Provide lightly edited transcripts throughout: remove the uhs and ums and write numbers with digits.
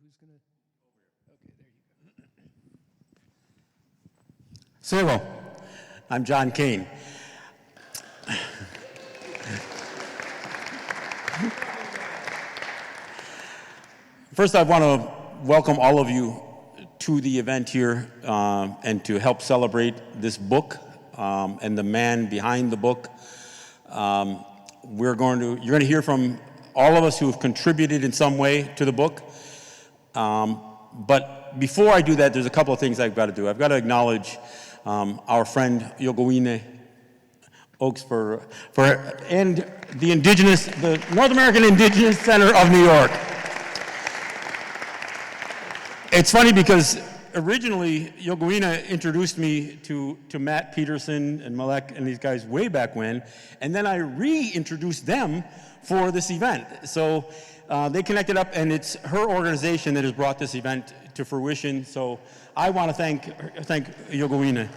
who's going to? Okay, there you go. Zero. I'm John Kane. First, I want to welcome all of you to the event here and to help celebrate this book and the man behind the book. You're going to hear from all of us who have contributed in some way to the book. But before I do that, there's a couple of things I've got to do. I've got to acknowledge our friend Yogoine Oaks and the North American Indigenous Center of New York. It's funny because originally Yogoine introduced me to Matt Peterson and Malek and these guys way back when, and then I reintroduced them for this event. So they connected up, and it's her organization that has brought this event to fruition. So I want to thank Yogoine.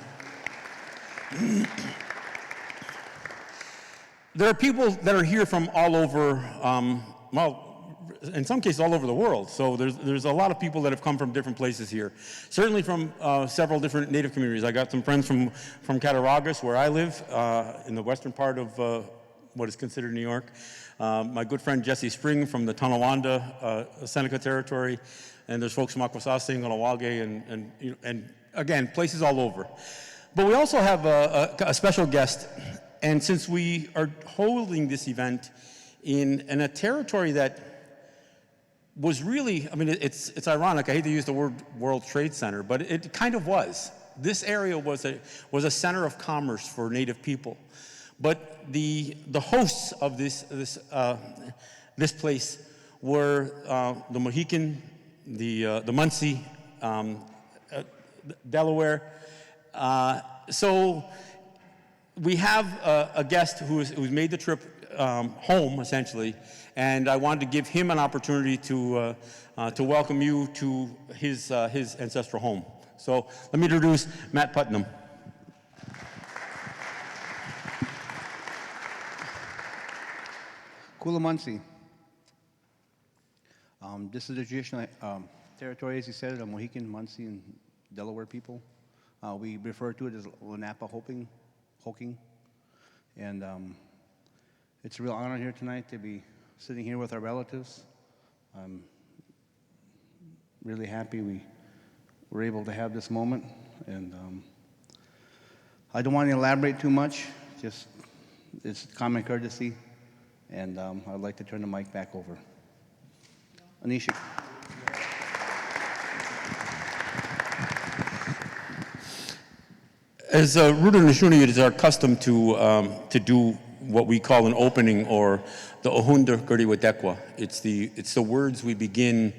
There are people that are here from all over, in some cases all over the world. So there's a lot of people that have come from different places here. Certainly from several different Native communities. I got some friends from Cattaraugus, where I live, in the western part of what is considered New York. My good friend Jesse Spring from the Tonawanda, Seneca territory. And there's folks from Akwesasne, Ganawage, and again, places all over. But we also have a special guest. And since we are holding this event in a territory that was really, I mean, it's ironic. I hate to use the word World Trade Center, but it kind of was. This area was a center of commerce for Native people. But the hosts of this place were the Mohican, the Munsee, Delaware. So we have a guest who's made the trip home, essentially, and I wanted to give him an opportunity to welcome you to his ancestral home. So let me introduce Matt Putnam. Kula Munsee. This is the traditional territory, as you said, of Mohican, Munsee, and Delaware people. We refer to it as Lenape Hoking. And it's a real honor here tonight to be sitting here with our relatives. I'm really happy we were able to have this moment. And I don't want to elaborate too much, just it's common courtesy. And I'd like to turn the mic back over. Anisha. As Ruda-Nishuni, it is our custom to do what we call an opening, or the Ohunda Guriwadekwa. It's the words we begin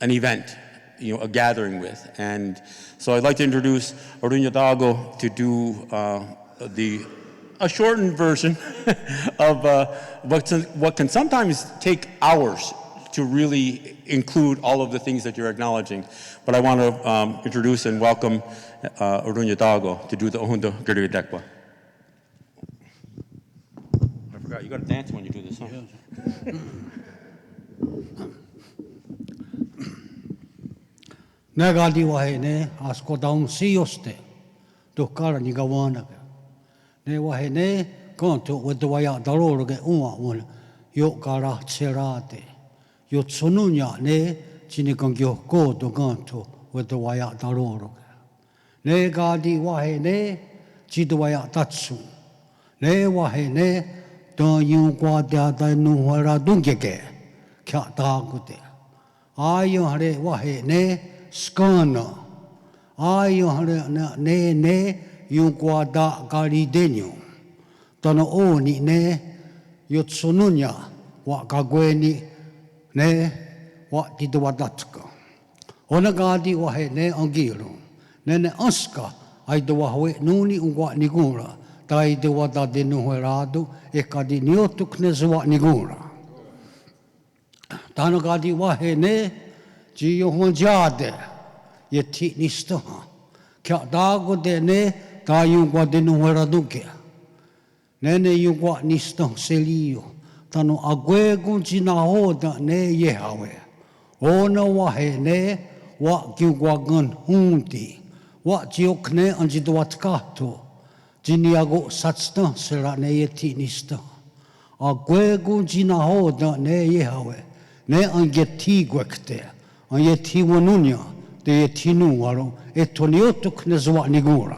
an event, a gathering with. And so I'd like to introduce Orunyadago to do a shortened version of what can sometimes take hours to really include all of the things that you're acknowledging. But I want to introduce and welcome Orunyadago to do the Ohunda Guriwadekwa. I forgot, you got to dance when you do this, huh? Nagadi wahene asko daum sioste to kara ni gawana. Ne wahene konto with the waya daroro ge uma yo kara tserate. Yo tsununya ne chinikongyo go to ganto with the waya daroro. Ne gadi wahene chidwaya tatsu. Ne wahene don't you go there that no where dungeke kya dagute. Ayo hare wahene skana. Ayo hare ne you go da gari denyo. Tono oni ne yotsununya wa kagweni ne wa tidwadatska. Ona gadi wahene angiro. Nene aska ai doawe nuni ungwa nigura. Tai de wada de nuherado e kadi niotuk ne zwa nigura. Tano kadi wahe ne ji yohonjade ye ti nistoha. Kya dago de ne ta yungwa de nuherado ke. Nene yungwa nistoh selio. Tano agwe gunji na hoda ne yehawe. Ona wahe ne, wa kiukwa gun hunti, wa jiok ne anji duat kato, jiniago satsta sera ne yeti nista. A gwegu jina hoda ne yehawe, ne an yeti gwekte, an yeti wanunya, de yeti nuwaro, e toniotuk ne zwa nigura.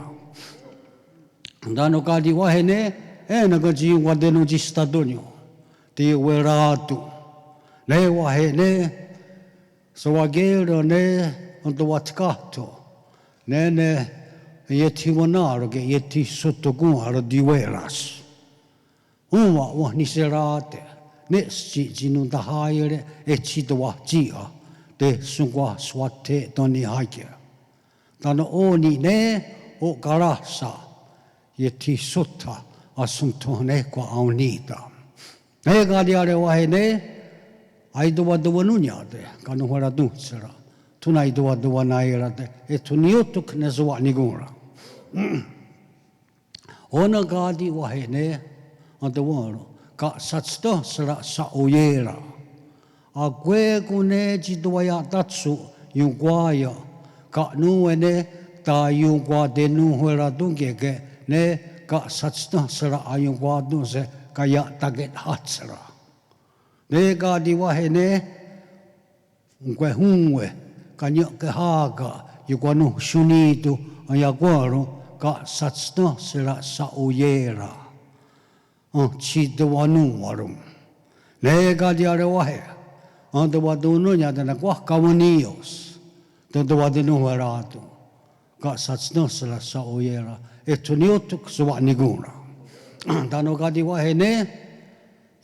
Dano kadi wahe ne, e naga ji wadenu jista dunyo, te weratu, ne wahe ne, so wagero ne, anto watkato, ne yeti wanaro ge yeti sotoguaro di weras. Uma wa ni serate, ne si jinu da haire e chidwa jia, te sungwa swate doni haike. Tano oni ne o garasa, yeti sutta asunto ne kwa aunita. Ne gadi are wahe ne, ai doa doa nunya de, kanu hara dunsera. Tunai doa doa naira de, e tuniotuk ne zwa nigura. Ona gadi wahe ne, anta waro, ka satsta sera sa oyera. A kwe kune jidwa ya tatsu, yungwaya, ka nuene ta yungwa de nuhera dungeke, ne ka satsta sera a yungwa dunse, ka ya taget hatsera. Ne gadi wahe ne, unkwe hungwe, ka nyoke haga, yukwa nu shunitu, aya kwaro, ka satsta sera sa oyera. Chi te wanu warum. Ne gadi are wahe. Ante wadu nunya dana kwa kawanios. Te wadu nuheratu. Ka satsno sala sa oyera. E tuniotuk suwa nigura. Tano gadi wahe ne.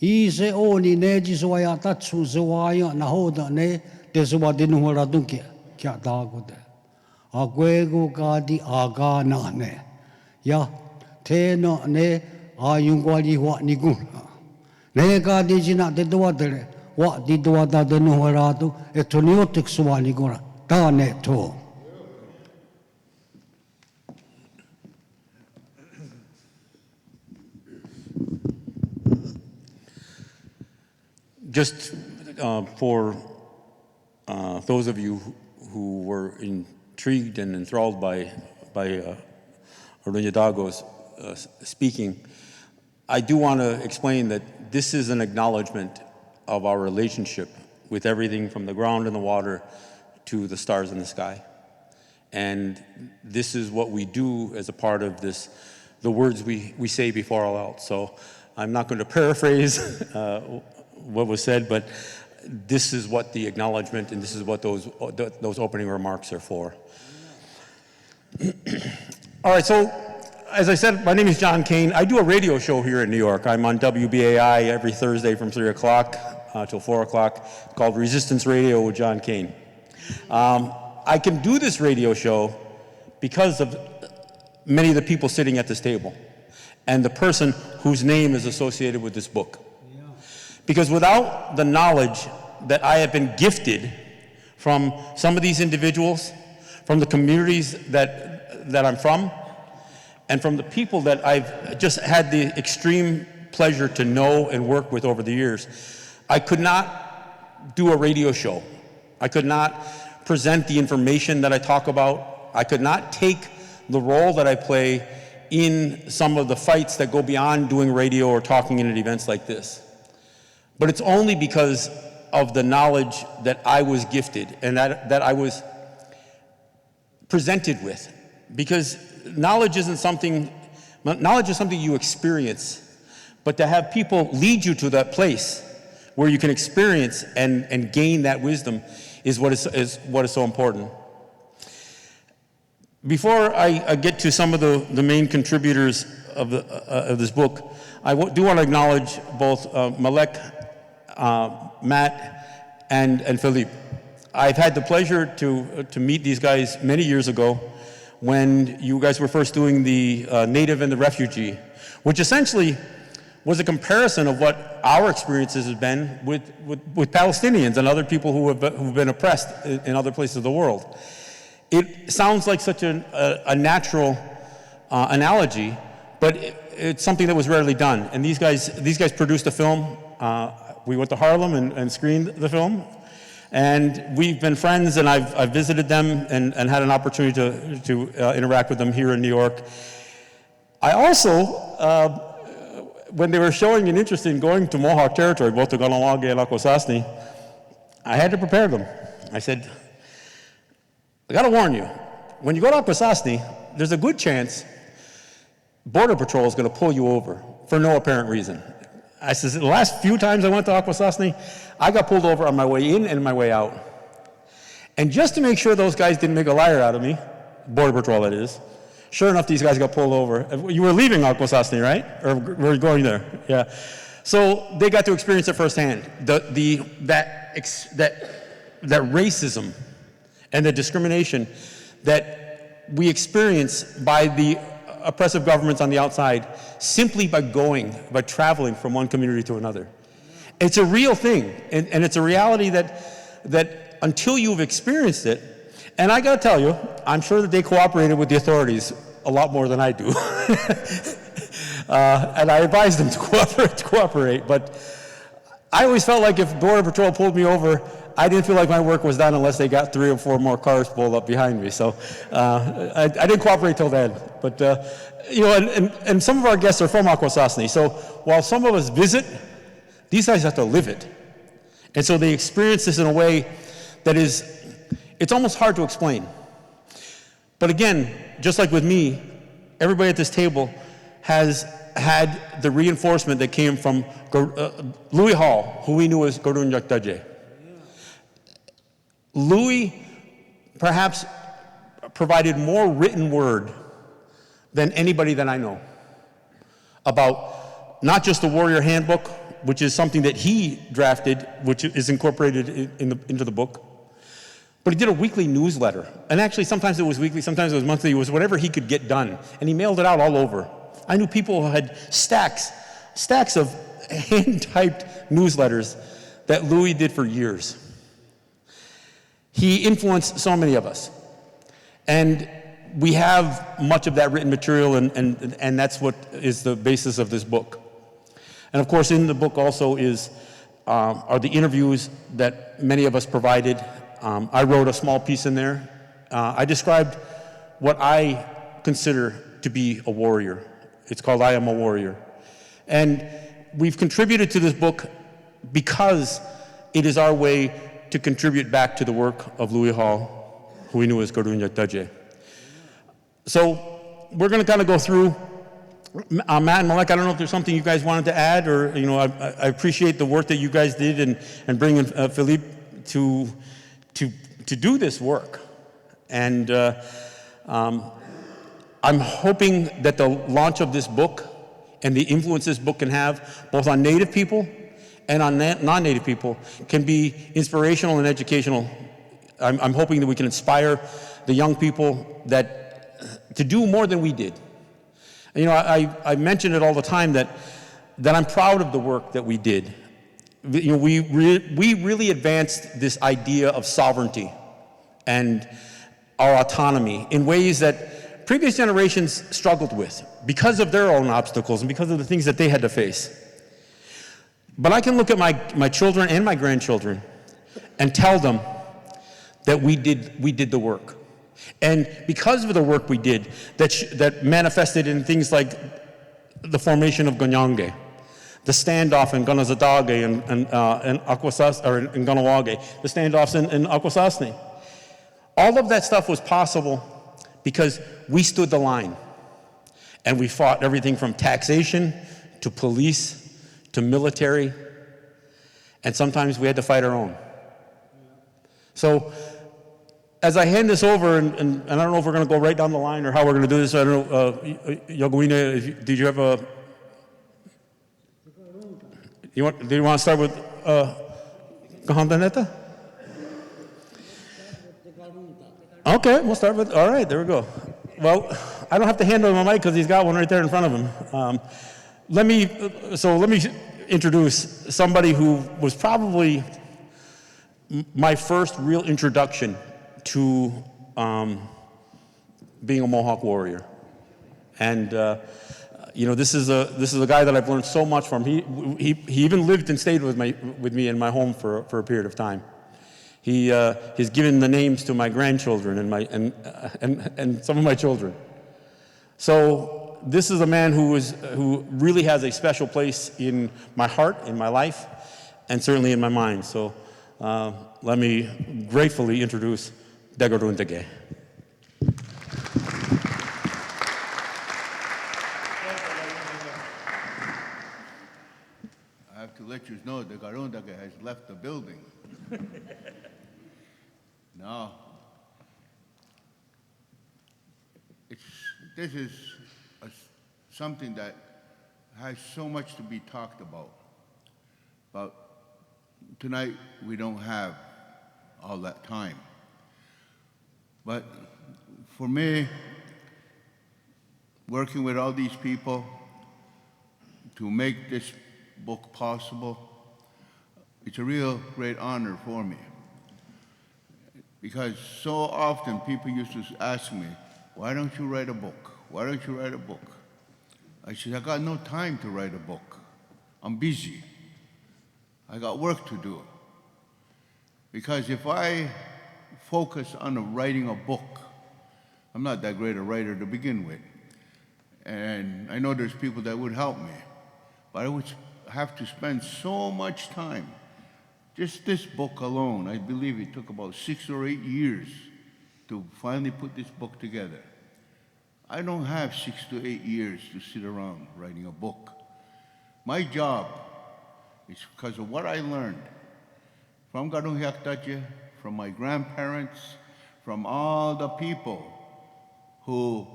Ise oni ne jiswaya tatsu zwaya na hoda ne. Te suwa dinuheratu kia dagude. A gwego gadi aga na ne. Ya tena ne. A yungwali wa niguna. Ne ka di jina te doa tere, wa di doa da de nuheratu, e tuniotik suwa niguna. Ta ne to. Just for those of you who were intrigued and enthralled by Orunyadago's speaking, I do want to explain that this is an acknowledgement of our relationship with everything from the ground and the water to the stars in the sky. And this is what we do as a part of this, the words we say before all else. So I'm not going to paraphrase what was said, but this is what the acknowledgement and this is what those opening remarks are for. All right, so as I said, my name is John Kane. I do a radio show here in New York. I'm on WBAI every Thursday from 3 o'clock till 4 o'clock, called Resistance Radio with John Kane. I can do this radio show because of many of the people sitting at this table and the person whose name is associated with this book. Because without the knowledge that I have been gifted from some of these individuals, from the communities that I'm from, and from the people that I've just had the extreme pleasure to know and work with over the years, I could not do a radio show. I could not present the information that I talk about. I could not take the role that I play in some of the fights that go beyond doing radio or talking in at events like this. But it's only because of the knowledge that I was gifted and that I was presented with. Because knowledge is something you experience, but to have people lead you to that place where you can experience and gain that wisdom is what is so important. Before I get to some of the main contributors of this book, I do want to acknowledge both Malek, Matt, and Philippe. I've had the pleasure to meet these guys many years ago when you guys were first doing the native and the refugee, which essentially was a comparison of what our experiences have been with Palestinians and other people who've been oppressed in other places of the world. It sounds like such a natural analogy, but it's something that was rarely done. And these guys produced a film. We went to Harlem and screened the film. And we've been friends, and I've visited them and had an opportunity to interact with them here in New York. I also, when they were showing an interest in going to Mohawk territory, both to Kahnawake and Akwesasne, I had to prepare them. I said, I gotta warn you, when you go to Akwesasne, there's a good chance Border Patrol is gonna pull you over for no apparent reason. I said, the last few times I went to Akwesasne, I got pulled over on my way in and my way out. And just to make sure those guys didn't make a liar out of me, Border Patrol that is, sure enough, these guys got pulled over. You were leaving Akwesasne, right? Or were you going there? Yeah. So they got to experience it firsthand. That racism and the discrimination that we experience by the oppressive governments on the outside simply by traveling from one community to another. It's a real thing, and it's a reality that until you've experienced it, and I gotta tell you, I'm sure that they cooperated with the authorities a lot more than I do. And I advised them to cooperate, but I always felt like if Border Patrol pulled me over, I didn't feel like my work was done unless they got 3 or 4 more cars pulled up behind me. So I didn't cooperate till then. But, you know, and some of our guests are from Akwesasne. So while some of us visit, these guys have to live it. And so they experience this in a way that it's almost hard to explain. But again, just like with me, everybody at this table has had the reinforcement that came from Louis Hall, who we knew as Gorunyak Daje. Louis perhaps provided more written word than anybody that I know about not just the Warrior Handbook, which is something that he drafted, which is incorporated into the book, but he did a weekly newsletter. And actually, sometimes it was weekly, sometimes it was monthly, it was whatever he could get done. And he mailed it out all over. I knew people who had stacks of hand-typed newsletters that Louis did for years. He influenced so many of us. And we have much of that written material, and that's what is the basis of this book. And of course, in the book also are the interviews that many of us provided. I wrote a small piece in there. I described what I consider to be a warrior. It's called I Am a Warrior. And we've contributed to this book because it is our way to contribute back to the work of Louis Hall, who we knew as Gorunyak Daje. So we're going to kind of go through. Matt and Malek, I don't know if there's something you guys wanted to add, or, you know, I appreciate the work that you guys did and bringing Philippe to do this work. And I'm hoping that the launch of this book and the influence this book can have, both on Native people and on non-Native people, can be inspirational and educational. I'm hoping that we can inspire the young people to do more than we did. You know, I mention it all the time that I'm proud of the work that we did. You know, we really advanced this idea of sovereignty and our autonomy in ways that previous generations struggled with because of their own obstacles and because of the things that they had to face. But I can look at my children and my grandchildren and tell them that we did the work. And because of the work we did, that manifested in things like the formation of Ganyange, the standoff in Ganazadage and in Kahnawake, the standoffs in Akwesasne. All of that stuff was possible because we stood the line. And we fought everything from taxation to police to military. And sometimes we had to fight our own. So as I hand this over, and I don't know if we're going to go right down the line or how we're going to do this. I don't know, Yogwina, did you have a... Do you want to start with Kahandaneta? Okay, we'll start with, all right, there we go. Well, I don't have to hand him a mic because he's got one right there in front of him. Let me introduce somebody who was probably my first real introduction to being a Mohawk warrior. And you know, this is a guy that I've learned so much from. He even lived and stayed with me in my home for a period of time. He's given the names to my grandchildren and some of my children. So this is a man who really has a special place in my heart, in my life, and certainly in my mind. So let me gratefully introduce Degaruntege. I have to let you know that Garundaga has left the building. No. This is something that has so much to be talked about. But tonight we don't have all that time. But for me, working with all these people to make this book possible, it's a real great honor for me. Because so often people used to ask me, why don't you write a book? Why don't you write a book? I said, I got no time to write a book. I'm busy. I got work to do. Because if I focus on writing a book, I'm not that great a writer to begin with. And I know there's people that would help me. But I would have to spend so much time. Just this book alone, I believe it took about 6 or 8 years to finally put this book together. I don't have 6 to 8 years to sit around writing a book. My job is because of what I learned from Garung Yaktache, from my grandparents, from all the people who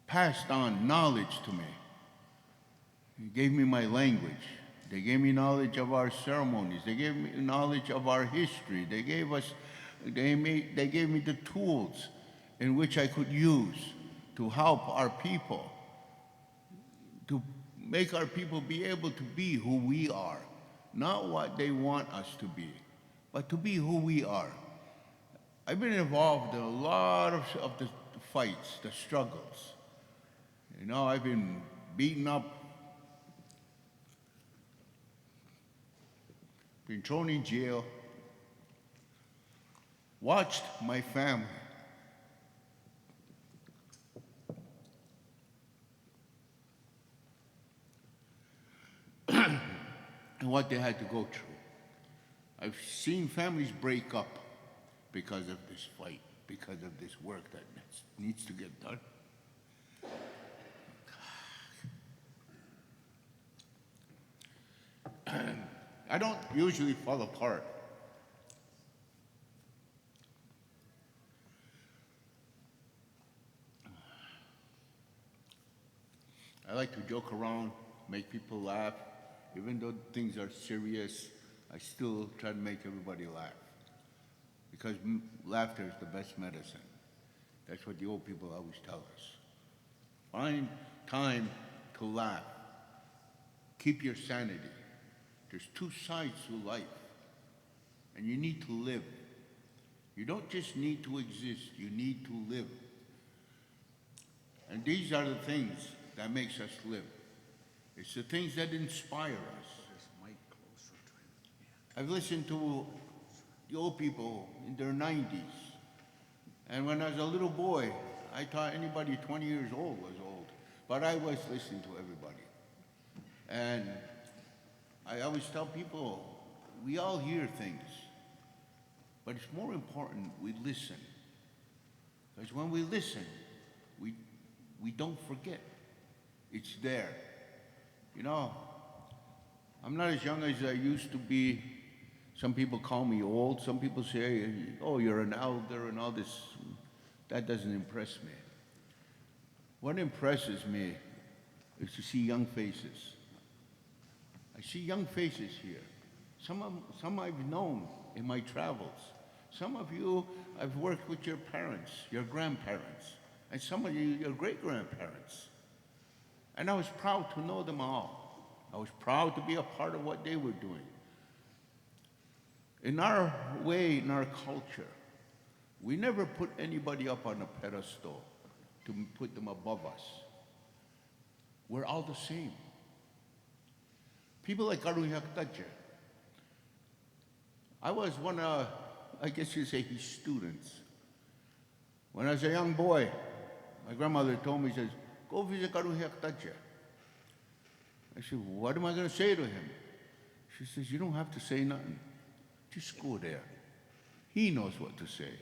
passed on knowledge to me. They gave me my language. They gave me knowledge of our ceremonies. They gave me knowledge of our history. They gave me the tools in which I could use to help our people, to make our people be able to be who we are, not what they want us to be, but to be who we are. I've been involved in a lot of the fights, the struggles. You know, I've been beaten up, been thrown in jail, watched my family and what they had to go through. I've seen families break up because of this fight, because of this work that needs to get done. I don't usually fall apart. I like to joke around, make people laugh. Even though things are serious, I still try to make everybody laugh. Because laughter is the best medicine. That's what the old people always tell us. Find time to laugh. Keep your sanity. There's two sides to life, and you need to live. You don't just need to exist, you need to live. And these are the things that makes us live. It's the things that inspire us. I've listened to the old people in their 90s, and when I was a little boy, I thought anybody 20 years old was old, but I was listening to everybody. And I always tell people, we all hear things, but it's more important we listen. Because when we listen, we don't forget. It's there. You know, I'm not as young as I used to be. Some people call me old. Some people say, oh, you're an elder and all this. That doesn't impress me. What impresses me is to see young faces. I see young faces here. Some I've known in my travels. Some of you, I've worked with your parents, your grandparents, and some of you, your great-grandparents. And I was proud to know them all. I was proud to be a part of what they were doing. In our way, in our culture, we never put anybody up on a pedestal to put them above us. We're all the same. People like Garung Yaktache, I was one of, I guess you'd say, his students. When I was a young boy, my grandmother told me, says, go visit Karuhiak Tacha. I said, what am I going to say to him? She says, you don't have to say nothing. Just go there. He knows what to say.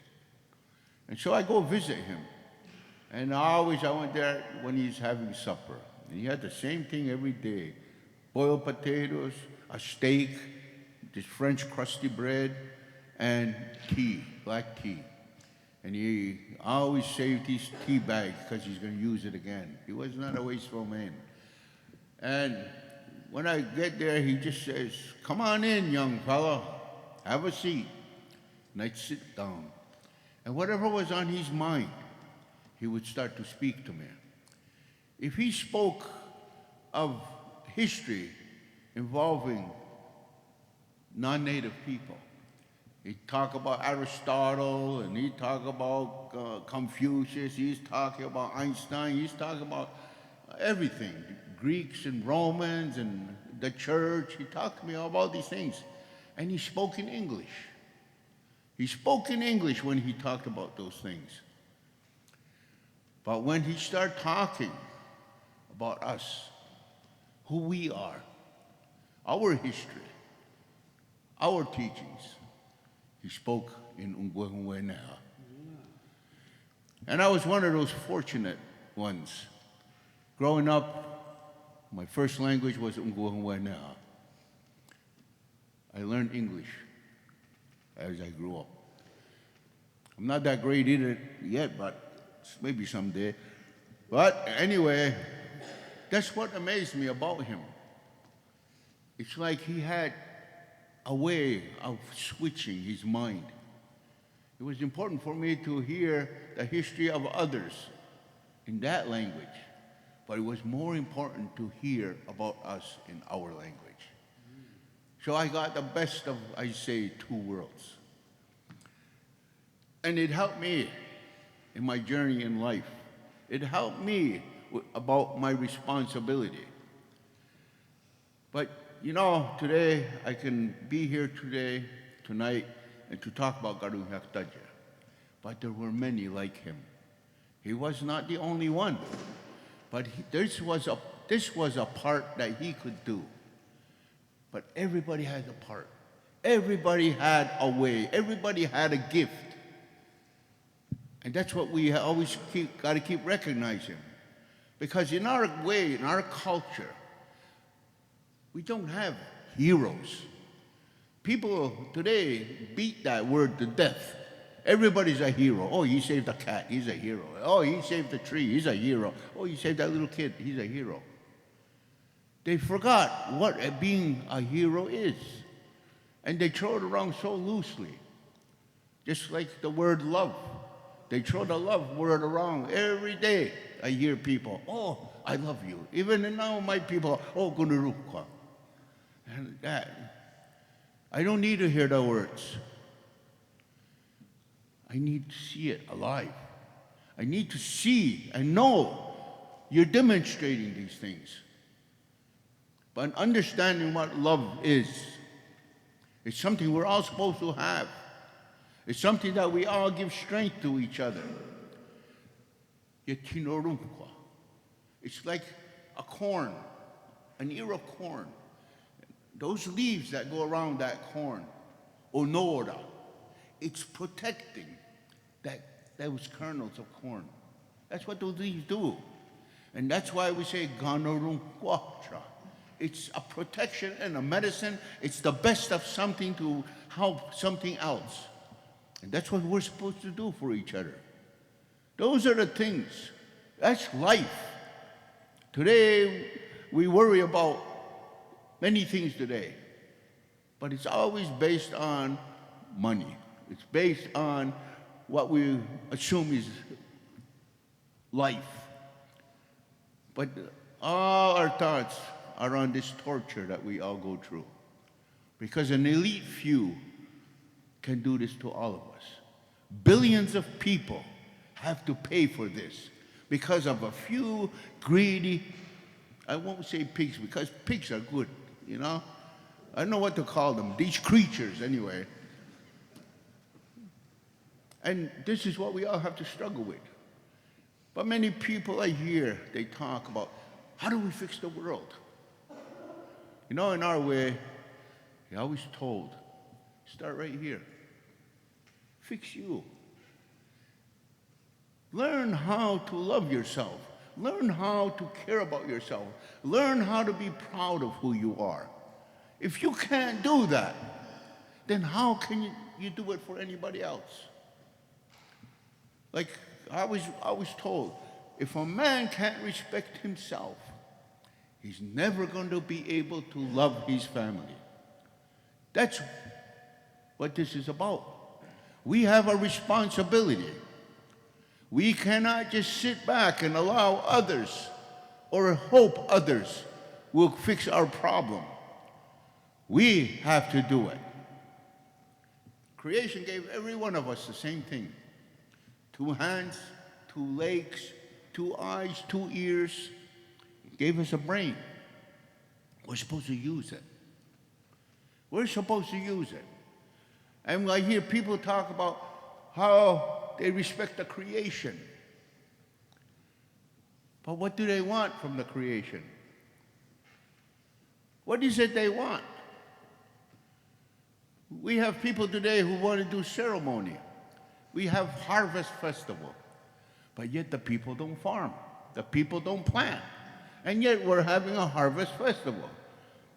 And so I go visit him. And I went there when he's having supper. And he had the same thing every day. Boiled potatoes, a steak, this French crusty bread, and tea, black tea. And he always saved his tea bag because he's going to use it again. He was not a wasteful man. And when I get there, he just says, come on in, young fella, have a seat. And I'd sit down. And whatever was on his mind, he would start to speak to me. If he spoke of history involving non-native people, he'd talk about Aristotle, and he'd talk about Confucius, he's talking about Einstein, he's talking about everything, Greeks and Romans and the church. He talked to me about these things. And he spoke in English. He spoke in English when he talked about those things. But when he started talking about us, who we are, our history, our teachings, he spoke in Ungwehunwenea. And I was one of those fortunate ones. Growing up, my first language was Ungwehunwenea. I learned English as I grew up. I'm not that great in it yet, but maybe someday. But anyway, that's what amazed me about him. It's like he had a way of switching his mind. It was important for me to hear the history of others in that language, but it was more important to hear about us in our language. So I got the best of, I say, two worlds. And it helped me in my journey in life. It helped me about my responsibility. But you know, today I can be here tonight, and to talk about Garung Haktaja. But there were many like him. He was not the only one. But this was a part that he could do. But everybody had a part. Everybody had a way. Everybody had a gift. And that's what we always got to keep recognizing. Because in our way, in our culture, we don't have heroes. People today beat that word to death. Everybody's a hero. Oh, he saved a cat, he's a hero. Oh, he saved a tree, he's a hero. Oh, he saved that little kid, he's a hero. They forgot what being a hero is. And they throw it around so loosely. Just like the word love. They throw the love word around every day. I hear people, oh, I love you. Even now my people, oh, Gunurukwa. And that, I don't need to hear the words. I need to see it alive. I need to see and know you're demonstrating these things. But understanding what love is, it's something we're all supposed to have. It's something that we all give strength to each other. It's like a corn, an ear of corn. Those leaves that go around that corn, onora, it's protecting those kernels of corn. That's what those leaves do. And that's why we say ganorungquacha. It's a protection and a medicine. It's the best of something to help something else. And that's what we're supposed to do for each other. Those are the things. That's life. Today, we worry about many things today. But it's always based on money. It's based on what we assume is life. But all our thoughts are on this torture that we all go through. Because an elite few can do this to all of us. Billions of people have to pay for this because of a few greedy, I won't say pigs because pigs are good, you know? I don't know what to call them, these creatures anyway. And this is what we all have to struggle with. But many people I hear, they talk about, how do we fix the world? You know, in our way, you're always told, start right here. Fix you. Learn how to love yourself. Learn how to care about yourself. Learn how to be proud of who you are. If you can't do that, then how can you do it for anybody else? Like I was told, if a man can't respect himself, he's never going to be able to love his family. That's what this is about. We have a responsibility. We cannot just sit back and allow others or hope others will fix our problem. We have to do it. Creation gave every one of us the same thing. 2 hands, 2 legs, 2 eyes, 2 ears. It gave us a brain. We're supposed to use it. We're supposed to use it. And I hear people talk about how they respect the creation. But what do they want from the creation? What is it they want? We have people today who want to do ceremony. We have harvest festival. But yet the people don't farm. The people don't plant. And yet we're having a harvest festival.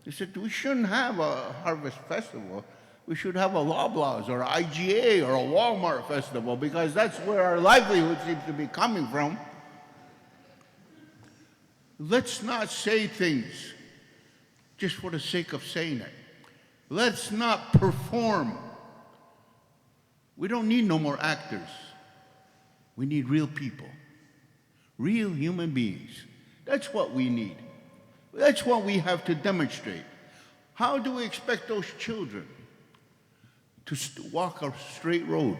They said, we shouldn't have a harvest festival. We should have a Loblaws or IGA or a Walmart festival because that's where our livelihood seems to be coming from. Let's not say things just for the sake of saying it. Let's not perform. We don't need no more actors. We need real people, real human beings. That's what we need. That's what we have to demonstrate. How do we expect those children to walk a straight road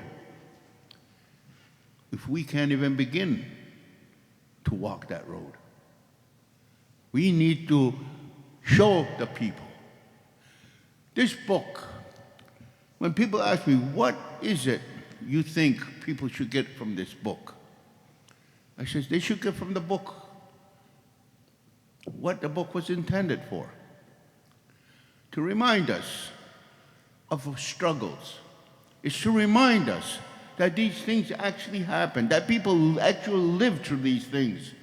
if we can't even begin to walk that road? We need to show the people. This book, when people ask me, what is it you think people should get from this book? I said, they should get from the book what the book was intended for. To remind us of our struggles. It's to remind us that these things actually happen, that people actually live through these things.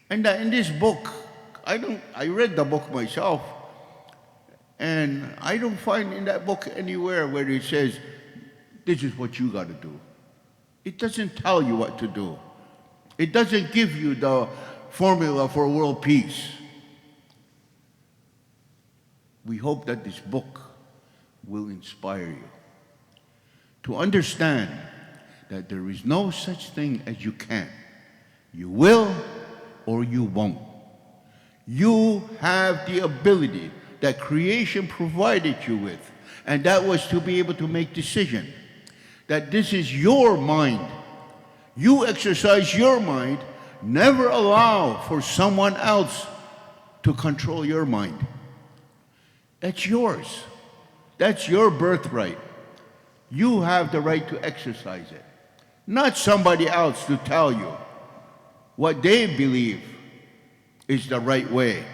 And that in this book, I read the book myself, and I don't find in that book anywhere where it says, this is what you got to do. It doesn't tell you what to do. It doesn't give you the formula for world peace. We hope that this book will inspire you to understand that there is no such thing as you can't. You will or you won't. You have the ability that creation provided you with, and that was to be able to make decision. That this is your mind. You exercise your mind. Never allow for someone else to control your mind. That's yours. That's your birthright. You have the right to exercise it. Not somebody else to tell you what they believe is the right way.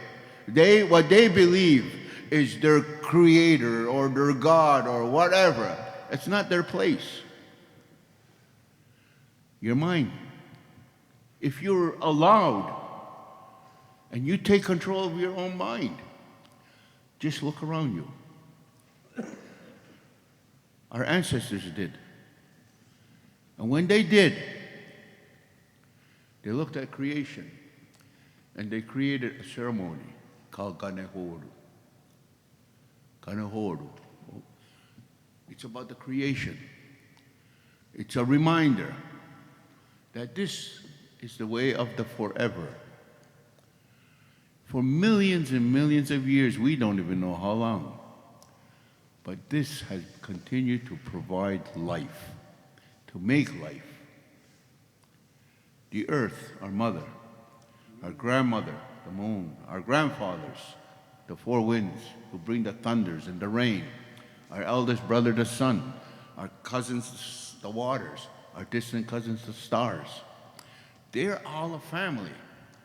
What they believe is their creator or their God or whatever. It's not their place. Your mind. If you're allowed and you take control of your own mind, just look around you. Our ancestors did. And when they did, they looked at creation and they created a ceremony called Ganehoru. Ganehoru. It's about the creation. It's a reminder that this is the way of the forever. For millions and millions of years, we don't even know how long. But this has continued to provide life, to make life. The earth, our mother, our grandmother, the moon, our grandfathers, the 4 winds who bring the thunders and the rain, our eldest brother, the sun, our cousins, the waters, our distant cousins, the stars. They're all a family,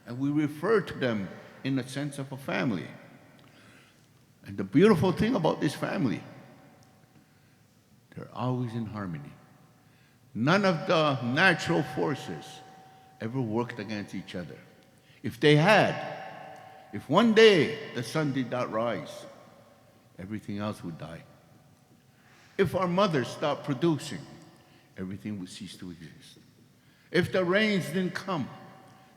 and we refer to them in the sense of a family. And the beautiful thing about this family, they're always in harmony. None of the natural forces ever worked against each other. If they had, if one day the sun did not rise, everything else would die. If our mothers stopped producing, everything would cease to exist. If the rains didn't come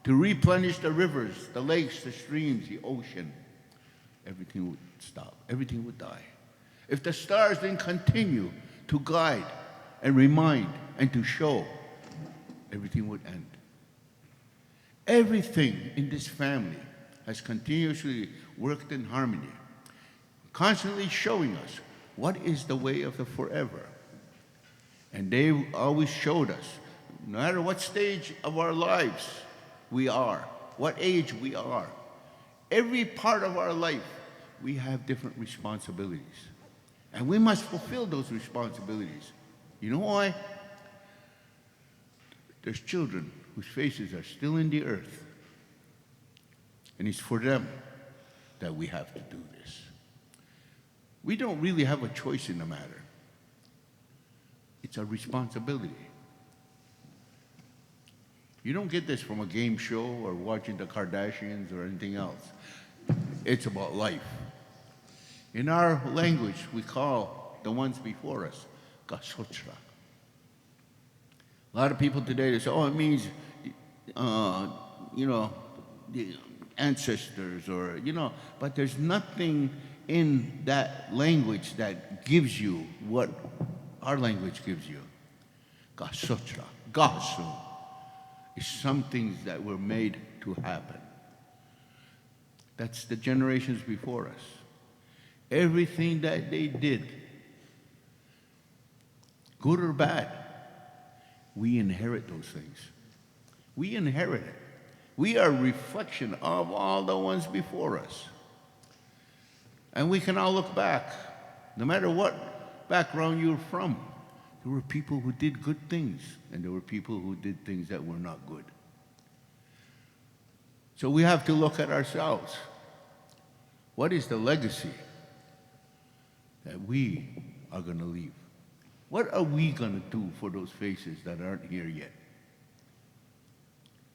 to replenish the rivers, the lakes, the streams, the ocean, everything would stop. Everything would die. If the stars didn't continue to guide and remind and to show, everything would end. Everything in this family has continuously worked in harmony, constantly showing us what is the way of the forever. And they always showed us, no matter what stage of our lives we are, what age we are, every part of our life, we have different responsibilities. And we must fulfill those responsibilities. You know why? There's children whose faces are still in the earth. And it's for them that we have to do this. We don't really have a choice in the matter. It's a responsibility. You don't get this from a game show or watching the Kardashians or anything else. It's about life. In our language, we call the ones before us Gasotra. A lot of people today, they say, oh, it means, the ancestors or, but there's nothing in that language that gives you what our language gives you. Gasotra, Gasu, is some things that were made to happen. That's the generations before us. Everything that they did, good or bad, we inherit those things. We inherit it. We are a reflection of all the ones before us. And we can all look back. No matter what background you're from, there were people who did good things, and there were people who did things that were not good. So we have to look at ourselves. What is the legacy that we are going to leave? What are we going to do for those faces that aren't here yet?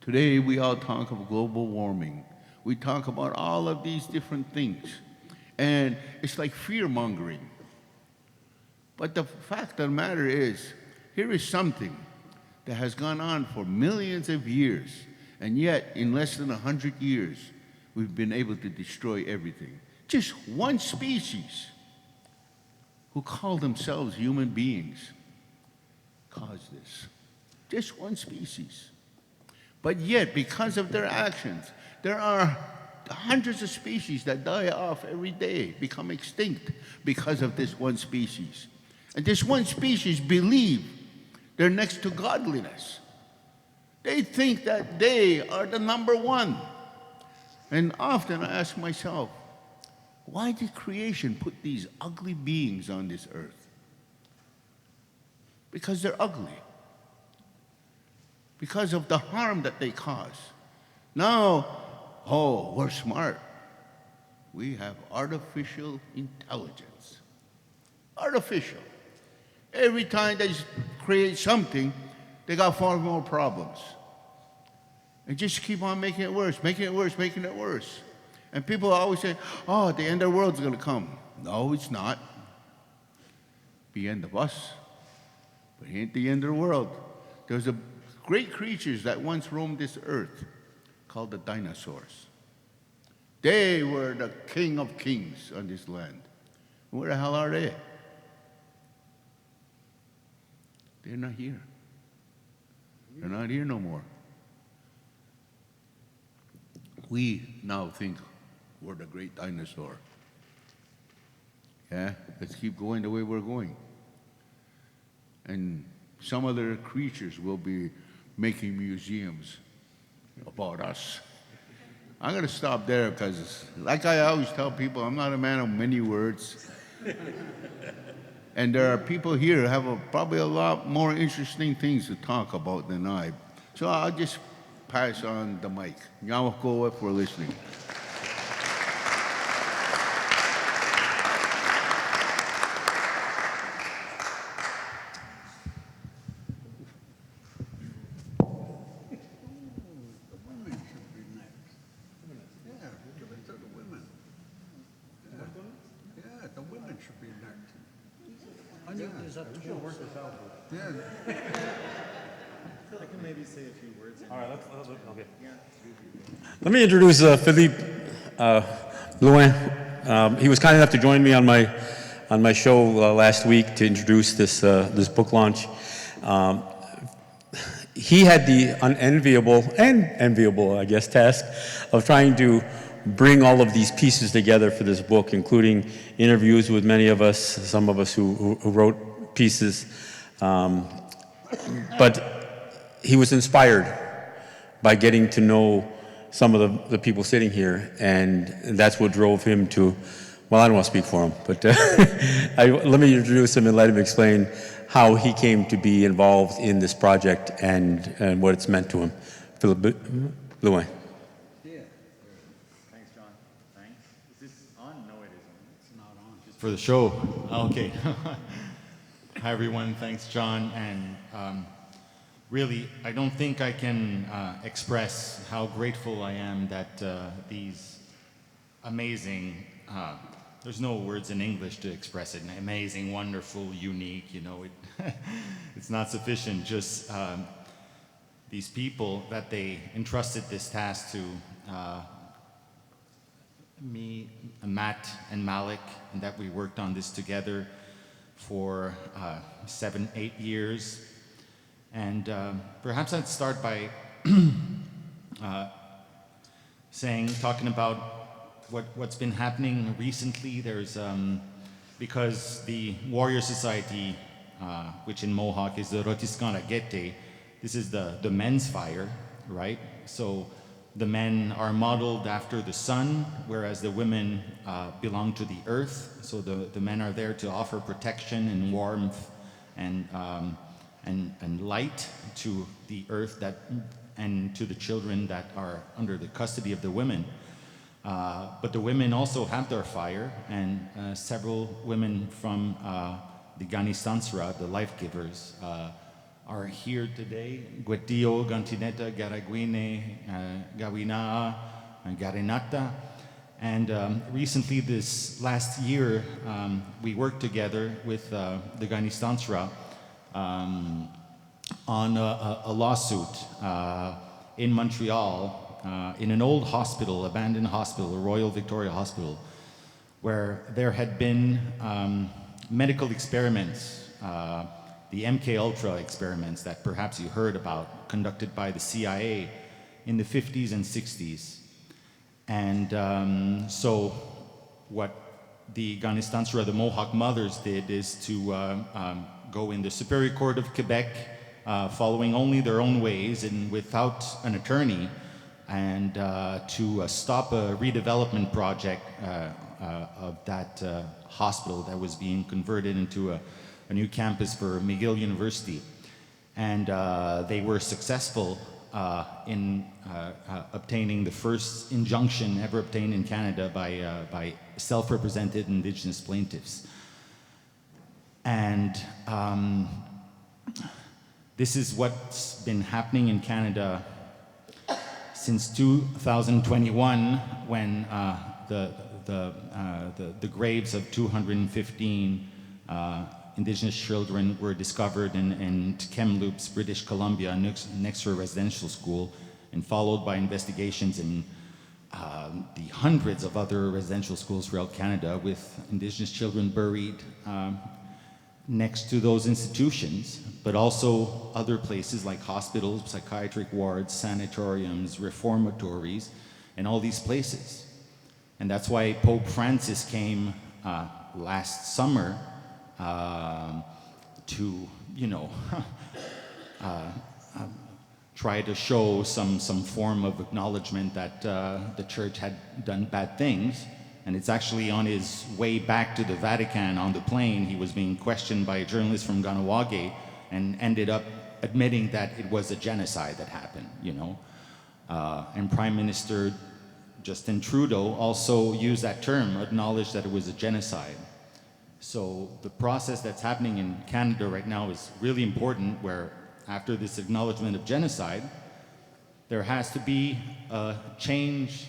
Today, we all talk of global warming. We talk about all of these different things. And it's like fear-mongering. But the fact of the matter is, here is something that has gone on for millions of years, and yet, in less than 100 years, we've been able to destroy everything. Just one species who call themselves human beings caused this. Just one species. But yet, because of their actions, there are hundreds of species that die off every day, become extinct because of this one species. And this one species believe they're next to godliness. They think that they are the number one. And often I ask myself, why did creation put these ugly beings on this earth? Because they're ugly. Because of the harm that they cause. Now, oh, we're smart. We have artificial intelligence. Artificial. Every time they create something, they got far more problems. And just keep on making it worse, making it worse, making it worse. And people always say, oh, the end of the world's going to come. No, it's not. The end of us. But it ain't the end of the world. There's a great creatures that once roamed this earth called the dinosaurs. They were the king of kings on this land. Where the hell are they? They're not here. They're not here no more. We now think we're the great dinosaur. Yeah, let's keep going the way we're going. And some other creatures will be making museums about us. I'm going to stop there because, like I always tell people, I'm not a man of many words. And there are people here who have probably a lot more interesting things to talk about than I. So I'll just pass on the mic. Nyawako for listening. Yeah, the women should be next. I think there's a work this out. Yeah. I can maybe say a few words. All right, okay. Let me introduce Philippe Louin. He was kind enough to join me on my show last week to introduce this book launch. He had the unenviable and enviable, I guess, task of trying to bring all of these pieces together for this book, including interviews with many of us, some of us who wrote pieces. But he was inspired by getting to know some of the people sitting here, and that's what drove him to, well, I don't want to speak for him, but let me introduce him and let him explain how he came to be involved in this project and what it's meant to him. Philip Louin. Thanks, John. Thanks. Is this on? No, it isn't. It's not on. Just for the show. Okay. Hi, everyone. Thanks, John. And really, I don't think I can express how grateful I am that these amazing, there's no words in English to express it, amazing, wonderful, unique, it's not sufficient. Just these people that they entrusted this task to, me, Matt, and Malik, and that we worked on this together for 7-8 years. And perhaps I'd start by talking about what's been happening recently. There's, because the Warrior Society, which in Mohawk is the Rotiskana Gete, this is the men's fire, right? So the men are modeled after the sun, whereas the women belong to the earth. So the men are there to offer protection and warmth and light to the earth and to the children that are under the custody of the women. But the women also have their fire, and several women from the Ganistansra, the life givers, are here today. Guetio, Gantineta, Garaguine, Gawina, and Garinata. And recently, this last year, we worked together with the Ganistansra on a lawsuit in Montreal, in an old hospital, abandoned hospital, a Royal Victoria Hospital, where there had been medical experiments, the MK Ultra experiments that perhaps you heard about, conducted by the CIA in the 50s and 60s. And so what the Ganistansra, the Mohawk mothers, did is to go in the Superior Court of Quebec, following only their own ways and without an attorney, and to stop a redevelopment project of that hospital that was being converted into a new campus for McGill University. And they were successful in obtaining the first injunction ever obtained in Canada by self-represented Indigenous plaintiffs. And this is what's been happening in Canada since 2021, when the graves of 215 Indigenous children were discovered in Kamloops, British Columbia, next to a residential school, and followed by investigations in the hundreds of other residential schools throughout Canada with Indigenous children buried next to those institutions, but also other places like hospitals, psychiatric wards, sanatoriums, reformatories, and all these places. And that's why Pope Francis came last summer to, try to show some form of acknowledgement that the church had done bad things, And it's actually on his way back to the Vatican on the plane, he was being questioned by a journalist from Ganawage and ended up admitting that it was a genocide that happened, you know. And Prime Minister Justin Trudeau also used that term, acknowledged that it was a genocide. So the process that's happening in Canada right now is really important, where after this acknowledgement of genocide, there has to be a change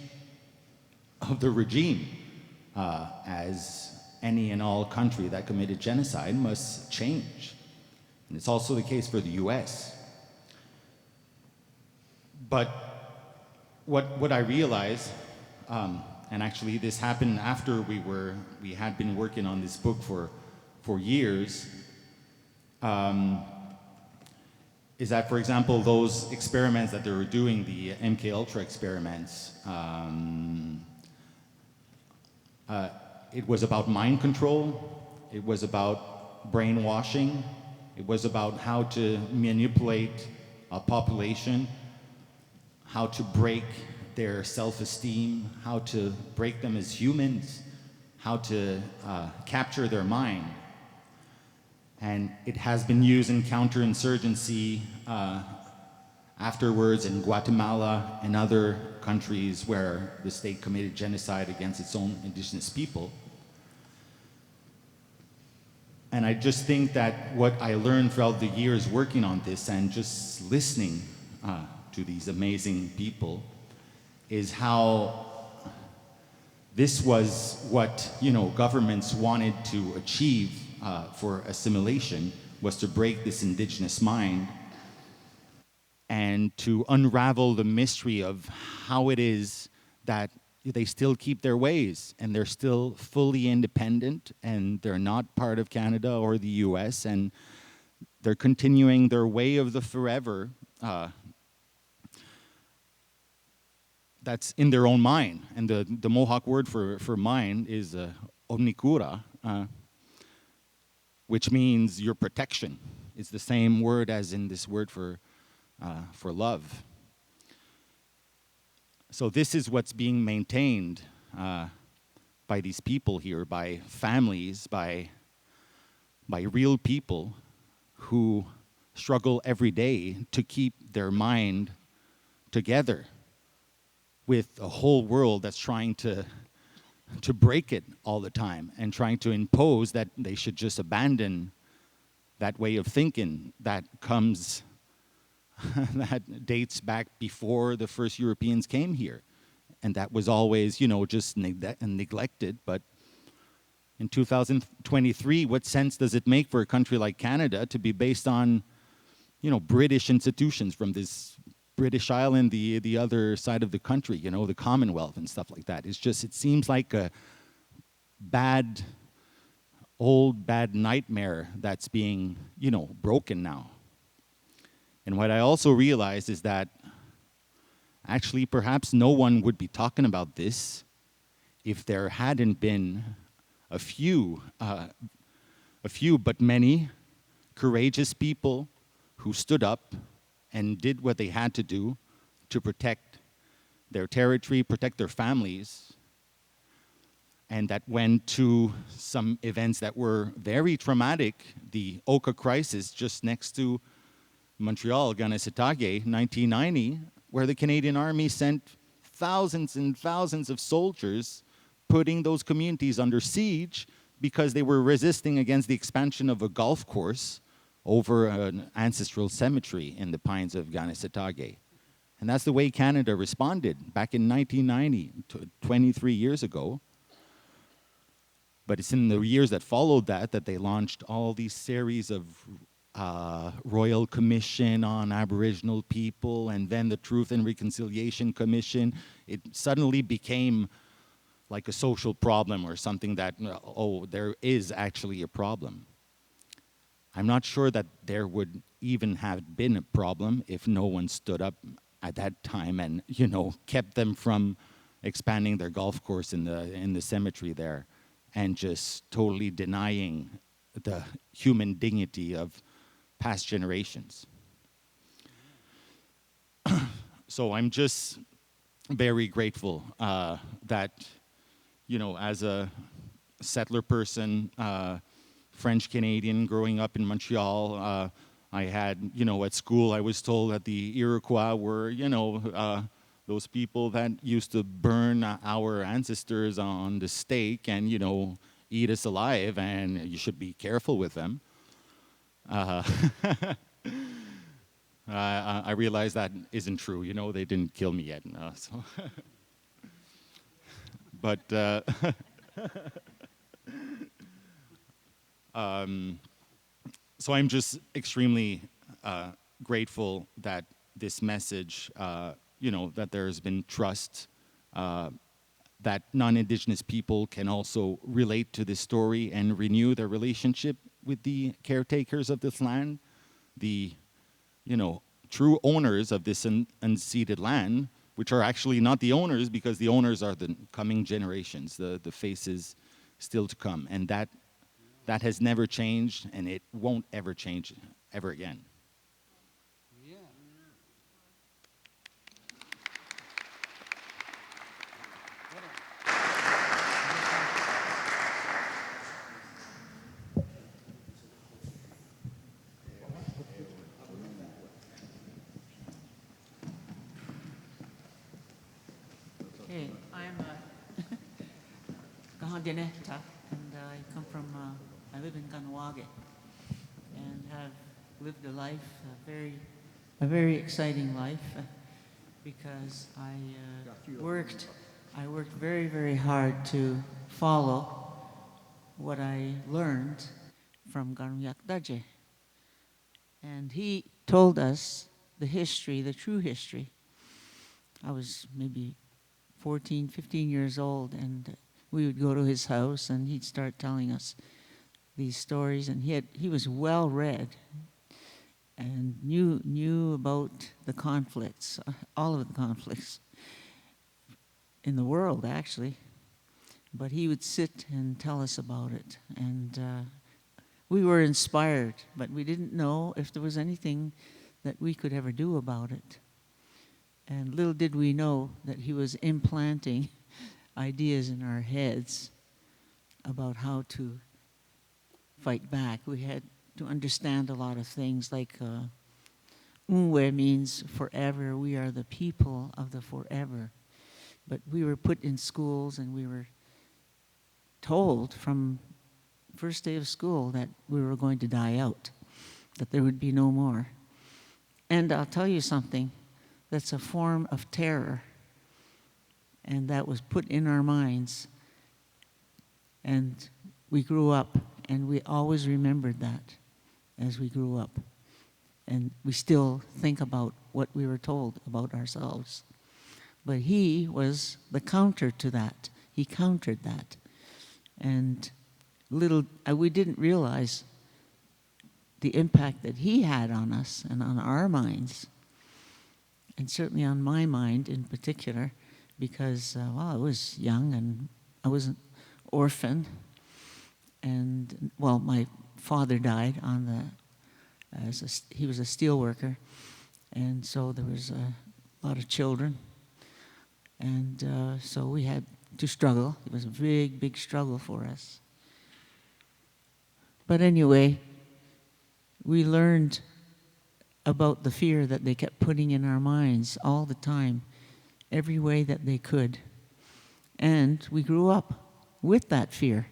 of the regime, as any and all country that committed genocide must change. And it's also the case for the US. But what I realized, and actually this happened after we had been working on this book for years, is that, for example, those experiments that they were doing, the MK Ultra experiments, it was about mind control, it was about brainwashing, it was about how to manipulate a population, how to break their self-esteem, how to break them as humans, how to capture their mind. And it has been used in counterinsurgency afterwards in Guatemala and other countries where the state committed genocide against its own indigenous people. And I just think that what I learned throughout the years working on this and just listening to these amazing people is how this was what, you know, governments wanted to achieve for assimilation, was to break this indigenous mind and to unravel the mystery of how it is that they still keep their ways and they're still fully independent and they're not part of Canada or the US, and they're continuing their way of the forever that's in their own mind. And the Mohawk word for mind is omnikura, which means your protection. It's the same word as in this word for love. So this is what's being maintained by these people here, by families, by real people who struggle every day to keep their mind together with a whole world that's trying to break it all the time and trying to impose that they should just abandon that way of thinking that comes that dates back before the first Europeans came here. And that was always, you know, just neglected. But in 2023, what sense does it make for a country like Canada to be based on, you know, British institutions from this British Island, the other side of the country, you know, the Commonwealth and stuff like that? It's just, it seems like a bad nightmare that's being, you know, broken now. And what I also realized is that actually perhaps no one would be talking about this if there hadn't been a few but many courageous people who stood up and did what they had to do to protect their territory, protect their families, and that went to some events that were very traumatic. The Oka crisis just next to Montreal, Ganesitage, 1990, where the Canadian Army sent thousands and thousands of soldiers, putting those communities under siege because they were resisting against the expansion of a golf course over an ancestral cemetery in the pines of Ganesitage. And that's the way Canada responded back in 1990, 23 years ago. But it's in the years that followed that they launched all these series of Royal Commission on Aboriginal People, and then the Truth and Reconciliation Commission. It suddenly became like a social problem or something that, oh, there is actually a problem. I'm not sure that there would even have been a problem if no one stood up at that time and, you know, kept them from expanding their golf course in the cemetery there and just totally denying the human dignity of past generations. So I'm just very grateful that, as a settler person, French Canadian growing up in Montreal, I had, at school I was told that the Iroquois were, those people that used to burn our ancestors on the stake and, eat us alive, and you should be careful with them. I realize that isn't true. They didn't kill me yet. So. But so I'm just extremely grateful that this message, that there's been trust, that non-Indigenous people can also relate to this story and renew their relationship with the caretakers of this land, the, true owners of this unceded land, which are actually not the owners, because the owners are the coming generations, the faces still to come. And that has never changed, and it won't ever change ever again. Hey, I'm Gahandaneta, and I come from, I live in Kahnawake, and have lived a life, a very exciting life, because I worked very, very hard to follow what I learned from Garunyak Daje. And he told us the history, the true history. I was maybe 14, 15 years old, and we would go to his house, and he'd start telling us these stories. And he was well read, and knew about the conflicts, all of the conflicts in the world, actually. But he would sit and tell us about it, and we were inspired, but we didn't know if there was anything that we could ever do about it. And little did we know that he was implanting ideas in our heads about how to fight back. We had to understand a lot of things, like Unwe means forever. We are the people of the forever. But we were put in schools, and we were told from first day of school that we were going to die out, that there would be no more. And I'll tell you something, that's a form of terror, and that was put in our minds. And we grew up, and we always remembered that as we grew up. And we still think about what we were told about ourselves. But he was the counter to that. He countered that. And we didn't realize the impact that he had on us and on our minds, and certainly on my mind in particular, because I was young, and I was an orphan, and my father died he was a steel worker, and so there was a lot of children, and so we had to struggle. It was a big, big struggle for us. But anyway, we learned about the fear that they kept putting in our minds all the time, every way that they could. And we grew up with that fear.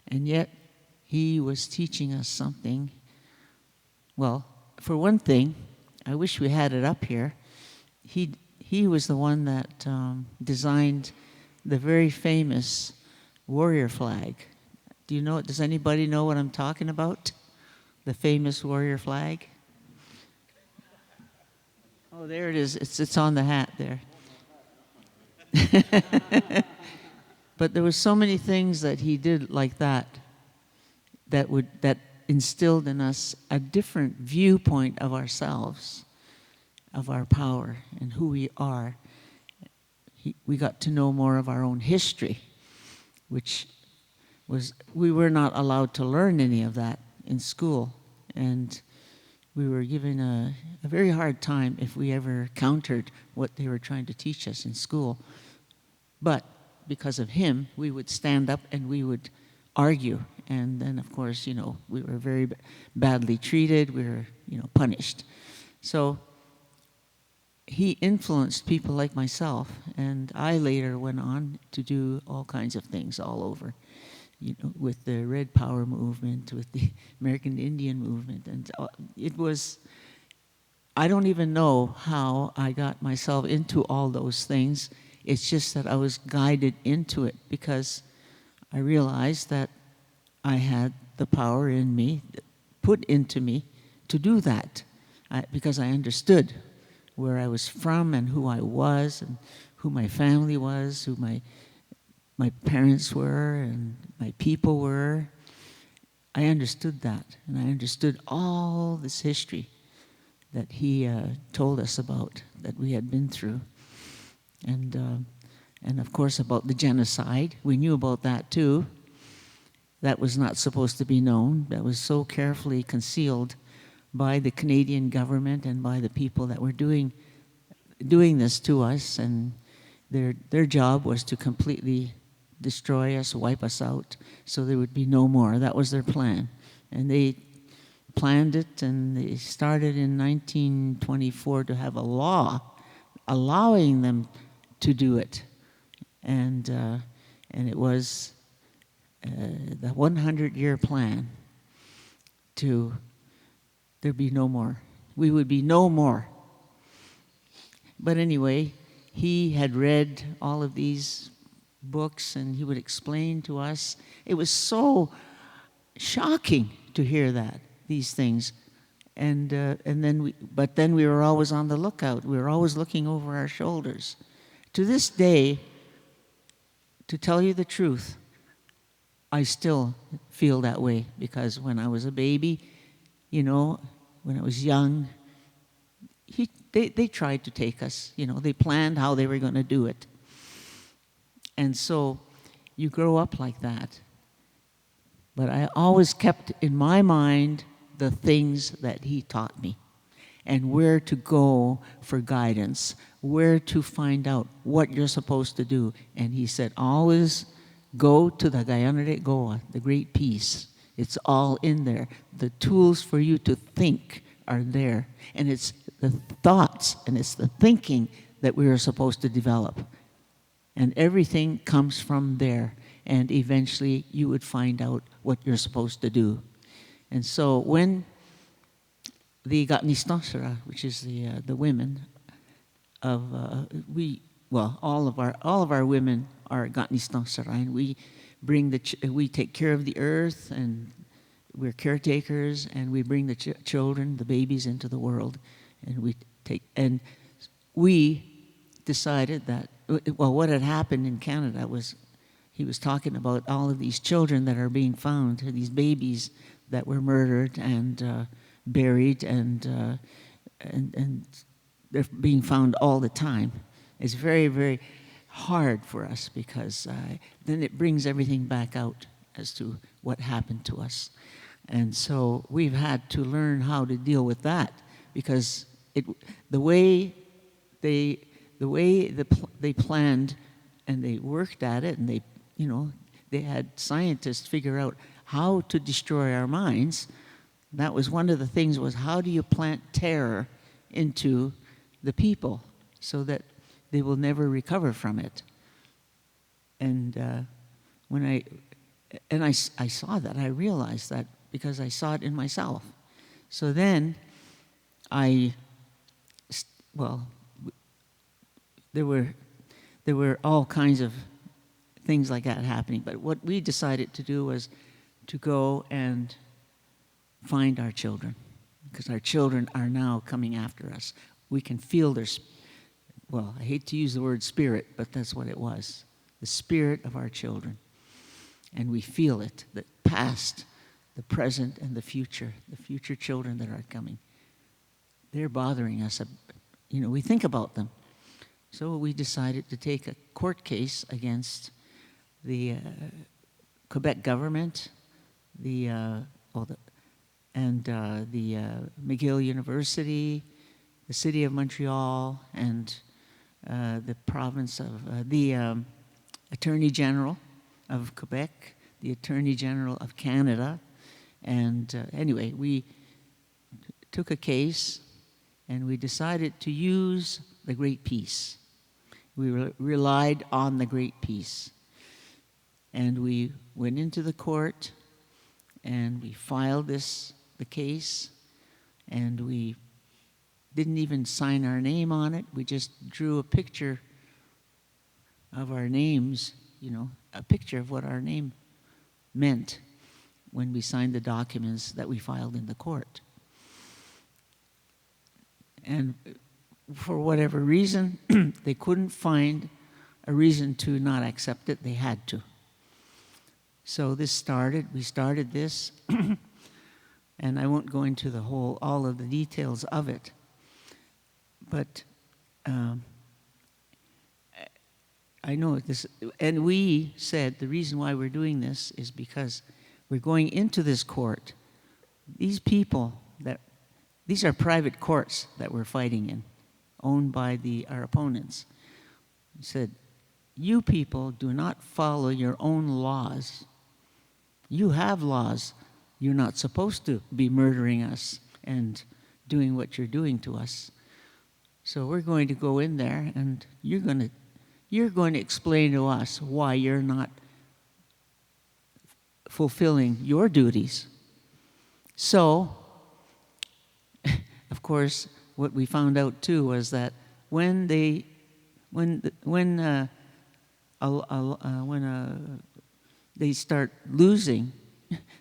And yet, he was teaching us something. Well, for one thing, I wish we had it up here. He was the one that designed the very famous warrior flag. Does anybody know what I'm talking about? The famous warrior flag? Oh, there it is. It's on the hat there. But there were so many things that he did like that that instilled in us a different viewpoint of ourselves, of our power and who we are. We got to know more of our own history, which we were not allowed to learn any of that in school, and we were given a very hard time if we ever countered what they were trying to teach us in school. But because of him, we would stand up and we would argue. And then, of course, we were very badly treated. We were, punished. So he influenced people like myself, and I later went on to do all kinds of things all over, with the Red Power movement, with the American Indian movement, and it was, I don't even know how I got myself into all those things. It's just that I was guided into it because I realized that I had the power in me, put into me, to do that, because I understood where I was from and who I was and who my family was, who my parents were and my people were. I understood that, and I understood all this history that he told us about, that we had been through. And of course about the genocide. We knew about that too. That was not supposed to be known. That was so carefully concealed by the Canadian government and by the people that were doing this to us. And their job was to completely destroy us, wipe us out, so there would be no more. That was their plan. And they planned it, and they started in 1924 to have a law allowing them to do it. And it was the 100-year plan to there be no more. We would be no more. But anyway, he had read all of these books, and he would explain to us. It was so shocking to hear these things. And then we were always on the lookout. We were always looking over our shoulders. To this day, to tell you the truth, I still feel that way, because when I was a baby, when I was young, they tried to take us. They planned how they were going to do it. And so you grow up like that. But I always kept in my mind the things that he taught me, and where to go for guidance, where to find out what you're supposed to do. And he said, always go to the Guyana de Goa, the Great Peace. It's all in there. The tools for you to think are there. And it's the thoughts and it's the thinking that we are supposed to develop. And everything comes from there. And eventually you would find out what you're supposed to do. And so when the Gatnistasara, which is the women of all of our women are Gatnistasara, and we take care of the earth, and we're caretakers, and we bring the children, the babies, into the world, and we decided that what had happened in Canada was he was talking about all of these children that are being found, these babies that were murdered and buried, and they're being found all the time. It's very, very hard for us, because then it brings everything back out as to what happened to us. And so we've had to learn how to deal with that, because the way they planned and they worked at it, and they had scientists figure out how to destroy our minds. That was one of the things, was how do you plant terror into the people so that they will never recover from it. And I saw that, I realized that, because I saw it in myself. So then there were all kinds of things like that happening. But what we decided to do was to go and find our children, because our children are now coming after us. We can feel their, I hate to use the word spirit, but that's what it was, the spirit of our children. And we feel it, the past, the present, and the future children that are coming. They're bothering us. We think about them. So we decided to take a court case against the Quebec government, the McGill University, the City of Montreal, and the province of the Attorney General of Quebec, the Attorney General of Canada, and anyway, we took a case and we decided to use the Great Peace. We relied on the Great Peace. And we went into the court and we filed the case, and we didn't even sign our name on it. We just drew a picture of our names, a picture of what our name meant when we signed the documents that we filed in the court. And for whatever reason, they couldn't find a reason to not accept it. They had to. So we started this, and I won't go into all of the details of it, but I know this, and we said the reason why we're doing this is because we're going into this court. These are private courts that we're fighting in, owned by our opponents. He said, you people do not follow your own laws. You have laws. You're not supposed to be murdering us and doing what you're doing to us. So we're going to go in there, and you're going to explain to us why you're not fulfilling your duties. So, of course, what we found out too was that when they start losing,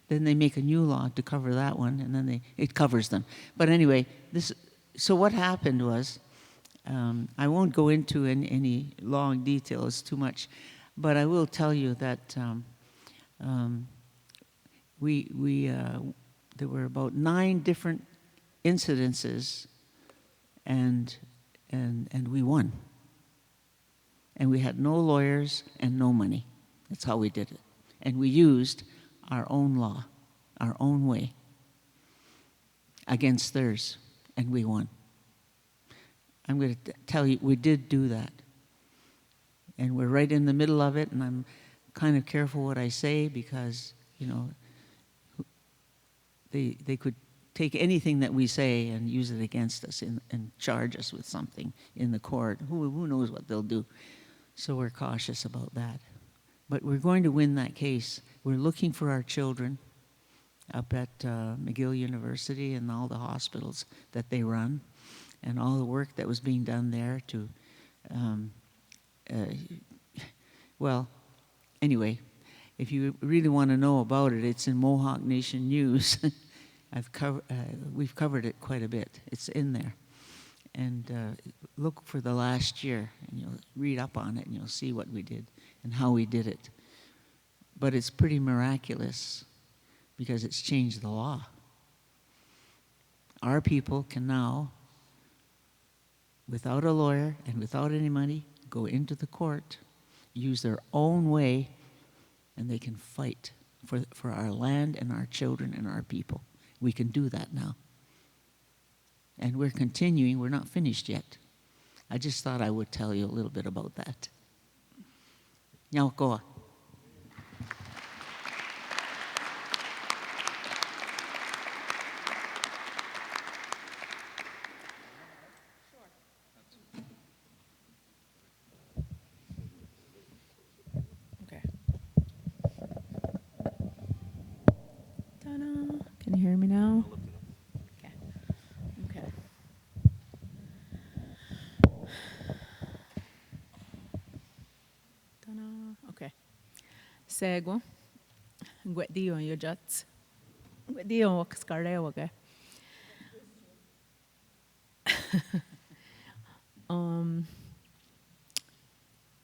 then they make a new law to cover that one, and then it covers them. But anyway, so what happened was, I won't go into any long details too much, but I will tell you that there were about 9 different incidences, and we won. And we had no lawyers and no money. That's how we did it. And we used our own law, our own way, against theirs, and we won. I'm going to tell you, we did do that. And we're right in the middle of it, and I'm kind of careful what I say because, they could take anything that we say and use it against us and charge us with something in the court. Who knows what they'll do? So we're cautious about that. But we're going to win that case. We're looking for our children up at McGill University and all the hospitals that they run, and all the work that was being done there to, well, anyway, if you really want to know about it, it's in Mohawk Nation News. We've covered it quite a bit. It's in there. And look for the last year, and you'll read up on it, and you'll see what we did and how we did it. But it's pretty miraculous because it's changed the law. Our people can now, without a lawyer and without any money, go into the court, use their own way, and they can fight for our land and our children and our people. We can do that now. And we're continuing. We're not finished yet. I just thought I would tell you a little bit about that. Nyaukoa. Okay. Ta-da. Can you hear me now? Okay. Okay. Ta-da. Okay. Segue. Guedio yo jats. Guedio wak skareo okay.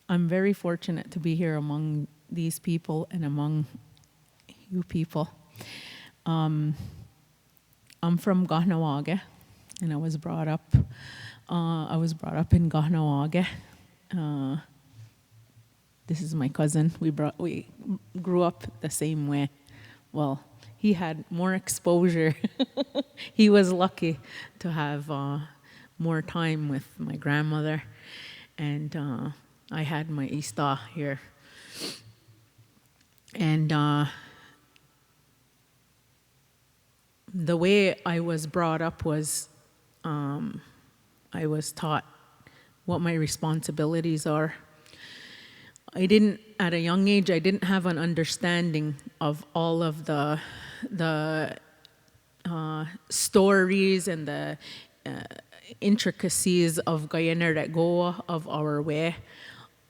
I'm very fortunate to be here among these people and among you people. I'm from Kahnawake, and I was brought up in Kahnawake. This is my cousin. We grew up the same way. Well, he had more exposure. He was lucky to have more time with my grandmother, and I had my Ista here. And the way I was brought up was I was taught what my responsibilities are. At a young age, I didn't have an understanding of all of the stories and the intricacies of Guyana Regoa, of our way.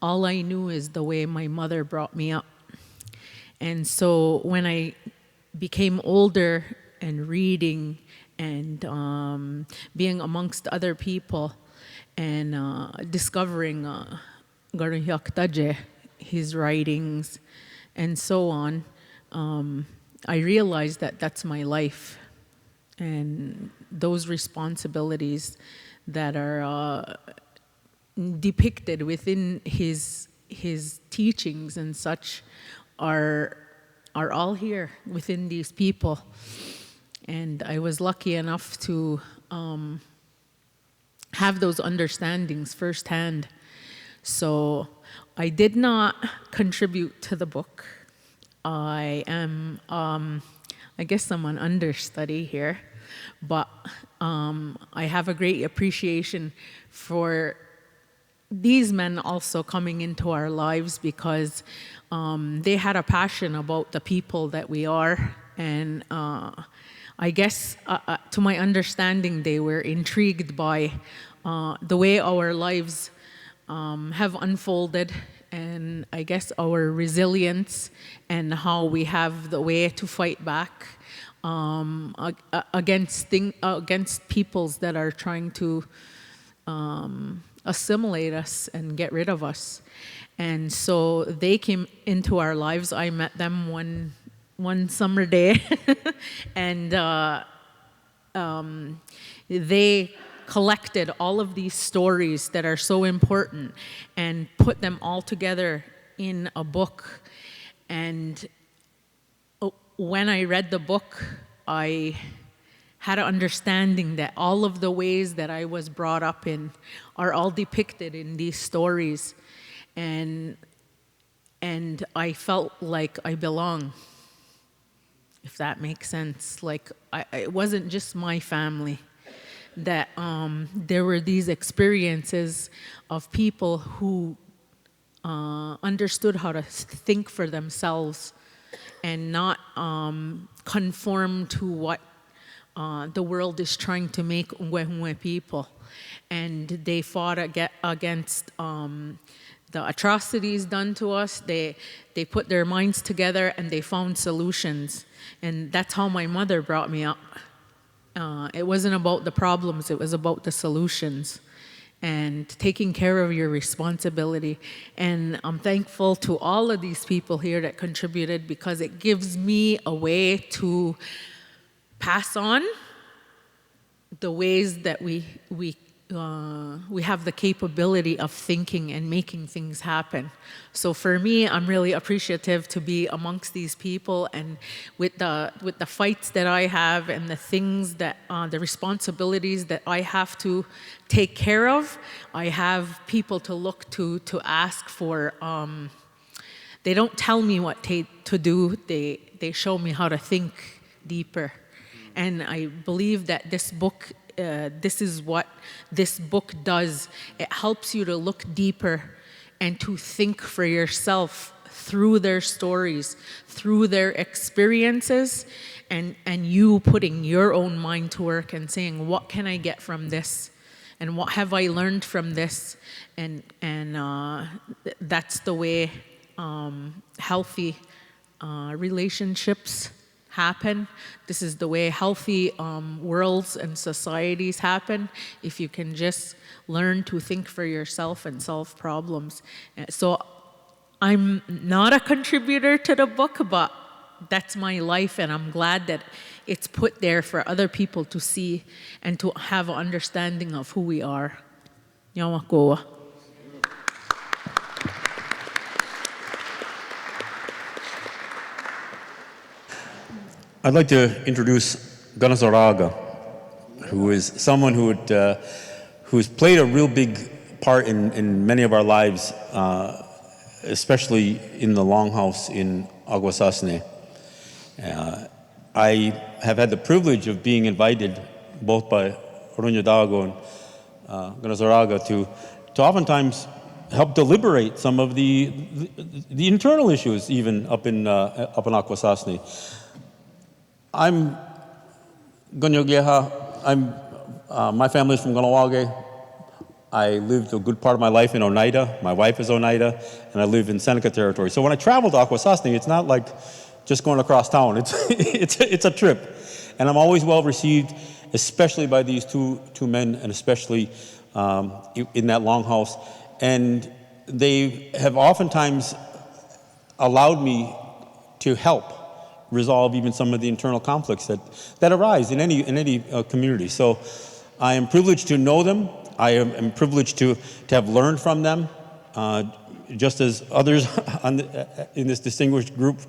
All I knew is the way my mother brought me up. And so when I became older and reading and being amongst other people and discovering Garunhyak Taje, his writings, and so on, I realized that that's my life. And those responsibilities that are depicted within his teachings and such are all here within these people. And I was lucky enough to have those understandings firsthand. So I did not contribute to the book. I am, I guess I'm an understudy here, but I have a great appreciation for these men also coming into our lives because they had a passion about the people that we are. And I guess, to my understanding, they were intrigued by the way our lives have unfolded, and I guess our resilience and how we have the way to fight back against peoples that are trying to assimilate us and get rid of us. And so they came into our lives. I met them one summer day, and they collected all of these stories that are so important and put them all together in a book. And when I read the book, I had an understanding that all of the ways that I was brought up in are all depicted in these stories. And I felt like I belong, if that makes sense. Like, it wasn't just my family. That there were these experiences of people who understood how to think for themselves and not conform to what the world is trying to make Ngwehungwe people. And they fought against the atrocities done to us. They put their minds together and they found solutions. And that's how my mother brought me up. It wasn't about the problems, it was about the solutions and taking care of your responsibility. And I'm thankful to all of these people here that contributed, because it gives me a way to pass on the ways that we have the capability of thinking and making things happen. So for me, I'm really appreciative to be amongst these people, and with the fights that I have and the things that the responsibilities that I have to take care of, I have people to look to ask for. They don't tell me what to do. They show me how to think deeper, and I believe that this book. This is what this book does. It helps you to look deeper and to think for yourself through their stories, through their experiences, and you putting your own mind to work and saying, what can I get from this? And what have I learned from this? And that's the way healthy relationships happen. This is the way healthy worlds and societies happen, if you can just learn to think for yourself and solve problems. So I'm not a contributor to the book, but that's my life, and I'm glad that it's put there for other people to see and to have an understanding of who we are. Yawakoa. I'd like to introduce Ganasaraga, who is someone who's played a real big part in many of our lives especially in the longhouse in Aguasasne. I have had the privilege of being invited both by Runyadago and Ganazaraga to oftentimes help deliberate some of the internal issues even up in Akwesasne. I'm Ganyogeha. My family's from Ganawage. I lived a good part of my life in Oneida. My wife is Oneida, and I live in Seneca Territory. So when I travel to Akwesasne, it's not like just going across town. It's a trip, and I'm always well received, especially by these two men, and especially in that longhouse. And they have oftentimes allowed me to help resolve even some of the internal conflicts that arise in any community. So I am privileged to know them. I am privileged to have learned from them, just as others in this distinguished group.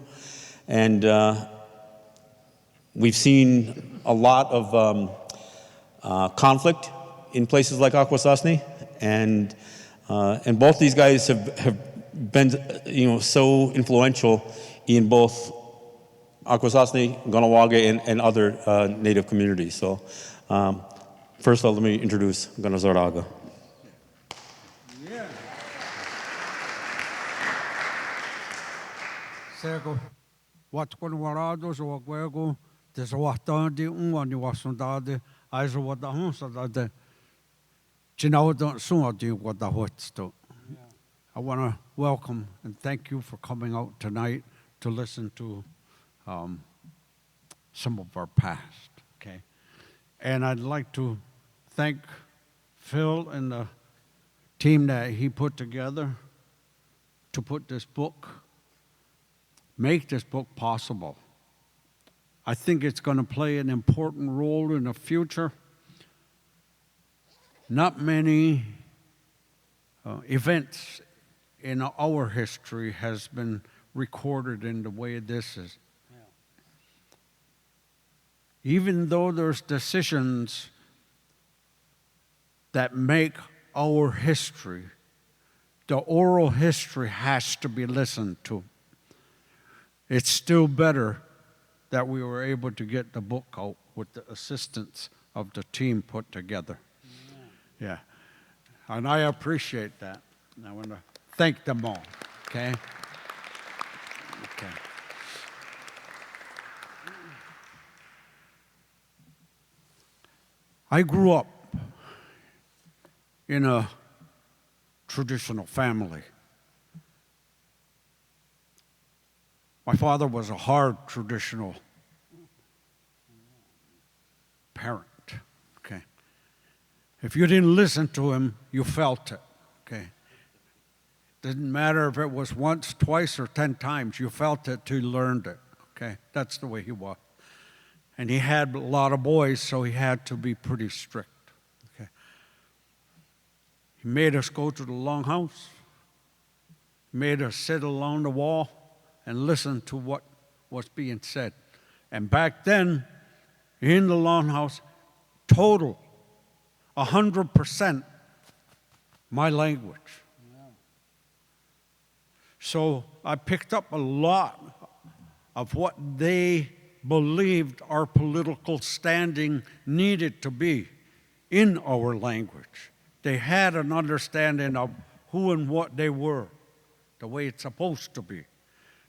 And we've seen a lot of conflict in places like Akwesasne, and both these guys have been, so influential in both Akwesasne, Ganawage, and other native communities. So first of all, let me introduce Ganazaraga. Sego, wat kon warado zo wakwego, des wachtandi unwani wasundade, aizo wada hunsadade, chinawada suadi wada hotsto. I want to welcome and thank you for coming out tonight to listen to some of our past, okay? And I'd like to thank Phil and the team that he put together to put this book, make this book possible. I think it's going to play an important role in the future. Not many events in our history has been recorded in the way this is. Even though there's decisions that make our history, the oral history has to be listened to. It's still better that we were able to get the book out with the assistance of the team put together. Yeah. And I appreciate that. And I want to thank them all, okay? Okay. I grew up in a traditional family. My father was a hard traditional parent, okay? If you didn't listen to him, you felt it, okay? Didn't matter if it was once, twice, or 10 times, you felt it till you learned it, okay? That's the way he was. And he had a lot of boys, so he had to be pretty strict, okay? He made us go to the longhouse, made us sit along the wall and listen to what was being said. And back then, in the longhouse, total, 100% my language. So I picked up a lot of what they believed our political standing needed to be in our language. They had an understanding of who and what they were, the way it's supposed to be,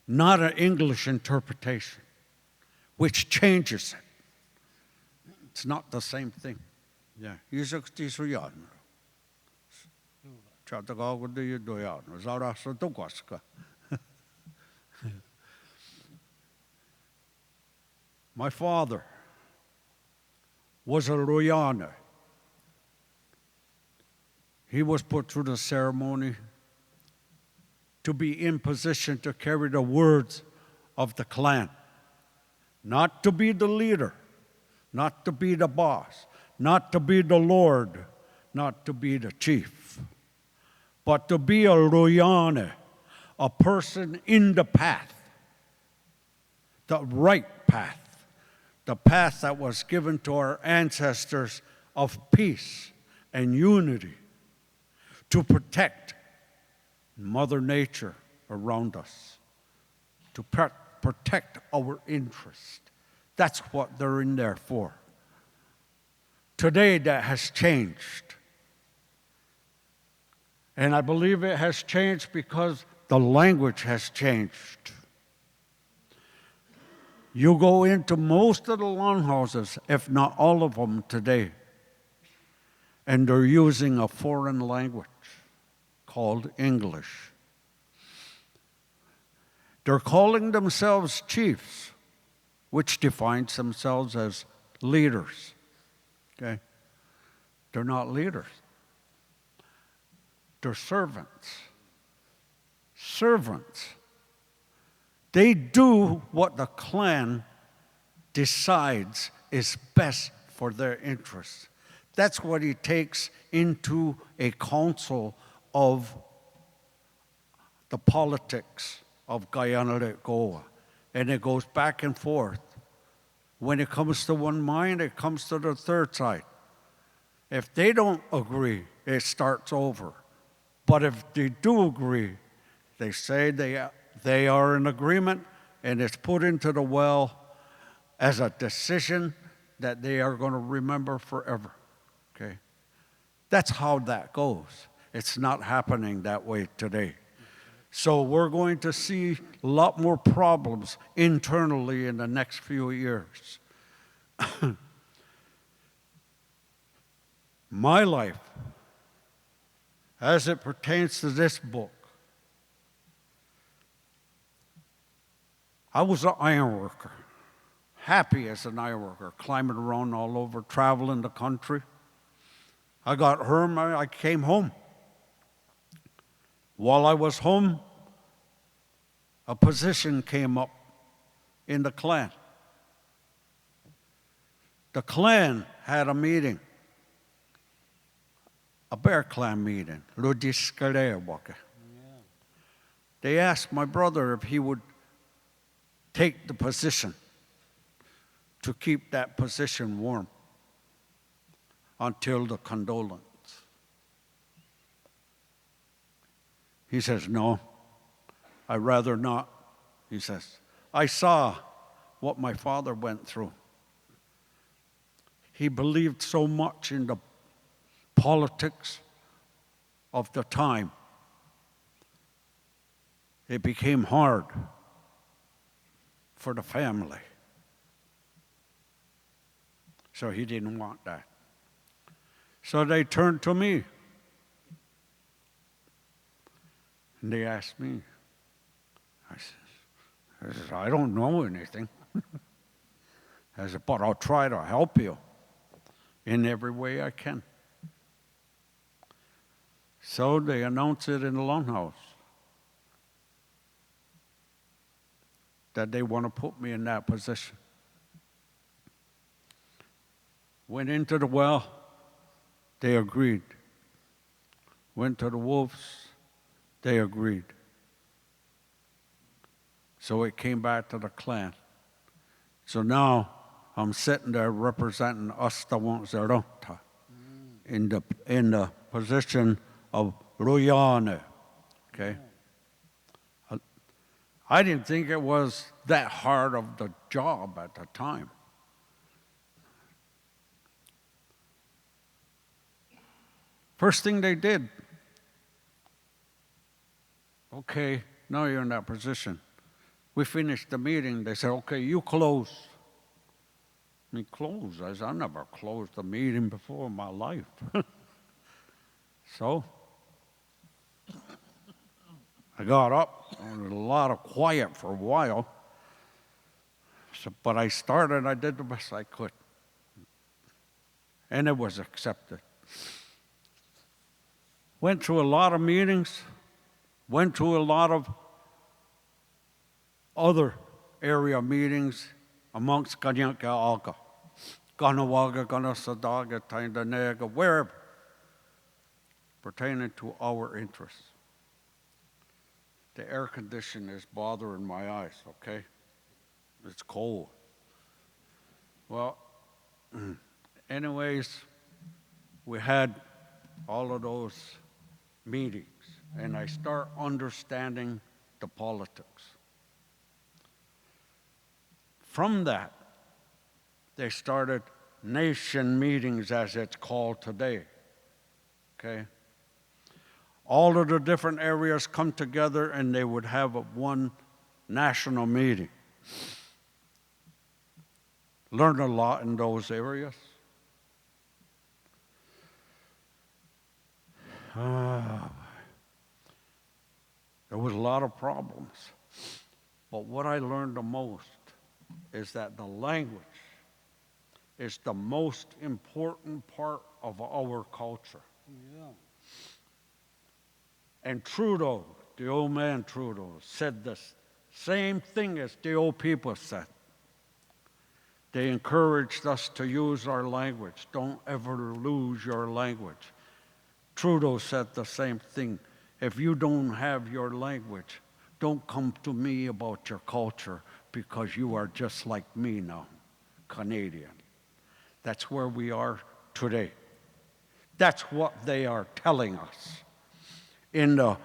not an English interpretation, which changes it. It's not the same thing. Yeah. My father was a Royana. He was put through the ceremony to be in position to carry the words of the clan, not to be the leader, not to be the boss, not to be the lord, not to be the chief, but to be a Royana, a person in the path, the right path, the path that was given to our ancestors of peace and unity, to protect Mother Nature around us to protect our interest. That's what they're in there for. Today, that has changed. And I believe it has changed because the language has changed. You go into most of the longhouses, if not all of them today, and they're using a foreign language called English. They're calling themselves chiefs, which defines themselves as leaders. Okay? They're not leaders. They're servants. Servants. They do what the clan decides is best for their interests. That's what it takes into a council of the politics of Guyana-Goa. And it goes back and forth. When it comes to one mind, it comes to the third side. If they don't agree, it starts over. But if they do agree, they say they are in agreement, and it's put into the well as a decision that they are going to remember forever. Okay? That's how that goes. It's not happening that way today. So we're going to see a lot more problems internally in the next few years. My life, as it pertains to this book, I was an iron worker, happy as an iron worker, climbing around all over, traveling the country. I got home, I came home. While I was home, a position came up in the clan. The clan had a meeting, a Bear Clan meeting. They asked my brother if he would take the position to keep that position warm until the condolence. He says, no, I'd rather not. He says, I saw what my father went through. He believed so much in the politics of the time. It became hard for the family. So he didn't want that. So they turned to me. And they asked me. I said, I don't know anything. I said, but I'll try to help you in every way I can. So they announced it in the Longhouse that they want to put me in that position. Went into the well, they agreed. Went to the wolves, they agreed. So it came back to the clan. So now I'm sitting there representing us, the Wonzerota, in the position of Ruyane. Okay? I didn't think it was that hard of the job at the time. First thing they did, okay, now you're in that position. We finished the meeting. They said, okay, you close. Me close? I said, I never closed a meeting before in my life. So I got up. There was a lot of quiet for a while. So, but I started. I did the best I could. And it was accepted. Went through a lot of meetings. Went through a lot of other area meetings amongst Kanyanka Alka, Ganawaga, Ganasadaga, Taindanega, wherever, pertaining to our interests. The air condition is bothering my eyes, okay? It's cold. Well, anyways, we had all of those meetings, and I start understanding the politics. From that, they started nation meetings, as it's called today. Okay? All of the different areas come together and they would have one national meeting. Learned a lot in those areas. There was a lot of problems. But what I learned the most is that the language is the most important part of our culture. Yeah. And Trudeau, the old man Trudeau, said the same thing as the old people said. They encouraged us to use our language. Don't ever lose your language. Trudeau said the same thing. If you don't have your language, don't come to me about your culture because you are just like me now, Canadian. That's where we are today. That's what they are telling us in the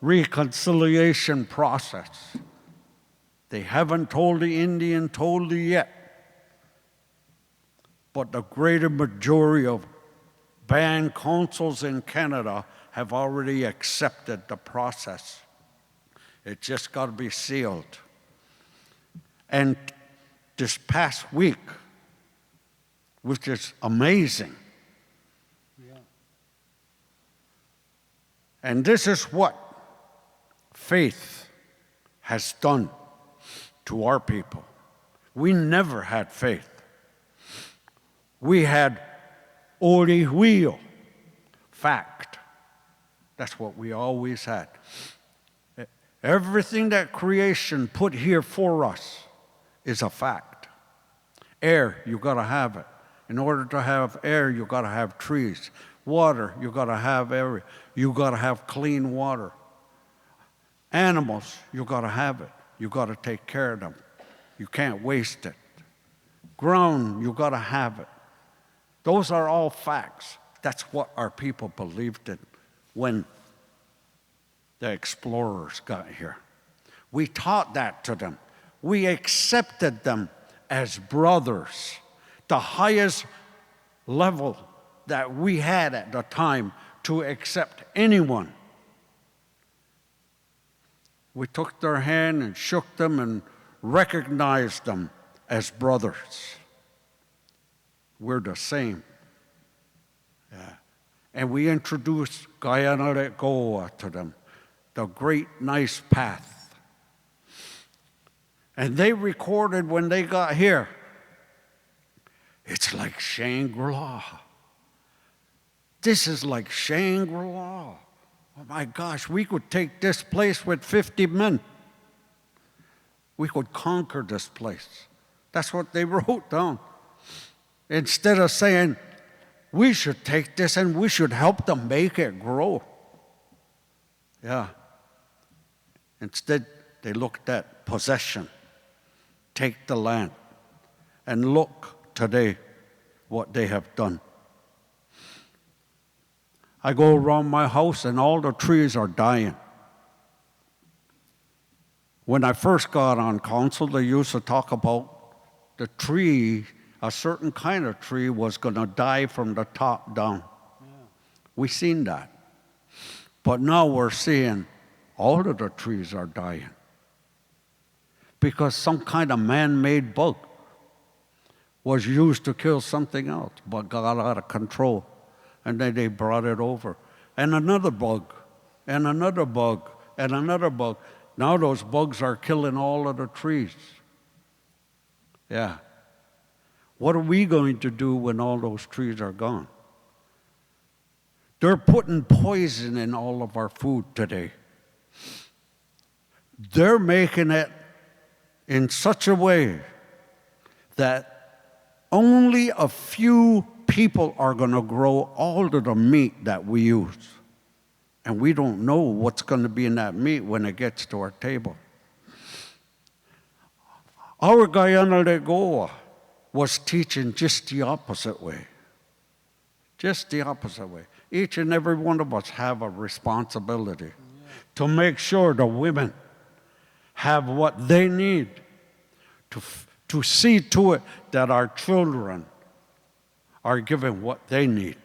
reconciliation process. They haven't told the Indian totally yet, but the greater majority of band councils in Canada have already accepted the process. It just got to be sealed. And this past week, which is amazing, and this is what faith has done to our people. We never had faith. We had orihuio, fact. That's what we always had. Everything that creation put here for us is a fact. Air, you gotta have it. In order to have air, you gotta have trees. Water, you gotta have air. You gotta have clean water. Animals, you gotta have it. You gotta take care of them. You can't waste it. Ground, you gotta have it. Those are all facts. That's what our people believed in when the explorers got here. We taught that to them. We accepted them as brothers. The highest level that we had at the time to accept anyone. We took their hand and shook them and recognized them as brothers. We're the same. Yeah. And we introduced Guyana Goa to them, the great nice path. And they recorded when they got here, it's like Shangri-La. This is like Shangri-La. Oh my gosh, we could take this place with 50 men. We could conquer this place. That's what they wrote down. Instead of saying, we should take this and we should help them make it grow. Yeah. Instead, they looked at possession. Take the land. And look today what they have done. I go around my house and all the trees are dying. When I first got on council, they used to talk about the tree, a certain kind of tree was going to die from the top down. Yeah. We've seen that. But now we're seeing all of the trees are dying because some kind of man-made bug was used to kill something else, but got out of control. And then they brought it over. And another bug, and another bug, and another bug. Now those bugs are killing all of the trees. Yeah. What are we going to do when all those trees are gone? They're putting poison in all of our food today. They're making it in such a way that only a few people are going to grow all of the meat that we use. And we don't know what's going to be in that meat when it gets to our table. Our Guyana de Goa was teaching just the opposite way. Just the opposite way. Each and every one of us have a responsibility to make sure the women have what they need to see to it that our children are given what they need.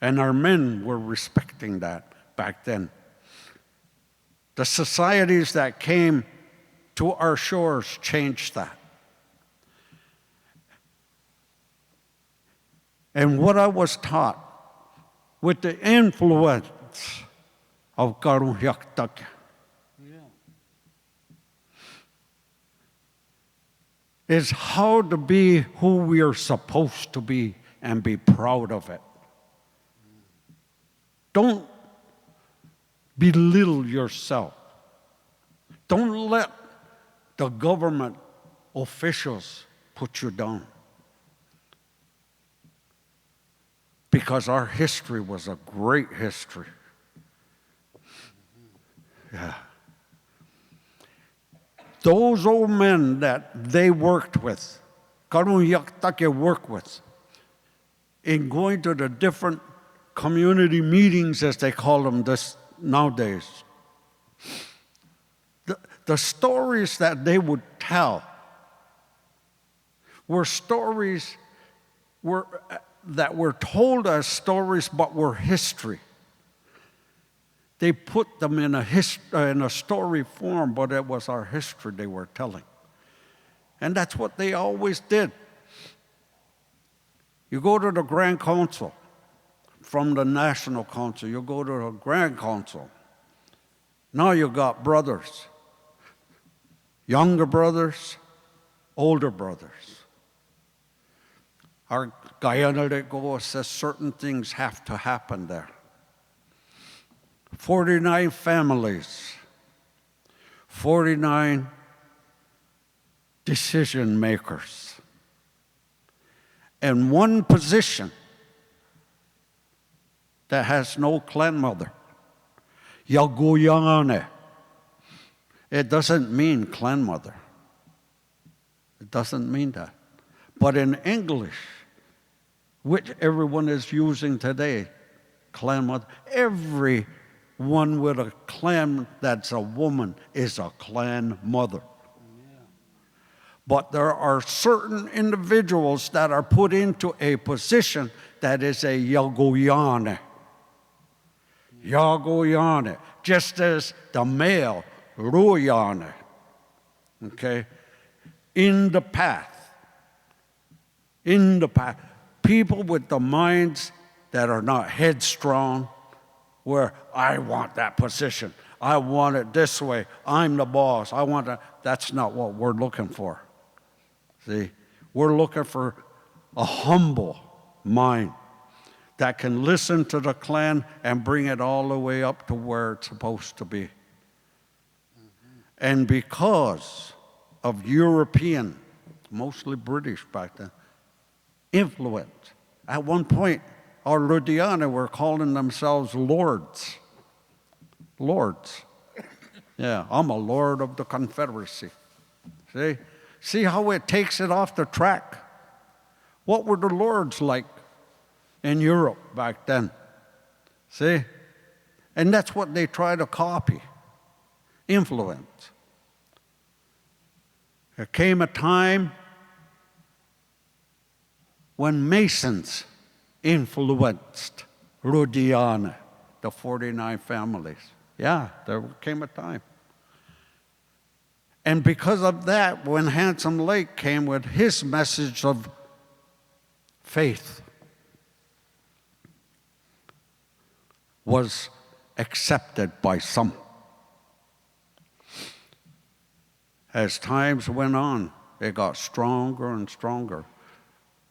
And our men were respecting that back then. The societies that came to our shores changed that. And what I was taught with the influence of Karun Hyaktake, is how to be who we are supposed to be and be proud of it. Don't belittle yourself. Don't let the government officials put you down. Because our history was a great history. Yeah. Those old men that they worked with, Karun Hyaktake worked with, in going to the different community meetings, as they call them this nowadays, the stories that they would tell were stories that were told as stories but were history. They put them in a story form, but it was our history they were telling. And that's what they always did. You go to the Grand Council, from the National Council, you go to the Grand Council. Now you got brothers, younger brothers, older brothers. Our Guyana de Goa says certain things have to happen there. 49 families, 49 decision makers, and one position that has no clan mother. Yaguyane. It doesn't mean clan mother. It doesn't mean that. But in English, which everyone is using today, clan mother, everyone with a clan that's a woman is a clan mother. But there are certain individuals that are put into a position that is a Yaguyane. Yaguyane, just as the male, Ruyane, okay? In the path. People with the minds that are not headstrong, where I want that position, I want it this way, I'm the boss, I want that. That's not what we're looking for. See, we're looking for a humble mind that can listen to the clan and bring it all the way up to where it's supposed to be. And because of European, mostly British back then, influence, at one point, our Ludiana were calling themselves lords. Lords. Yeah, I'm a lord of the Confederacy. See how it takes it off the track? What were the lords like in Europe back then? See? And that's what they try to copy. Influence. There came a time when Masons influenced Rudiana, the 49 families. Yeah, there came a time. And because of that, when Handsome Lake came with his message of faith, was accepted by some. As times went on, it got stronger and stronger,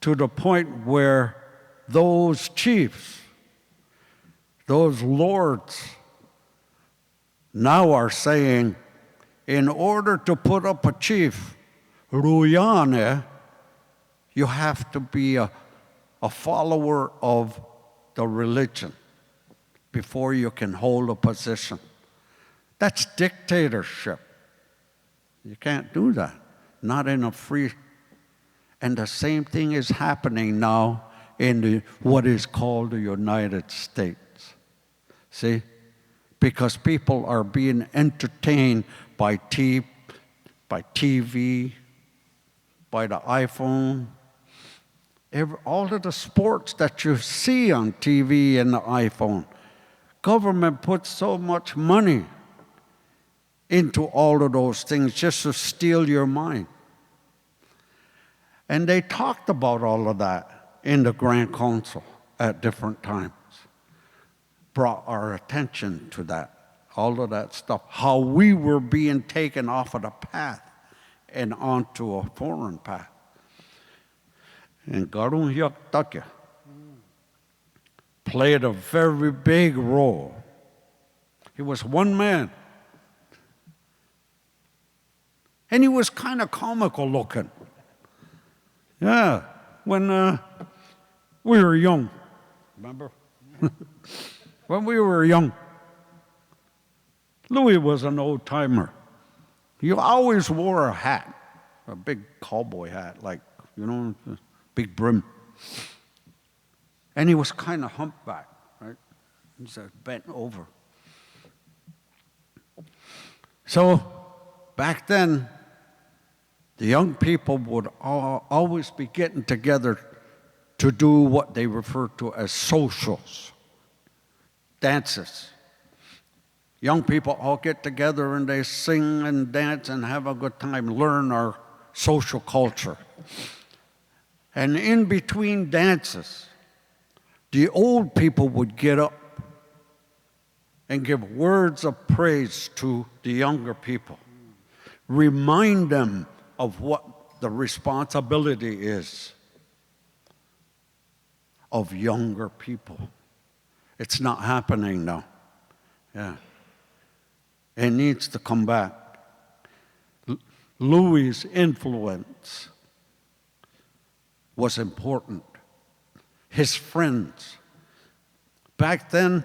to the point where those chiefs, those lords, now are saying, in order to put up a chief, Ruyane, you have to be a follower of the religion before you can hold a position. That's dictatorship. You can't do that, not in a free. And the same thing is happening now in what is called the United States. See? Because people are being entertained by TV, by the iPhone. All of the sports that you see on TV and the iPhone, government puts so much money into all of those things just to steal your mind. And they talked about all of that in the Grand Council at different times. Brought our attention to that, all of that stuff, how we were being taken off of the path and onto a foreign path. And Garun Yaktakya played a very big role. He was one man. And he was kind of comical looking. Yeah, when we were young, remember? When we were young, Louis was an old timer. He always wore a hat, a big cowboy hat, like, you know, big brim. And he was kind of humpbacked, right? He was bent over. So back then, the young people would always be getting together to do what they refer to as socials, dances. Young people all get together and they sing and dance and have a good time, learn our social culture. And in between dances, the old people would get up and give words of praise to the younger people, remind them of what the responsibility is of younger people. It's not happening now. Yeah. It needs to come back. Louis' influence was important. His friends. Back then,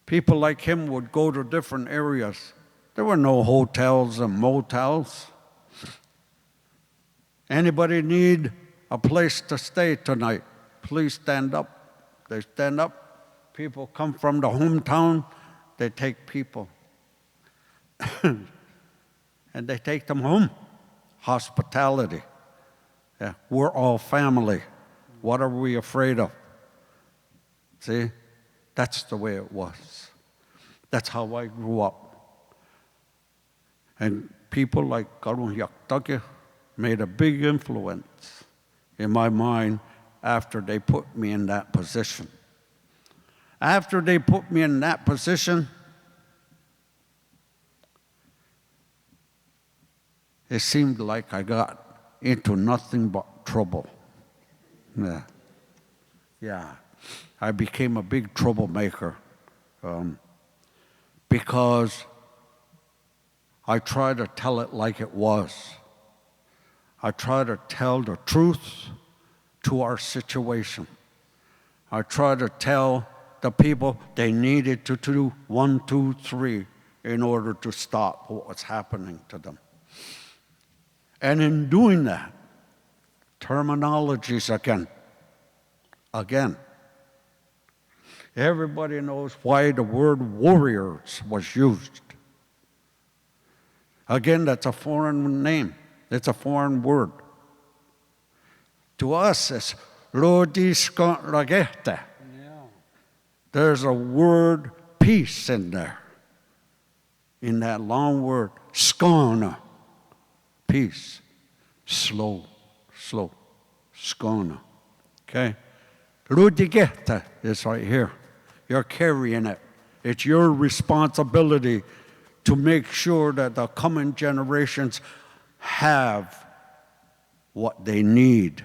people like him would go to different areas. There were no hotels and motels. Anybody need a place to stay tonight? Please stand up. They stand up. People come from the hometown. They take people. And they take them home. Hospitality. Yeah, we're all family. What are we afraid of? See? That's the way it was. That's how I grew up. And people like Garun Yaktake made a big influence in my mind after they put me in that position. After they put me in that position, it seemed like I got into nothing but trouble. Yeah. Yeah. I became a big troublemaker because I try to tell it like it was. I try to tell the truth to our situation. I try to tell the people they needed to do 1, 2, 3 in order to stop what was happening to them. And in doing that, terminologies again. Everybody knows why the word warriors was used. Again, that's a foreign name. It's a foreign word. To us, it's Rodiskotagete. There's a word peace in there. In that long word, skona, peace. Slow, skona. Okay? Rudigeta is right here. You're carrying it. It's your responsibility to make sure that the coming generations have what they need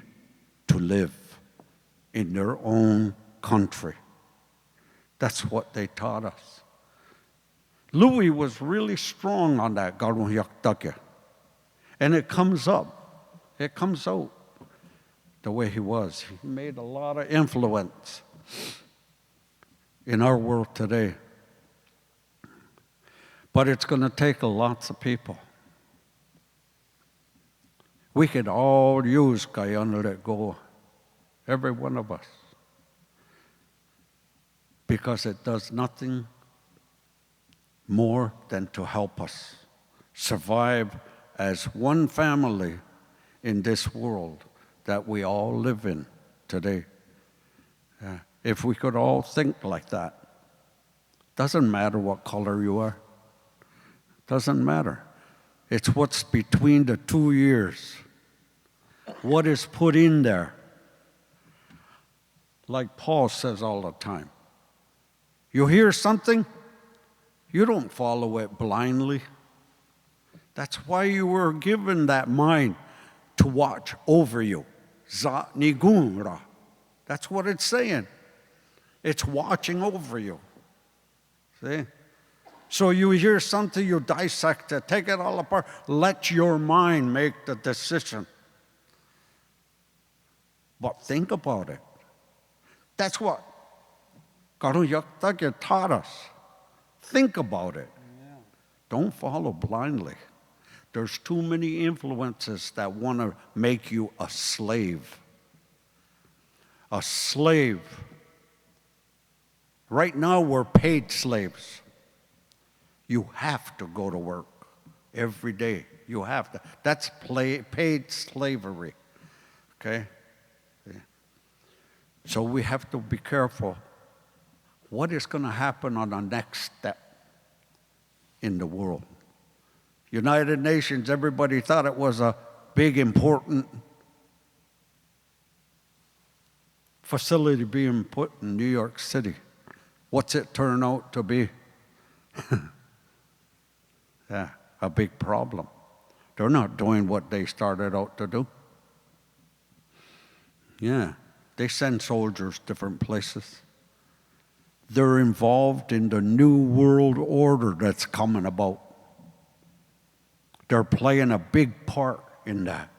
to live in their own country. That's what they taught us. Louis was really strong on that, Garun Yaktake. And it comes up. It comes out the way he was. He made a lot of influence in our world today. But it's going to take lots of people. We could all use Guyana Let Go, every one of us, because it does nothing more than to help us survive as one family in this world that we all live in today. If we could all think like that, doesn't matter what color you are, doesn't matter. It's what's between the 2 ears, what is put in there. Like Paul says all the time, you hear something, you don't follow it blindly. That's why you were given that mind to watch over you. Za nigunra. That's what it's saying. It's watching over you. See? So you hear something, you dissect it, take it all apart. Let your mind make the decision. But think about it. That's what Karuyaktagya taught us. Think about it. Yeah. Don't follow blindly. There's too many influences that want to make you a slave. A slave. Right now, we're paid slaves. You have to go to work every day. You have to. That's paid slavery. Okay? Yeah. So we have to be careful. What is going to happen on the next step in the world? United Nations, everybody thought it was a big, important facility being put in New York City. What's it turn out to be? Yeah, a big problem. They're not doing what they started out to do. Yeah, they send soldiers different places. They're involved in the new world order that's coming about. They're playing a big part in that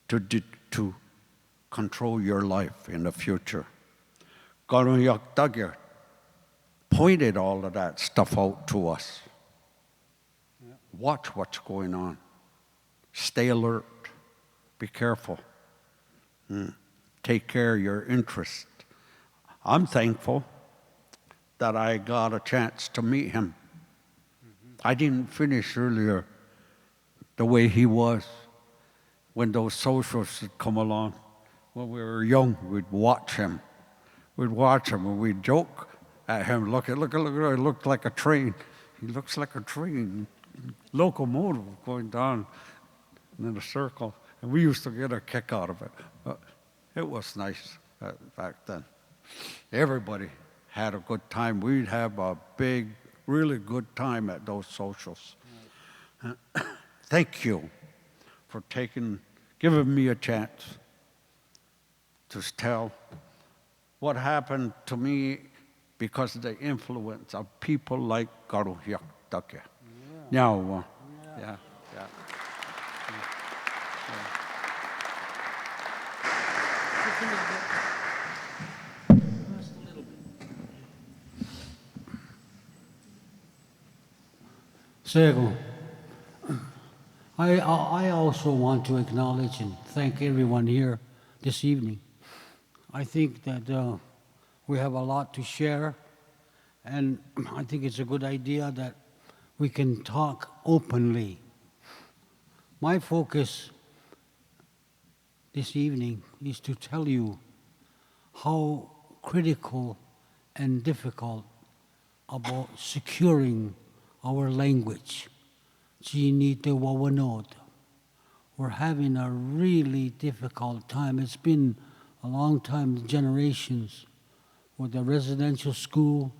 to control your life in the future. Karuyaktagya pointed all of that stuff out to us. Watch what's going on. Stay alert. Be careful. Take care of your interest. I'm thankful that I got a chance to meet him. I didn't finish earlier the way he was when those socialists would come along. When we were young, we'd watch him. We'd watch him and we'd joke at him. Look, he looked like a train. He looks like a train. Locomotive going down in a circle. And we used to get a kick out of it. But it was nice back then. Everybody had a good time. We'd have a big, really good time at those socials. Thank you for giving me a chance to tell what happened to me because of the influence of people like Karuyaktagya. Now, yeah. Sego, I also want to acknowledge and thank everyone here this evening. I think that we have a lot to share, and I think it's a good idea that we can talk openly. My focus this evening is to tell you how critical and difficult about securing our language. We're having a really difficult time. It's been a long time, generations, with the residential school.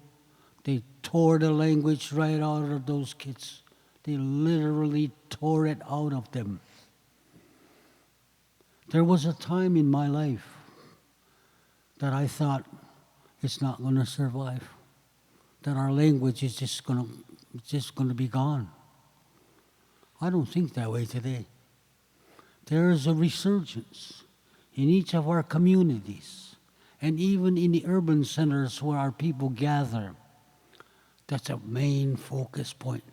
They tore the language right out of those kids. They literally tore it out of them. There was a time in my life that I thought it's not going to survive, that our language is just going to be gone. I don't think that way today. There is a resurgence in each of our communities, and even in the urban centers where our people gather. That's a main focus point.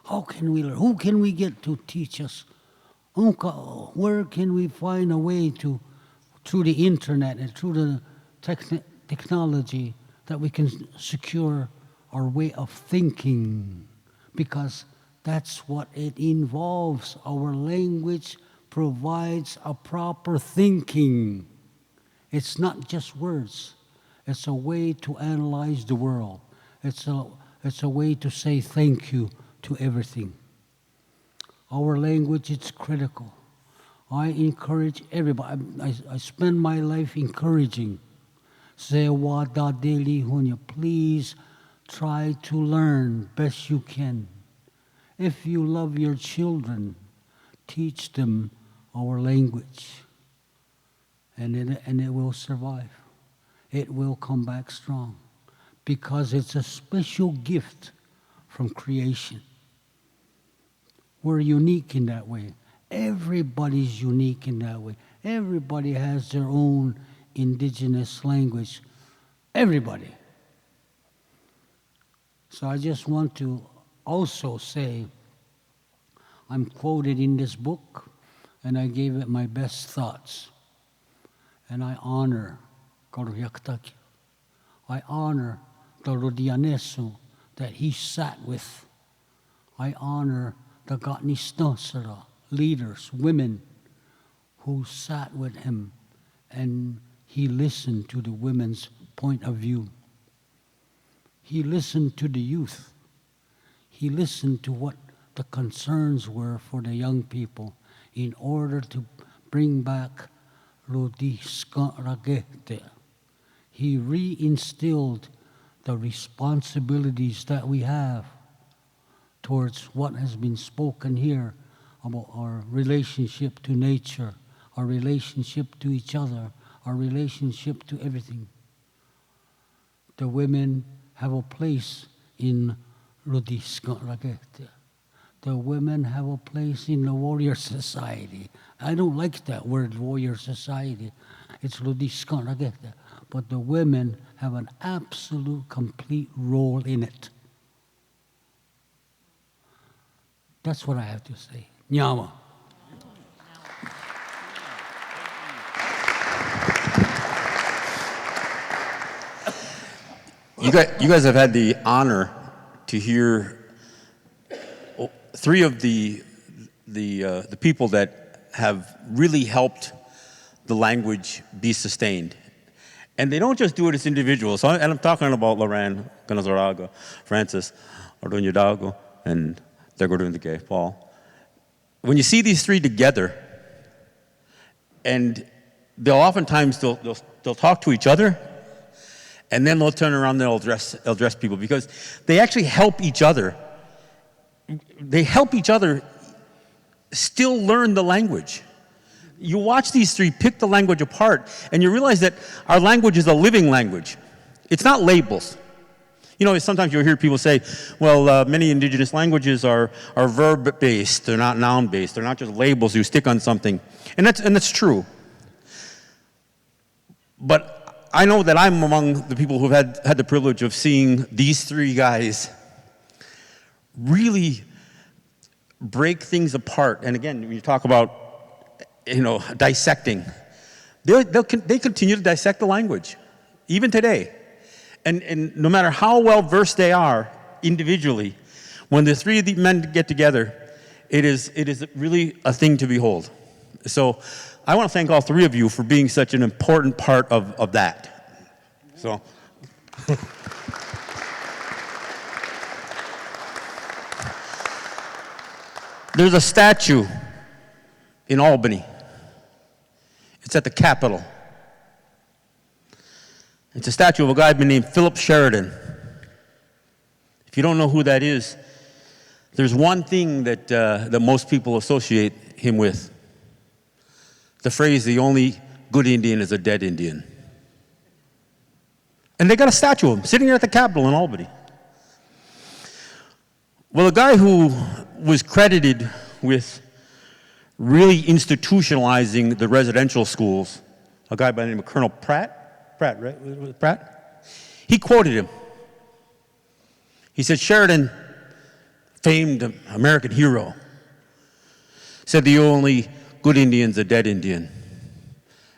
How can we learn? Who can we get to teach us? Where can we find a way to, through the internet and through the technology, that we can secure our way of thinking, because that's what it involves. Our language provides a proper thinking. It's not just words. It's a way to analyze the world. It's a way to say thank you to everything. Our language is critical. I encourage everybody. I spend my life encouraging. Sewa da deli hunya. Please try to learn best you can. If you love your children, teach them our language, and it will survive. It will come back strong, because it's a special gift from creation. We're unique in that way. Everybody's unique in that way. Everybody has their own indigenous language. Everybody. So I just want to also say, I'm quoted in this book, and I gave it my best thoughts. And I honor Karuhiakataki. I honor the Rodianesu that he sat with. I honor the Gatnistasara leaders, women, who sat with him, and he listened to the women's point of view. He listened to the youth. He listened to what the concerns were for the young people in order to bring back Rodiska. He reinstilled the responsibilities that we have towards what has been spoken here about our relationship to nature, our relationship to each other, our relationship to everything. The women have a place in Rodiska. The women have a place in the warrior society. I don't like that word, warrior society. It's Rodiska. But the women have an absolute, complete role in it. That's what I have to say. Nyama. You guys have had the honor to hear three of the people that have really helped the language be sustained. And they don't just do it as individuals. And I'm talking about Loran, Ganazaraga, Francis, Ardunyadago, and Degordundike, Paul. When you see these three together, and they'll oftentimes they'll talk to each other, and then they'll turn around and they'll address people, because they actually help each other. They help each other still learn the language. You watch these three pick the language apart, and you realize that our language is a living language. It's not labels. You know, sometimes you'll hear people say, well, many indigenous languages are verb-based, they're not noun-based, they're not just labels you stick on something. And that's true. But I know that I'm among the people who've had the privilege of seeing these three guys really break things apart. And again, when you talk about, dissecting, they continue to dissect the language, even today. And no matter how well versed they are individually, when the three of the men get together, it is really a thing to behold. So I want to thank all three of you for being such an important part of that. So. There's a statue in Albany. It's at the Capitol. It's a statue of a guy named Philip Sheridan. If you don't know who that is, there's one thing that most people associate him with. The phrase, the only good Indian is a dead Indian. And they got a statue of him sitting here at the Capitol in Albany. Well, a guy who was credited with really institutionalizing the residential schools, a guy by the name of Colonel Pratt, right? Was it Pratt? He quoted him. He said, Sheridan, famed American hero, said the only good Indian's a dead Indian.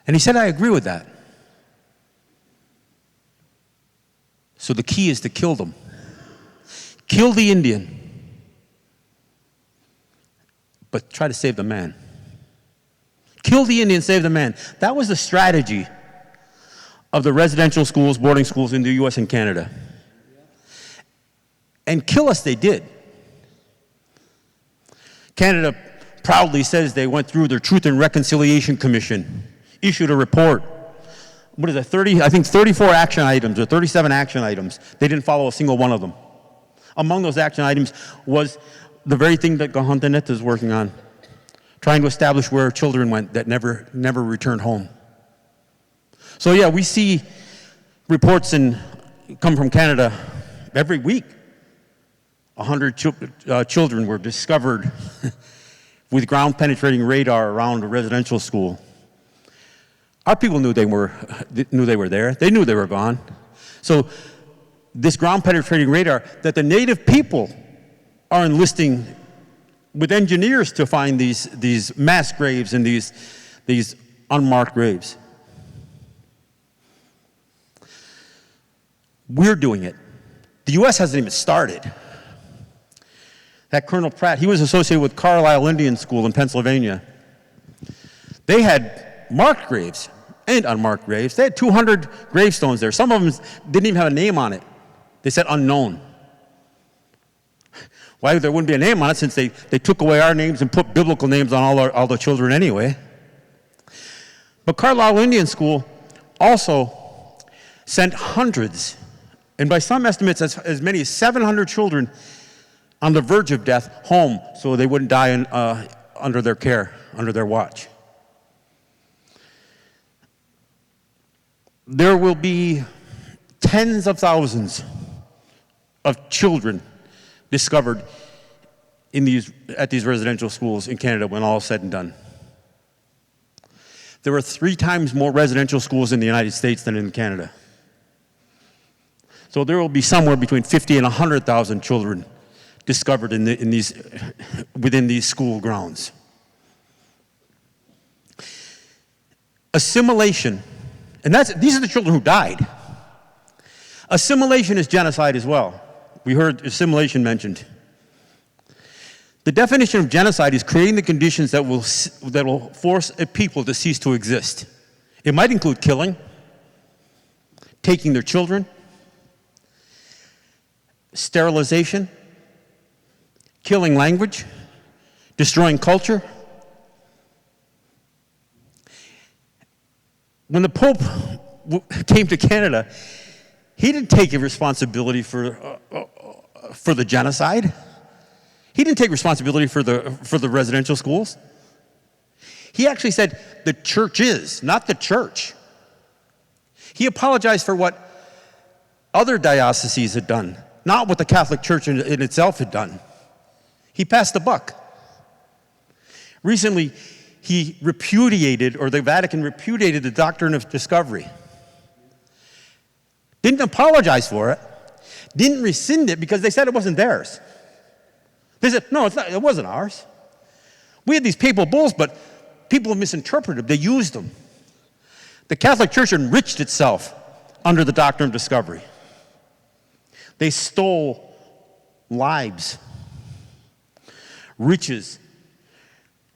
And he said, I agree with that. So the key is to kill them. Kill the Indian, but try to save the man. Kill the Indian, save the man. That was the strategy of the residential schools, boarding schools in the US and Canada. And kill us they did. Canada proudly says they went through their Truth and Reconciliation Commission, issued a report. What is it, 34 action items or 37 action items. They didn't follow a single one of them. Among those action items was the very thing that Gahantanet is working on, trying to establish where children went that never returned home. So yeah, we see reports come from Canada every week. 100 children were discovered with ground-penetrating radar around a residential school. Our people knew they were there. They knew they were gone. So this ground-penetrating radar that the native people are enlisting with engineers to find these mass graves and these unmarked graves. We're doing it. The U.S. hasn't even started. That Colonel Pratt, he was associated with Carlisle Indian School in Pennsylvania. They had marked graves and unmarked graves. They had 200 gravestones there. Some of them didn't even have a name on it. They said unknown. Why there wouldn't be a name on it, since they took away our names and put biblical names on all the children anyway. But Carlisle Indian School also sent hundreds, and by some estimates as many as 700 children on the verge of death home so they wouldn't die under their care, under their watch. There will be tens of thousands of children discovered at these residential schools in Canada when all is said and done. There are 3 times more residential schools in the United States than in Canada. So there will be somewhere between 50 and 100,000 children discovered within these school grounds. Assimilation, and these are the children who died. Assimilation is genocide as well. We heard assimilation mentioned. The definition of genocide is creating the conditions that will force a people to cease to exist. It might include killing, taking their children, sterilization, killing language, destroying culture. When the Pope came to Canada, he didn't take responsibility for the genocide. He didn't take responsibility for the residential schools. He actually said the church is, not the church. He apologized for what other dioceses had done, not what the Catholic Church in itself had done. He passed the buck. Recently, he repudiated, or the Vatican repudiated, the doctrine of discovery. Didn't apologize for it. Didn't rescind it because they said it wasn't theirs. They said, no, it wasn't ours. We had these papal bulls, but people misinterpreted them. They used them. The Catholic Church enriched itself under the doctrine of discovery. They stole lives, riches,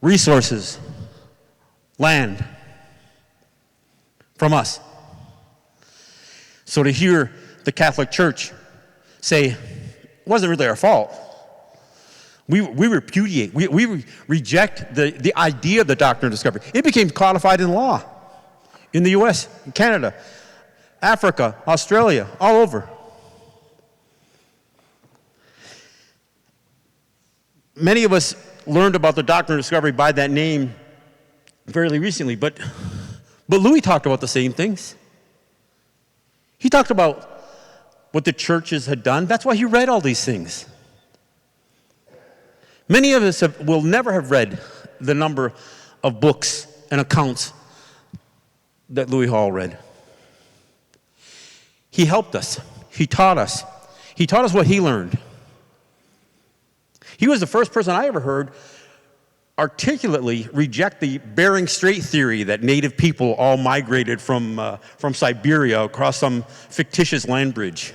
resources, land from us. So to hear the Catholic Church say, it wasn't really our fault. We repudiate, we reject the idea of the doctrine of discovery. It became codified in law in the US, in Canada, Africa, Australia, all over. Many of us learned about the doctrine of discovery by that name fairly recently, but Louis talked about the same things. He talked about what the churches had done. That's why he read all these things. Many of us will never have read the number of books and accounts that Louis Hall read. He helped us. He taught us. He taught us what he learned. He was the first person I ever heard articulately reject the Bering Strait theory that native people all migrated from Siberia across some fictitious land bridge.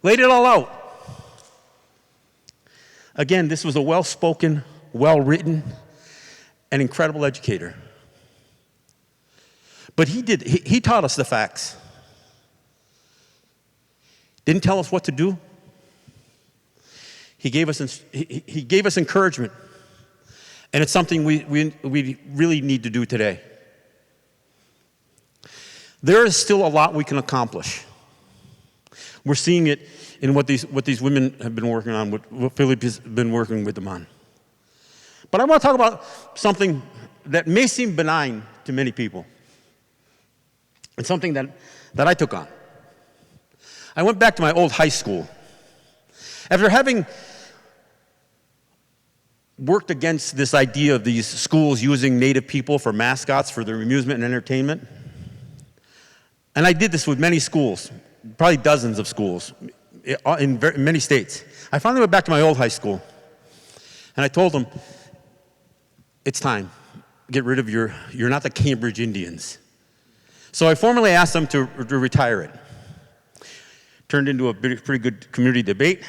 Laid it all out. Again, this was a well-spoken, well-written, and incredible educator. But he taught us the facts. Didn't tell us what to do. He gave us encouragement. And it's something we really need to do today. There is still a lot we can accomplish. We're seeing it in what these women have been working on, what Philip has been working with them on. But I want to talk about something that may seem benign to many people. It's something that I took on. I went back to my old high school. After having worked against this idea of these schools using Native people for mascots for their amusement and entertainment, and I did this with many schools, probably dozens of schools in many states. I finally went back to my old high school, and I told them, it's time. Get rid of you're not the Cambridge Indians. So I formally asked them to retire it. Turned into a pretty good community debate.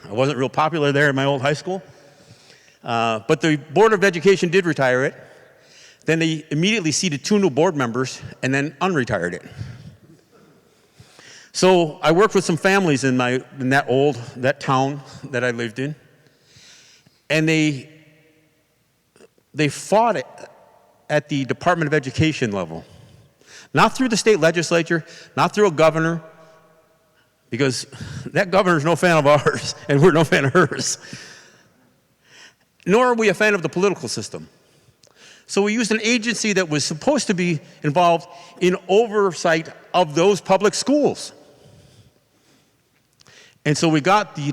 I wasn't real popular there in my old high school. But the Board of Education did retire it. Then they immediately seated 2 new board members and then unretired it. So I worked with some families in that town that I lived in. And they fought it at the Department of Education level. Not through the state legislature, not through a governor, because that governor's no fan of ours, and we're no fan of hers. Nor are we a fan of the political system. So we used an agency that was supposed to be involved in oversight of those public schools. And so we got the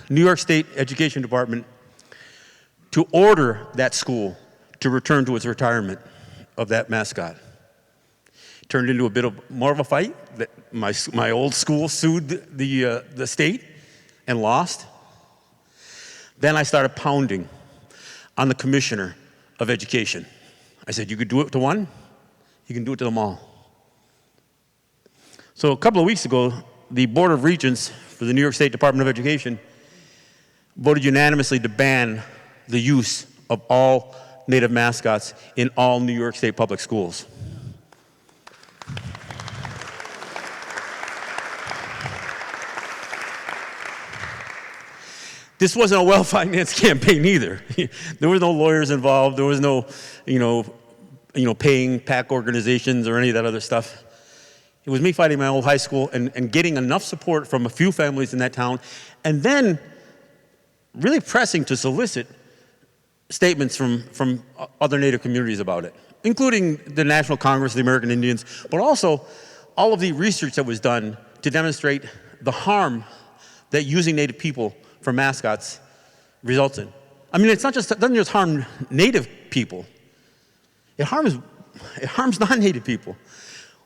New York State Education Department to order that school to return to its retirement of that mascot. Turned into a bit more of a fight. My old school sued the state and lost. Then I started pounding on the commissioner of education. I said, you could do it to one, you can do it to them all. So a couple of weeks ago, the Board of Regents for the New York State Department of Education voted unanimously to ban the use of all Native mascots in all New York State public schools. This wasn't a well-financed campaign either. There were no lawyers involved. There was no, paying PAC organizations or any of that other stuff. It was me fighting my old high school and getting enough support from a few families in that town, and then really pressing to solicit statements from other Native communities about it, including the National Congress of the American Indians, but also all of the research that was done to demonstrate the harm that using Native people for mascots results in. I mean, it doesn't just harm Native people. It harms non-Native people.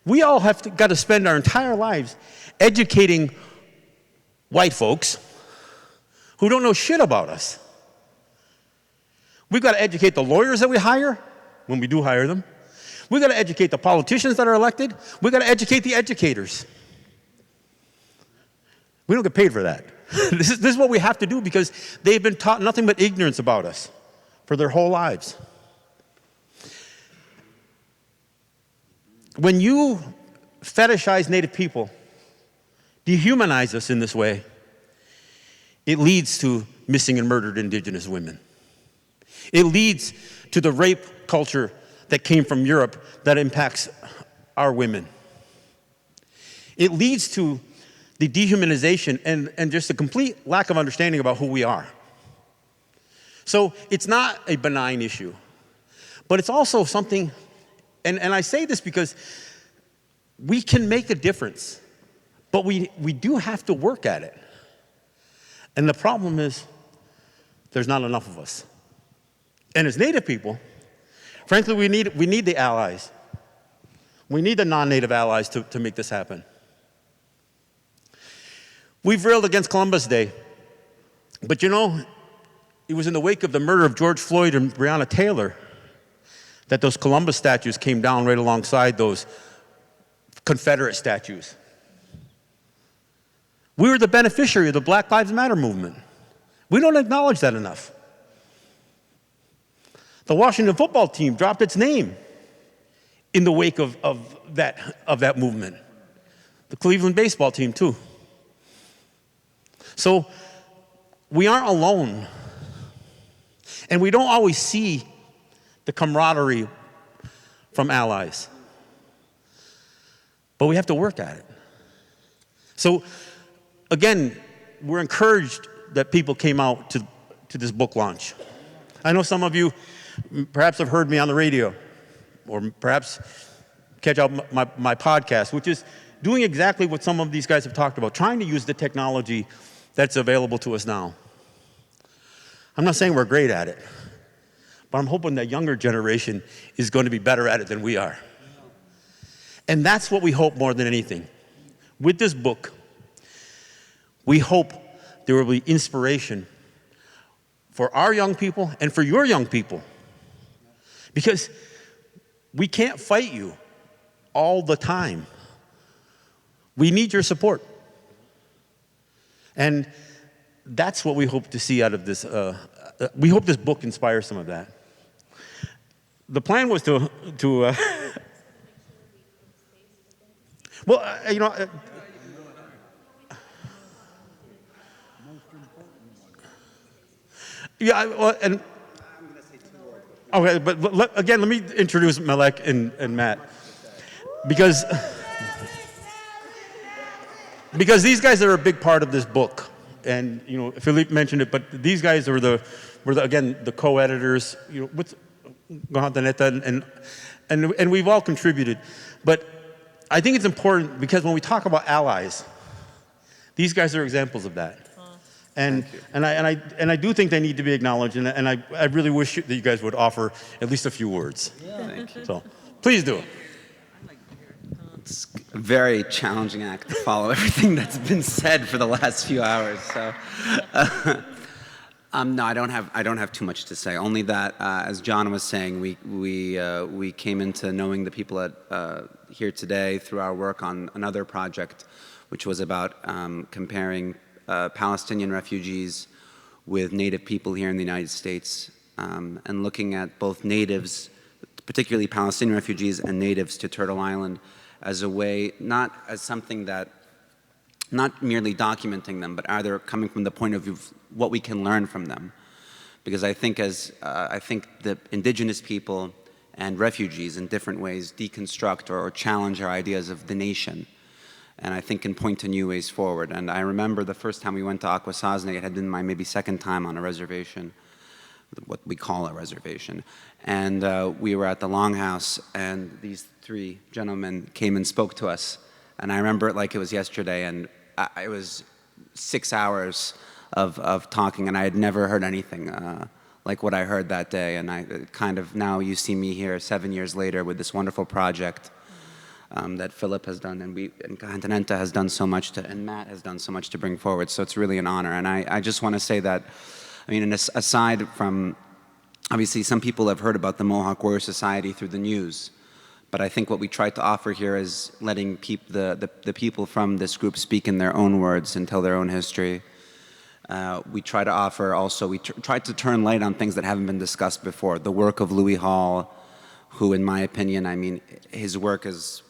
We all got to spend our entire lives educating white folks who don't know shit about us. We've got to educate the lawyers that we hire, when we do hire them. We've got to educate the politicians that are elected. We've got to educate the educators. We don't get paid for that. This is what we have to do because they've been taught nothing but ignorance about us for their whole lives. When you fetishize Native people, dehumanize us in this way, it leads to missing and murdered indigenous women. It leads to the rape culture that came from Europe that impacts our women. It leads to the dehumanization and just a complete lack of understanding about who we are. So it's not a benign issue, but it's also something, and I say this because we can make a difference, but we do have to work at it. And the problem is there's not enough of us. And as Native people, frankly, we need the allies. We need the non-Native allies to make this happen. We've railed against Columbus Day, but it was in the wake of the murder of George Floyd and Breonna Taylor that those Columbus statues came down right alongside those Confederate statues. We were the beneficiary of the Black Lives Matter movement. We don't acknowledge that enough. The Washington football team dropped its name in the wake of that movement. The Cleveland baseball team, too. So we aren't alone. And we don't always see the camaraderie from allies. But we have to work at it. So, again, we're encouraged that people came out to this book launch. I know some of you perhaps have heard me on the radio, or perhaps catch out my podcast, which is doing exactly what some of these guys have talked about, trying to use the technology that's available to us now. I'm not saying we're great at it, but I'm hoping that younger generation is going to be better at it than we are. And that's what we hope more than anything. With this book, we hope there will be inspiration for our young people and for your young people. Because we can't fight you all the time. We need your support. And that's what we hope to see out of this. We hope this book inspires some of that. The plan was to well, yeah, well, and okay, but again, let me introduce Malek and Matt, because these guys are a big part of this book, and Philippe mentioned it, but these guys were the co-editors, with Gahantaneta, and we've all contributed, but I think it's important because when we talk about allies, these guys are examples of that. And I do think they need to be acknowledged, and I really wish that you guys would offer at least a few words. Yeah. Thank you. So please do. It's a very challenging act to follow everything that's been said for the last few hours. So, no, I don't have too much to say. Only that, as John was saying, we came into knowing the people here today through our work on another project, which was about comparing Palestinian refugees with native people here in the United States, and looking at both natives, particularly Palestinian refugees and natives to Turtle Island, as a way, not as something that, not merely documenting them, but either coming from the point of view of what we can learn from them. Because I think the indigenous people and refugees in different ways deconstruct or challenge our ideas of the nation. And I think can point to new ways forward. And I remember the first time we went to Akwesasne, it had been my maybe second time on a reservation, what we call a reservation. And we were at the Longhouse, and these three gentlemen came and spoke to us. And I remember it like it was yesterday, and it was 6 hours of talking, and I had never heard anything like what I heard that day. And I kind of, now you see me here 7 years later with this wonderful project that Philip has done, and Gahantaneta has done so much and Matt has done so much to bring forward. So it's really an honor. And I just want to say that, I mean, aside from, obviously some people have heard about the Mohawk Warrior Society through the news, but I think what we try to offer here is letting the people from this group speak in their own words and tell their own history. We try to offer also, we try to turn light on things that haven't been discussed before. The work of Louis Hall, who in my opinion, I mean, his work is,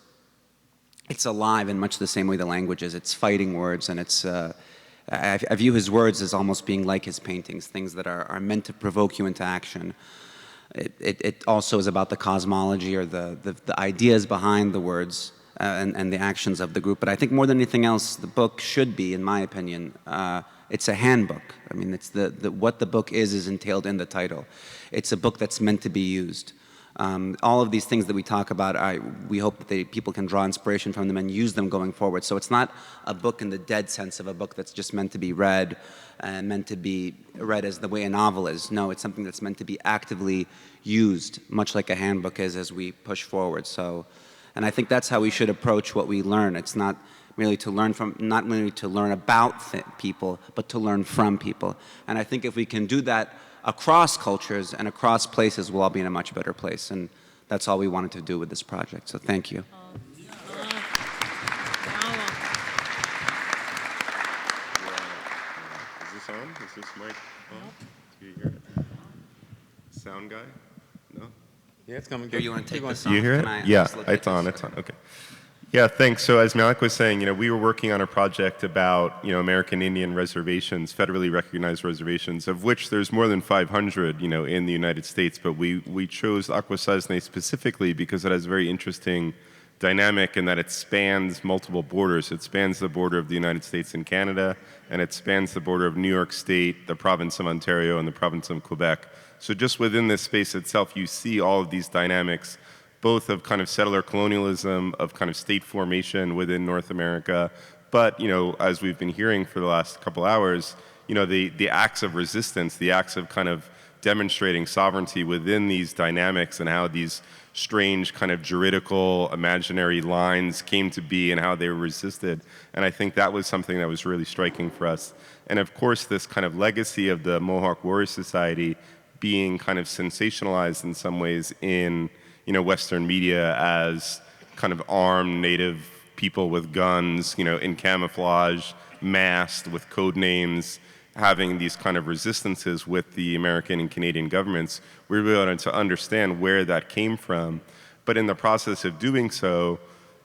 it's alive in much the same way the language is. It's fighting words, and it's, I view his words as almost being like his paintings, things that are meant to provoke you into action. It also is about the cosmology or the ideas behind the words and the actions of the group. But I think more than anything else, the book should be, in my opinion, it's a handbook. I mean, it's what the book is entailed in the title. It's a book that's meant to be used. All of these things that we talk about, we hope that people can draw inspiration from them and use them going forward. So it's not a book in the dead sense of a book that's just meant to be read and meant to be read as the way a novel is. No, it's something that's meant to be actively used, much like a handbook is as we push forward. So, and I think that's how we should approach what we learn. It's not merely to learn from, not merely to learn about people, but to learn from people. And I think if we can do that across cultures and across places, we'll all be in a much better place. And that's all we wanted to do with this project. So thank you. Is this this on? Is this mic on? Do you hear it? Sound guy? No? Yeah, it's coming. Here, you want to take Keep this Do off? you hear Can it? I Yeah, just look at it's on, this? it's on, okay. Yeah, thanks. So as Malik was saying, we were working on a project about, American Indian reservations, federally recognized reservations, of which there's more than 500, in the United States. But we chose Akwesasne specifically because it has a very interesting dynamic in that it spans multiple borders. It spans the border of the United States and Canada, and it spans the border of New York State, the province of Ontario, and the province of Quebec. So just within this space itself, you see all of these dynamics, both of kind of settler colonialism, of kind of state formation within North America, but, as we've been hearing for the last couple hours, the acts of resistance, the acts of kind of demonstrating sovereignty within these dynamics and how these strange kind of juridical imaginary lines came to be and how they were resisted. And I think that was something that was really striking for us. And of course, this kind of legacy of the Mohawk Warrior Society being kind of sensationalized in some ways in Western media as kind of armed native people with guns, in camouflage, masked with code names, having these kind of resistances with the American and Canadian governments. We really wanted to understand where that came from. But in the process of doing so,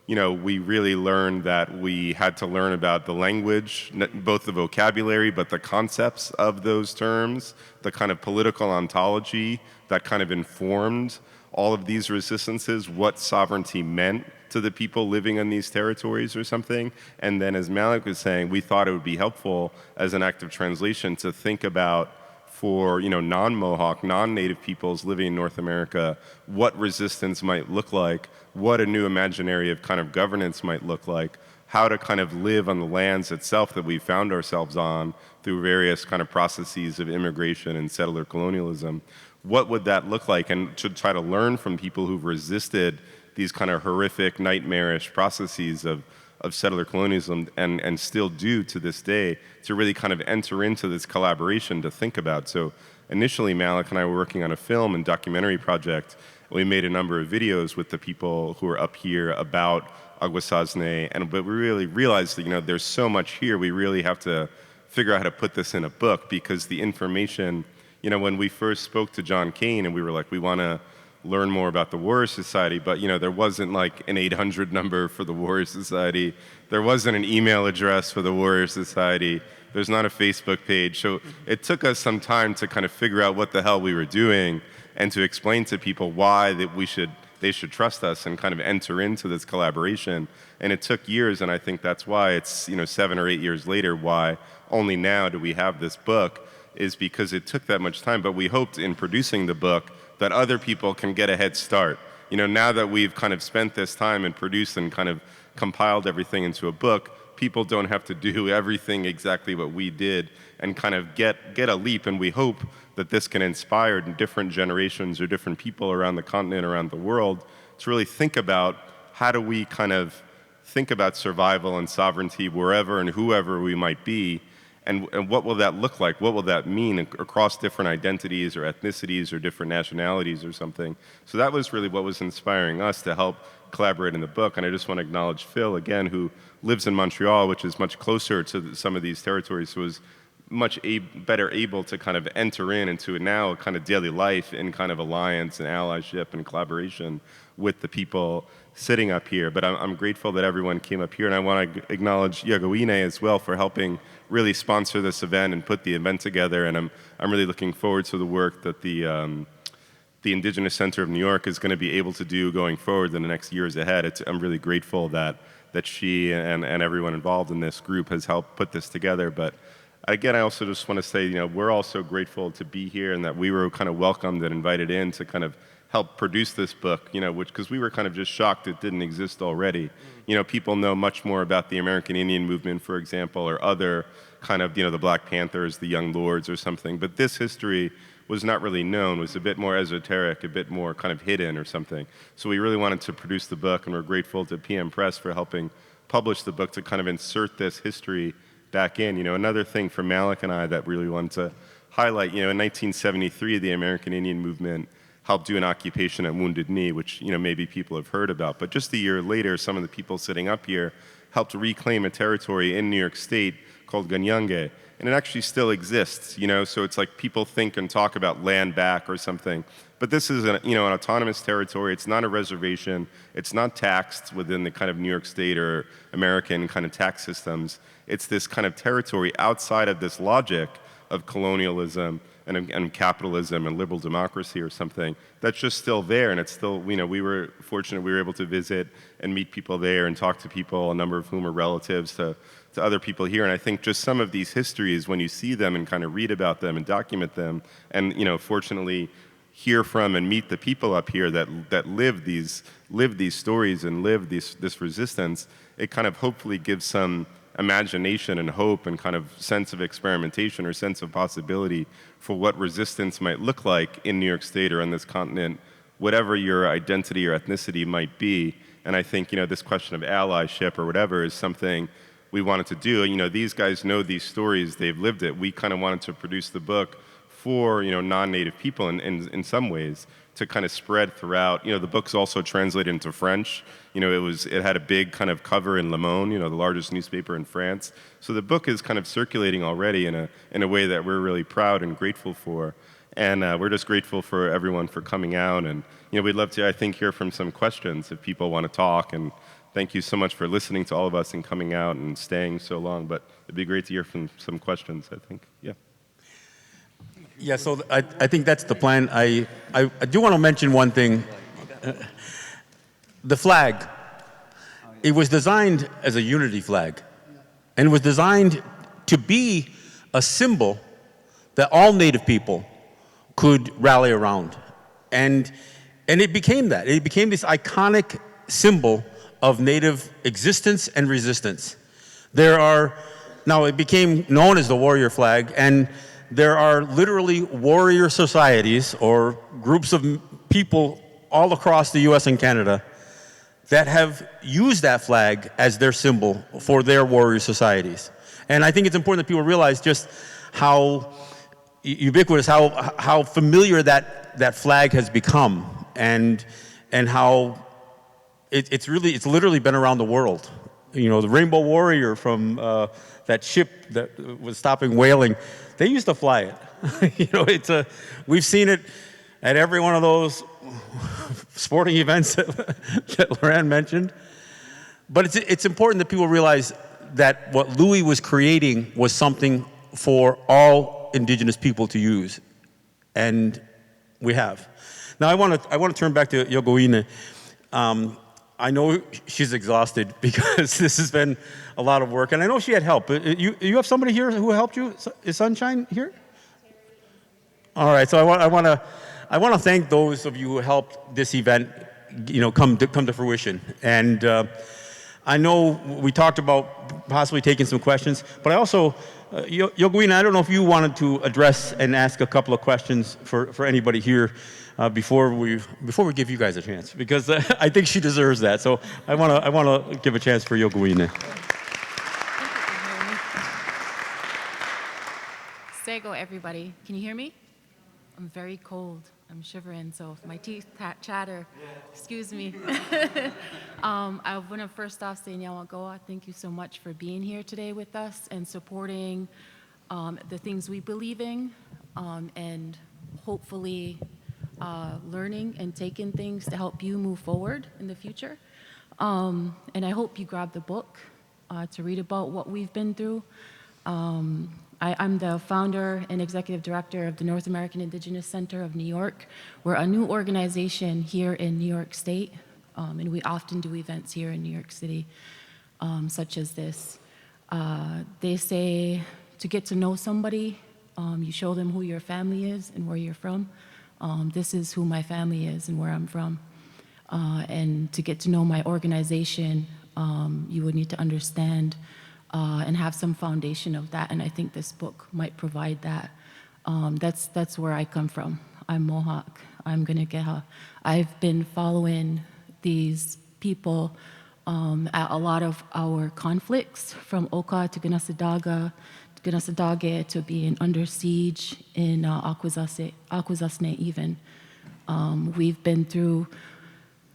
we really learned that we had to learn about the language, both the vocabulary, but the concepts of those terms, the kind of political ontology that kind of informed all of these resistances, what sovereignty meant to the people living in these territories or something. And then, as Malik was saying, we thought it would be helpful as an act of translation to think about for non-Mohawk, non-Native peoples living in North America, what resistance might look like, what a new imaginary of kind of governance might look like, how to kind of live on the lands itself that we found ourselves on through various kind of processes of immigration and settler colonialism. What would that look like? And to try to learn from people who've resisted these kind of horrific, nightmarish processes of settler colonialism and still do to this day, to really kind of enter into this collaboration to think about. So initially, Malik and I were working on a film and documentary project. We made a number of videos with the people who are up here about Akwesasne, but we really realized that, there's so much here, we really have to figure out how to put this in a book, because the information, when we first spoke to John Kane and we were like, we want to learn more about the Warrior Society, but there wasn't like an 800 number for the Warrior Society. There wasn't an email address for the Warrior Society. There's not a Facebook page. So it took us some time to kind of figure out what the hell we were doing and to explain to people why they should trust us and kind of enter into this collaboration. And it took years, and I think that's why it's 7 or 8 years later why only now do we have this book, is because it took that much time. But we hoped in producing the book that other people can get a head start. Now that we've kind of spent this time and produced and kind of compiled everything into a book, people don't have to do everything exactly what we did and kind of get a leap. And we hope that this can inspire different generations or different people around the continent, around the world, to really think about how do we kind of think about survival and sovereignty wherever and whoever we might be. And what will that look like? What will that mean across different identities or ethnicities or different nationalities or something? So that was really what was inspiring us to help collaborate in the book. And I just want to acknowledge Phil, again, who lives in Montreal, which is much closer to some of these territories, so was much better able to kind of enter into it now, kind of daily life in kind of alliance and allyship and collaboration with the people sitting up here. But I'm grateful that everyone came up here, and I want to acknowledge Yagowine as well for helping really sponsor this event and put the event together. And I'm really looking forward to the work that the Indigenous Center of New York is going to be able to do going forward in the next years ahead. I'm really grateful that she and everyone involved in this group has helped put this together. But again, I also just want to say, we're also grateful to be here and that we were kind of welcomed and invited in to kind of help produce this book, because we were kind of just shocked it didn't exist already. People know much more about the American Indian movement, for example, or other kind of, the Black Panthers, the Young Lords or something. But this history was not really known, was a bit more esoteric, a bit more kind of hidden or something. So we really wanted to produce the book, and we're grateful to PM Press for helping publish the book to kind of insert this history back in. Another thing for Malik and I that we really wanted to highlight, in 1973, the American Indian movement helped do an occupation at Wounded Knee, which maybe people have heard about. But just a year later, some of the people sitting up here helped reclaim a territory in New York State called Ganyange. And it actually still exists, so it's like people think and talk about land back or something. But this is an autonomous territory. It's not a reservation. It's not taxed within the kind of New York State or American kind of tax systems. It's this kind of territory outside of this logic of colonialism and capitalism and liberal democracy or something that's just still there. And it's still, we were fortunate we were able to visit and meet people there and talk to people, a number of whom are relatives to other people here. And I think just some of these histories, when you see them and kind of read about them and document them, and fortunately hear from and meet the people up here that live these stories and live this resistance, it kind of hopefully gives some imagination and hope and kind of sense of experimentation or sense of possibility for what resistance might look like in New York State or on this continent, whatever your identity or ethnicity might be. And I think, this question of allyship or whatever is something we wanted to do. These guys know these stories, they've lived it. We kind of wanted to produce the book for, non-native people in some ways to kind of spread throughout. The book's also translated into French. It had a big kind of cover in Le Monde, the largest newspaper in France. So the book is kind of circulating already in a way that we're really proud and grateful for. And we're just grateful for everyone for coming out. And, we'd love to, I think, hear from some questions if people want to talk. And thank you so much for listening to all of us and coming out and staying so long. But it'd be great to hear from some questions, I think. Yeah. Yeah, so I think that's the plan. I do want to mention one thing. The flag, it was designed as a unity flag. And it was designed to be a symbol that all Native people could rally around. And it became that. It became this iconic symbol of Native existence and resistance. Now it became known as the warrior flag, and there are literally warrior societies or groups of people all across the US and Canada that have used that flag as their symbol for their warrior societies. And I think it's important that people realize just how ubiquitous, how familiar that flag has become, and how it's literally been around the world. The Rainbow Warrior from that ship that was stopping whaling, they used to fly it. We've seen it at every one of those sporting events that Loran mentioned. But it's important that people realize that what Louis was creating was something for all Indigenous people to use, and we have. Now I want to turn back to Yogoine. I know she's exhausted because this has been a lot of work, and I know she had help. You have somebody here who helped you? Is Sunshine here? All right. So I want to thank those of you who helped this event, come to fruition. And I know we talked about possibly taking some questions, but I also, Yogoine, I don't know if you wanted to address and ask a couple of questions for anybody here. Before we give you guys a chance, because I think she deserves that. So I want to give a chance for Yogoine. Sego, everybody. Can you hear me? I'm very cold. I'm shivering, so if my teeth chatter, excuse me. I want to first off say, Nyawagoa, thank you so much for being here today with us and supporting the things we believe in, and hopefully learning and taking things to help you move forward in the future. And I hope you grab the book to read about what we've been through. I'm the founder and executive director of the North American Indigenous Center of New York. We're a new organization here in New York State, and we often do events here in New York City, such as this. They say to get to know somebody, you show them who your family is and where you're from. This is who my family is and where I'm from. And to get to know my organization, you would need to understand and have some foundation of that. And I think this book might provide that. That's where I come from. I'm Mohawk. I'm Ganekeha. I've been following these people at a lot of our conflicts, from Oka to Ganasadage to being under siege in Akwesasne even. We've been through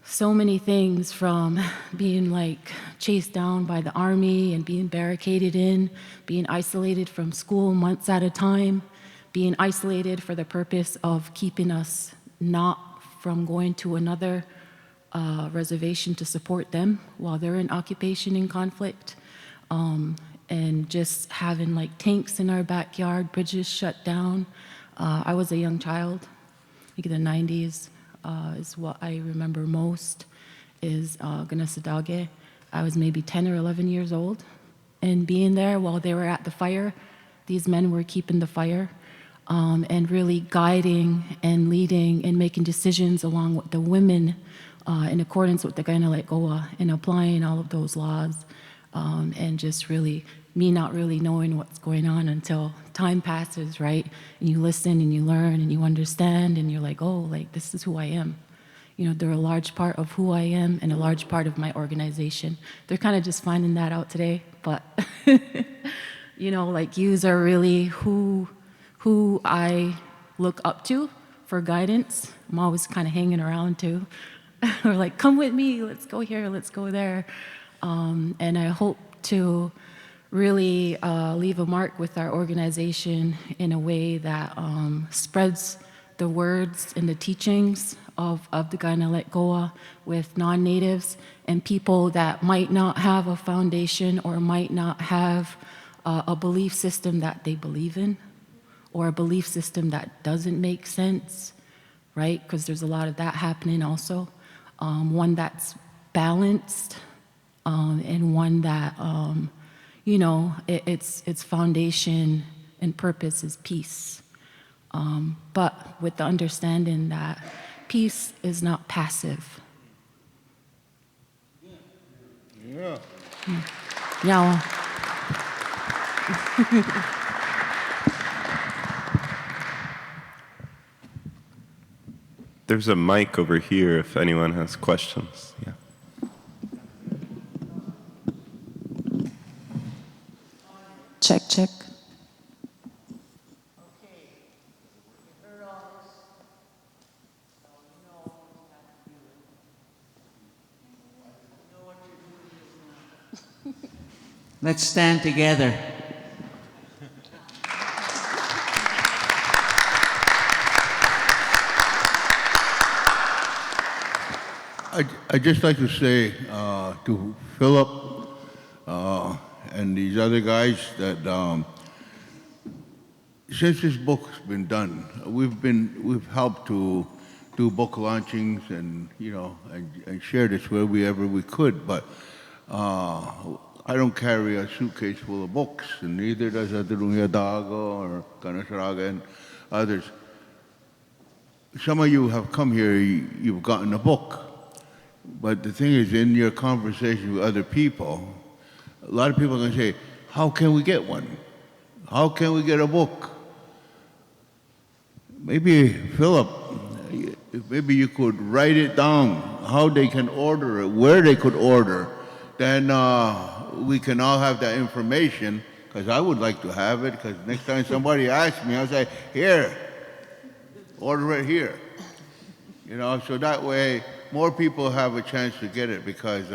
so many things, from being like chased down by the army and being barricaded in, being isolated from school months at a time, being isolated for the purpose of keeping us not from going to another reservation to support them while they're in occupation and conflict, and just having like tanks in our backyard, bridges shut down. I was a young child, I think in the 90s. Is what I remember most, is Ganasadage. I was maybe 10 or 11 years old, and being there while they were at the fire, these men were keeping the fire, and really guiding and leading and making decisions along with the women in accordance with the Kainalek Goa, and applying all of those laws, and just really me not really knowing what's going on until time passes, right? And you listen and you learn and you understand, and you're like, oh, like this is who I am. You know, they're a large part of who I am and a large part of my organization. They're kind of just finding that out today, but you know, like yous are really who I look up to for guidance. I'm always kind of hanging around too. Or like, come with me, let's go here, let's go there. And I hope to really leave a mark with our organization in a way that spreads the words and the teachings of the Kainalek Goa with non-natives and people that might not have a foundation or might not have a belief system that they believe in, or a belief system that doesn't make sense, right? Because there's a lot of that happening also. One that's balanced, and one that you know, its foundation and purpose is peace. But with the understanding that peace is not passive. Yeah. Yeah. There's a mic over here if anyone has questions. Yeah. Check, check. Let's stand together. I'd just like to say to Philip and these other guys that since this book's been done, we've helped to do book launchings and and share this wherever we could. But I don't carry a suitcase full of books, and neither does Adirungya Dago or Ganasaraga and others. Some of you have come here, you've gotten a book. But the thing is, in your conversation with other people, a lot of people are going to say, how can we get one? How can we get a book? Maybe, Philip, maybe you could write it down, how they can order it, where they could order. Then we can all have that information, because I would like to have it, because next time somebody asks me, I'll say, here, order it here. So that way, more people have a chance to get it, because,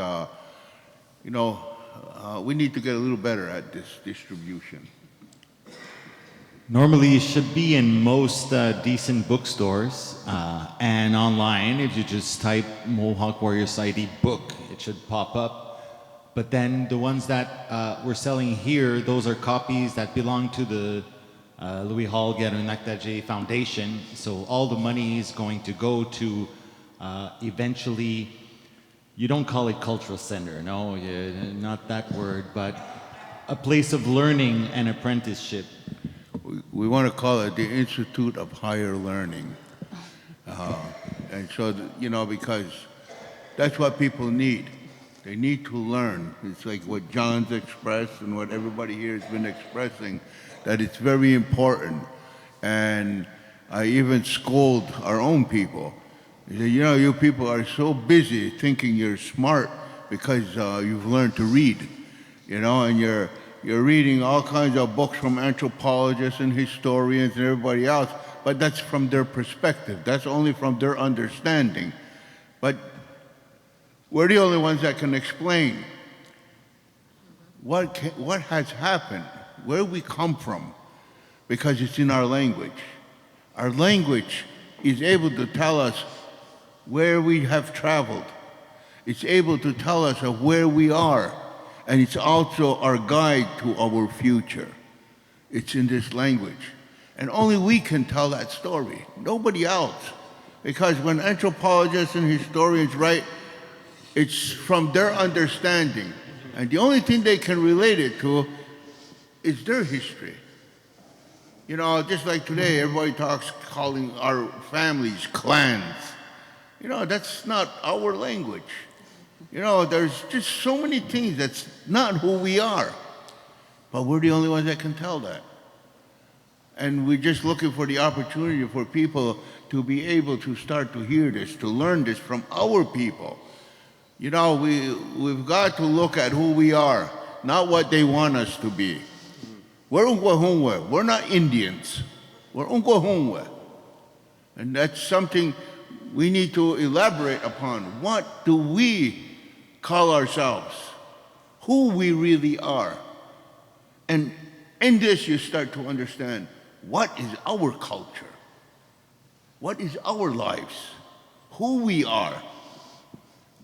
we need to get a little better at this distribution. Normally, it should be in most decent bookstores and online. If you just type Mohawk Warrior Society book, it should pop up. But then the ones that we're selling here, those are copies that belong to the Louis Hall Gerunakdaje Foundation. So all the money is going to go to eventually, you don't call it cultural center, no, not that word, but a place of learning and apprenticeship. We want to call it the Institute of Higher Learning. And so, because that's what people need. They need to learn. It's like what John's expressed and what everybody here has been expressing, that it's very important. And I even scold our own people. You people are so busy thinking you're smart because you've learned to read, and you're reading all kinds of books from anthropologists and historians and everybody else, but that's from their perspective. That's only from their understanding. But We're the only ones that can explain what has happened, where we come from, because it's in our language. Our language is able to tell us where we have traveled. It's able to tell us of where we are, and it's also our guide to our future. It's in this language. And only we can tell that story, nobody else. Because when anthropologists and historians write, it's from their understanding. And the only thing they can relate it to is their history. You know, just like today, everybody talks calling our families clans. You know, that's not our language. You know, there's just so many things that's not who we are. But we're the only ones that can tell that. And we're just looking for the opportunity for people to be able to start to hear this, to learn this from our people. You know, we've got to look at who we are, not what they want us to be. We're Ungwahungwe. We're not Indians. We're Ungwahungwe. And that's something we need to elaborate upon. What do we call ourselves? Who we really are. And in this, you start to understand what is our culture? What is our lives? Who we are?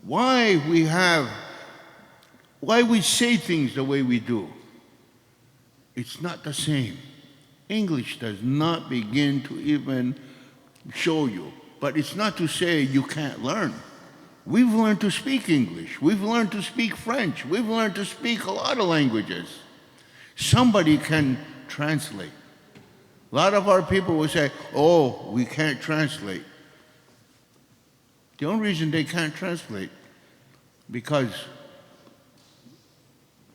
Why we say things the way we do. It's not the same. English does not begin to even show you. But it's not to say you can't learn. We've learned to speak English. We've learned to speak French. We've learned to speak a lot of languages. Somebody can translate. A lot of our people will say, oh, we can't translate. The only reason they can't translate because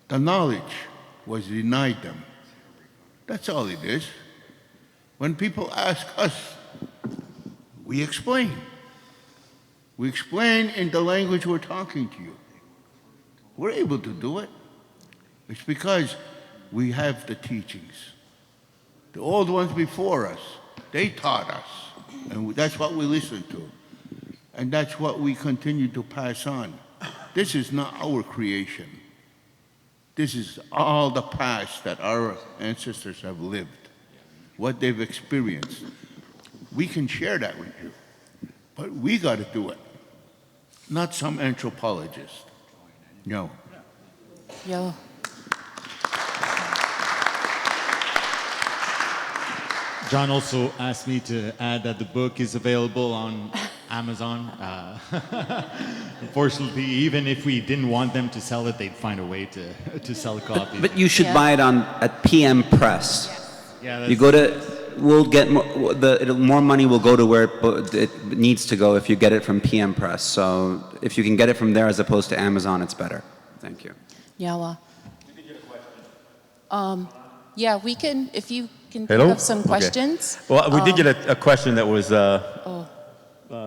the knowledge was denied them. That's all it is. When people ask us, we explain. We explain in the language we're talking to you. We're able to do it. It's because we have the teachings. The old ones before us, they taught us. And that's what we listen to. And that's what we continue to pass on. This is not our creation. This is all the past that our ancestors have lived, what they've experienced. We can share that with you, but we got to do it, not some anthropologist. No. Yo. John also asked me to add that the book is available on Amazon. Unfortunately, even if we didn't want them to sell it, they'd find a way to sell a copy. But you should buy it at PM Press. Yeah, You go to, we'll get more money will go to where it needs to go if you get it from PM Press. So if you can get it from there as opposed to Amazon, it's better. Thank you. Yawa. Yeah, we can, if you can think Hello? of some questions. Okay. Well, we did get a question that was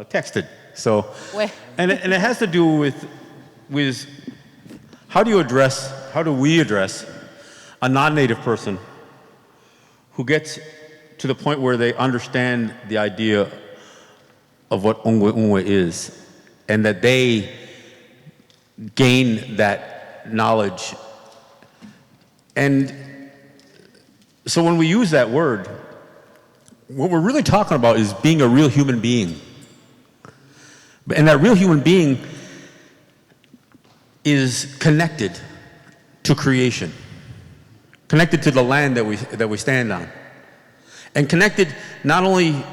texted. So, Where? and it has to do with how do we address a non-native person who gets to the point where they understand the idea of what Ungwe is, and that they gain that knowledge. And so when we use that word, what we're really talking about is being a real human being. And that real human being is connected to creation, connected to the land that we stand on, and connected not only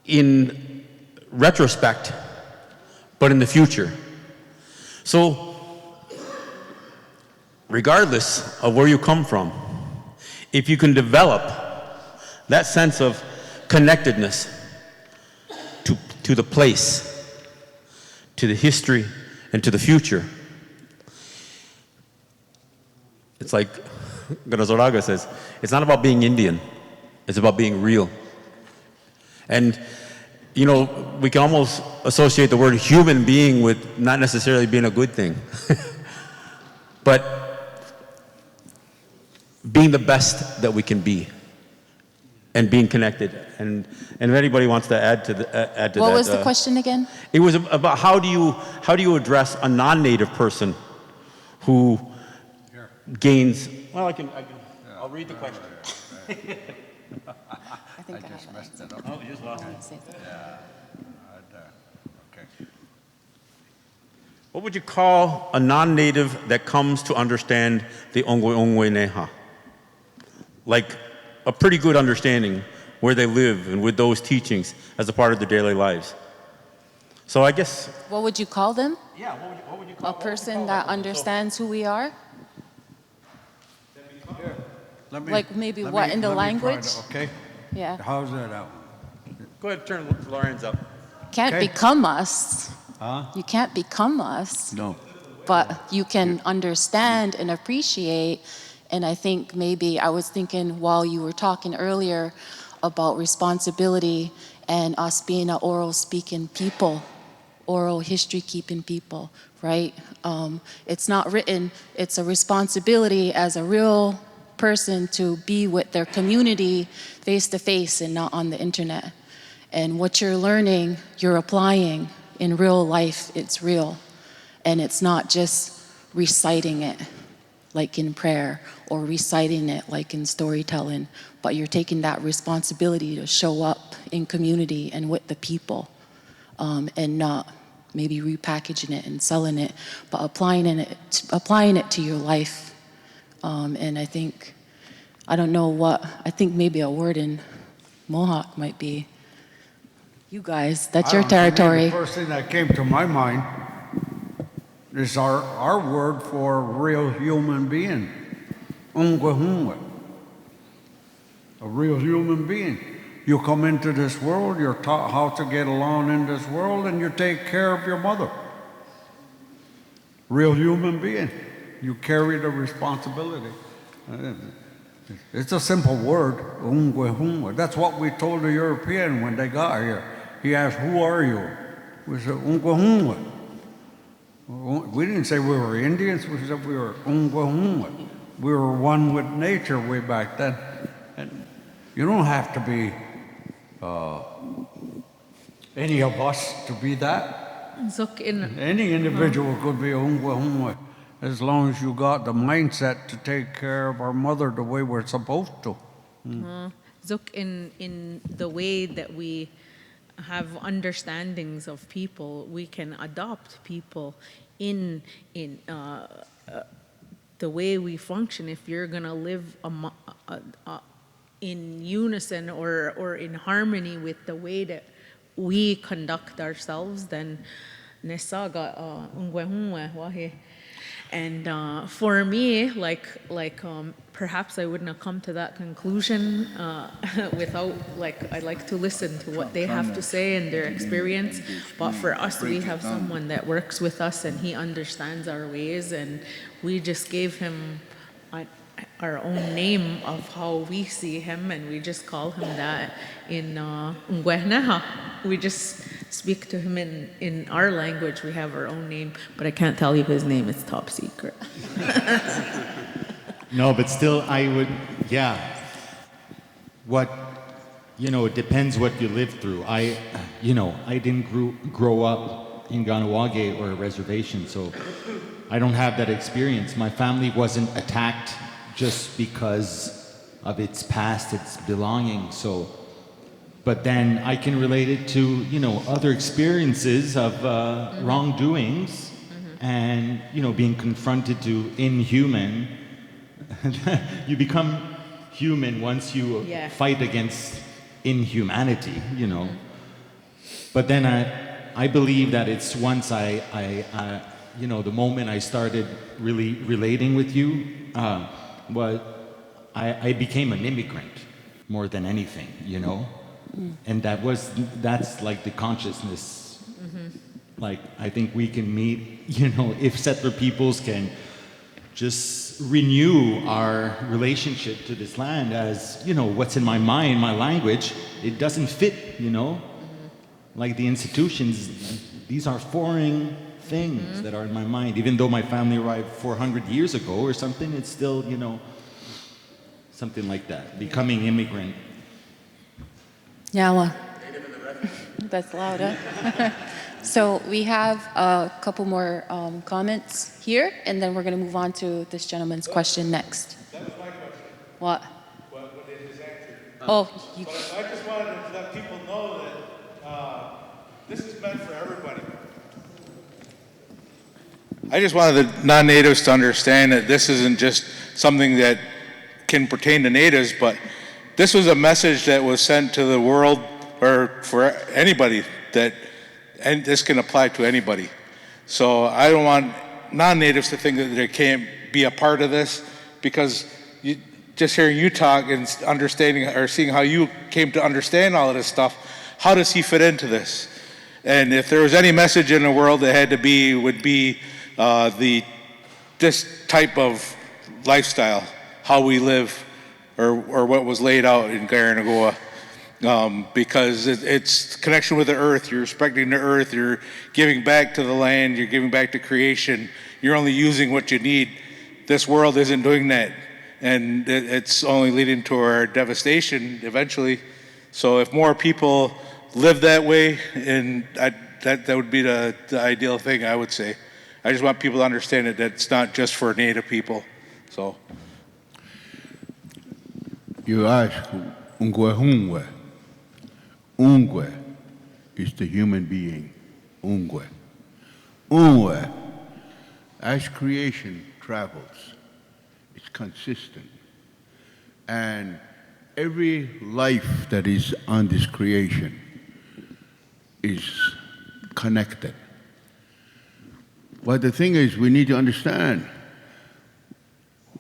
in retrospect, but in the future. So, regardless of where you come from, if you can develop that sense of connectedness to the place, to the history, and to the future, it's like Zoraga says, it's not about being Indian, it's about being real. And, you know, we can almost associate the word human being with not necessarily being a good thing. But being the best that we can be. and being connected. And if anybody wants to add to that. What was the question again? It was about how do you address a non-native person who gains. Well, I'll read the question. I just messed it up. Oh, you just lost it. Yeah. Okay. What would you call a non-native that comes to understand the Ongwe Ongwe Neha? Like a pretty good understanding where they live and with those teachings as a part of their daily lives. So I guess. What would you call them? Yeah, what would you call A person that understands who we are? Like maybe what in the language? Okay. Yeah. How's that out? Go ahead, turn Lauren's up. Can't Okay. become us. Huh? You can't become us. No. But you can understand and appreciate. And I think maybe I was thinking while you were talking earlier about responsibility and us being an oral speaking people, oral history keeping people, right? It's not written, it's a responsibility as a real person to be with their community face to face and not on the internet. And what you're learning, you're applying in real life, it's real. And it's not just reciting it like in prayer or reciting it like in storytelling, but you're taking that responsibility to show up in community and with the people, and not maybe repackaging it and selling it, but applying it to your life. And I think, I don't know what, I think maybe a word in Mohawk might be, you guys, that's your territory. The first thing that came to my mind is our word for real human being. Ungwahungwa. A real human being. You come into this world, you're taught how to get along in this world, and you take care of your mother. Real human being. You carry the responsibility. It's a simple word, ungwahungwa. That's what we told the European when they got here. He asked, "Who are you?" We said, "Ungwahungwa." We didn't say we were Indians, we said we were Ungwahungwa. We were one with nature way back then. And you don't have to be any of us to be that. Any individual could be Ungwahungwa as long as you got the mindset to take care of our mother the way we're supposed to. Zuk in the way that we have understandings of people, we can adopt people in the way we function. If you're gonna live in unison or in harmony with the way that we conduct ourselves, then nesaga ungwehungwe wahe. And for me, perhaps I wouldn't have come to that conclusion without, I like to listen to what they have to say and their experience. But for us, we have someone that works with us and he understands our ways, and we just gave him our own name of how we see him, and we just call him that in Ngwehneha. We just speak to him in our language. We have our own name, but I can't tell you his name. It's top secret. No, but still, I would, yeah. It depends what you lived through. I didn't grow up in Ganawage or a reservation, so I don't have that experience. My family wasn't attacked just because of its past, its belonging. So, but then I can relate it to, other experiences of wrongdoings and, being confronted to inhuman. You become human once you fight against inhumanity, But then I believe that it's once the moment I started really relating with you, I became an immigrant more than anything, And that's like the consciousness. Like, I think we can meet, if settler peoples can just renew our relationship to this land as, what's in my mind, my language, it doesn't fit, Like the institutions, these are foreign things that are in my mind. Even though my family arrived 400 years ago or something, it's still, something like that. Becoming immigrant Yawa. That's loud, huh? So we have a couple more comments here, and then we're going to move on to this gentleman's question next. That was my question. What? What they just answered. Oh, you. But I just wanted to let people know that this is meant for everybody. I just wanted the non-natives to understand that this isn't just something that can pertain to natives, but this was a message that was sent to the world or for anybody that, and this can apply to anybody. So I don't want non-natives to think that they can't be a part of this, because just hearing you talk and understanding or seeing how you came to understand all of this stuff, how does he fit into this? And if there was any message in the world that had to be, would be this type of lifestyle, how we live, or what was laid out in Garanagoa. Because it's connection with the earth. You're respecting the earth. You're giving back to the land. You're giving back to creation. You're only using what you need. This world isn't doing that, and it's only leading to our devastation eventually. So if more people live that way, and that would be the ideal thing, I would say. I just want people to understand that it's not just for Native people. So. You ask, Ungwe. Ungwe is the human being. Ungwe. Ungwe, as creation travels, it's consistent. And every life that is on this creation is connected. But the thing is, we need to understand,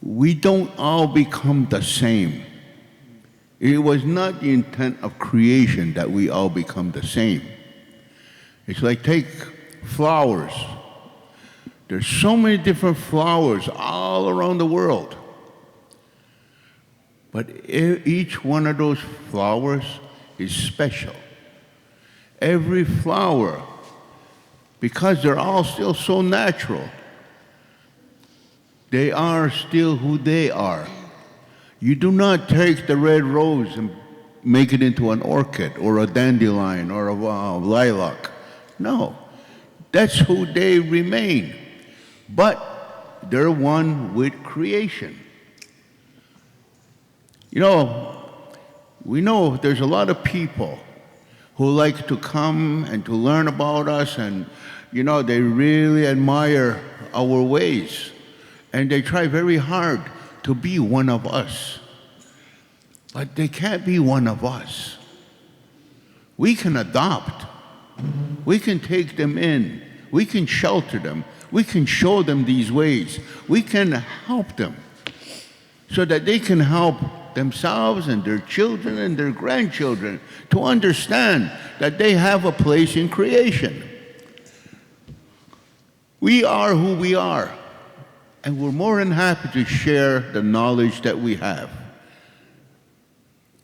we don't all become the same. It was not the intent of creation that we all become the same. It's like take flowers. There's so many different flowers all around the world. But each one of those flowers is special. Every flower, because they're all still so natural, they are still who they are. You do not take the red rose and make it into an orchid or a dandelion or a lilac. No, that's who they remain. But they're one with creation. You know, we know there's a lot of people who like to come and to learn about us, and, you know, they really admire our ways. And they try very hard to be one of us. But they can't be one of us. We can adopt. We can take them in. We can shelter them. We can show them these ways. We can help them so that they can help themselves and their children and their grandchildren to understand that they have a place in creation. We are who we are. And we're more than happy to share the knowledge that we have.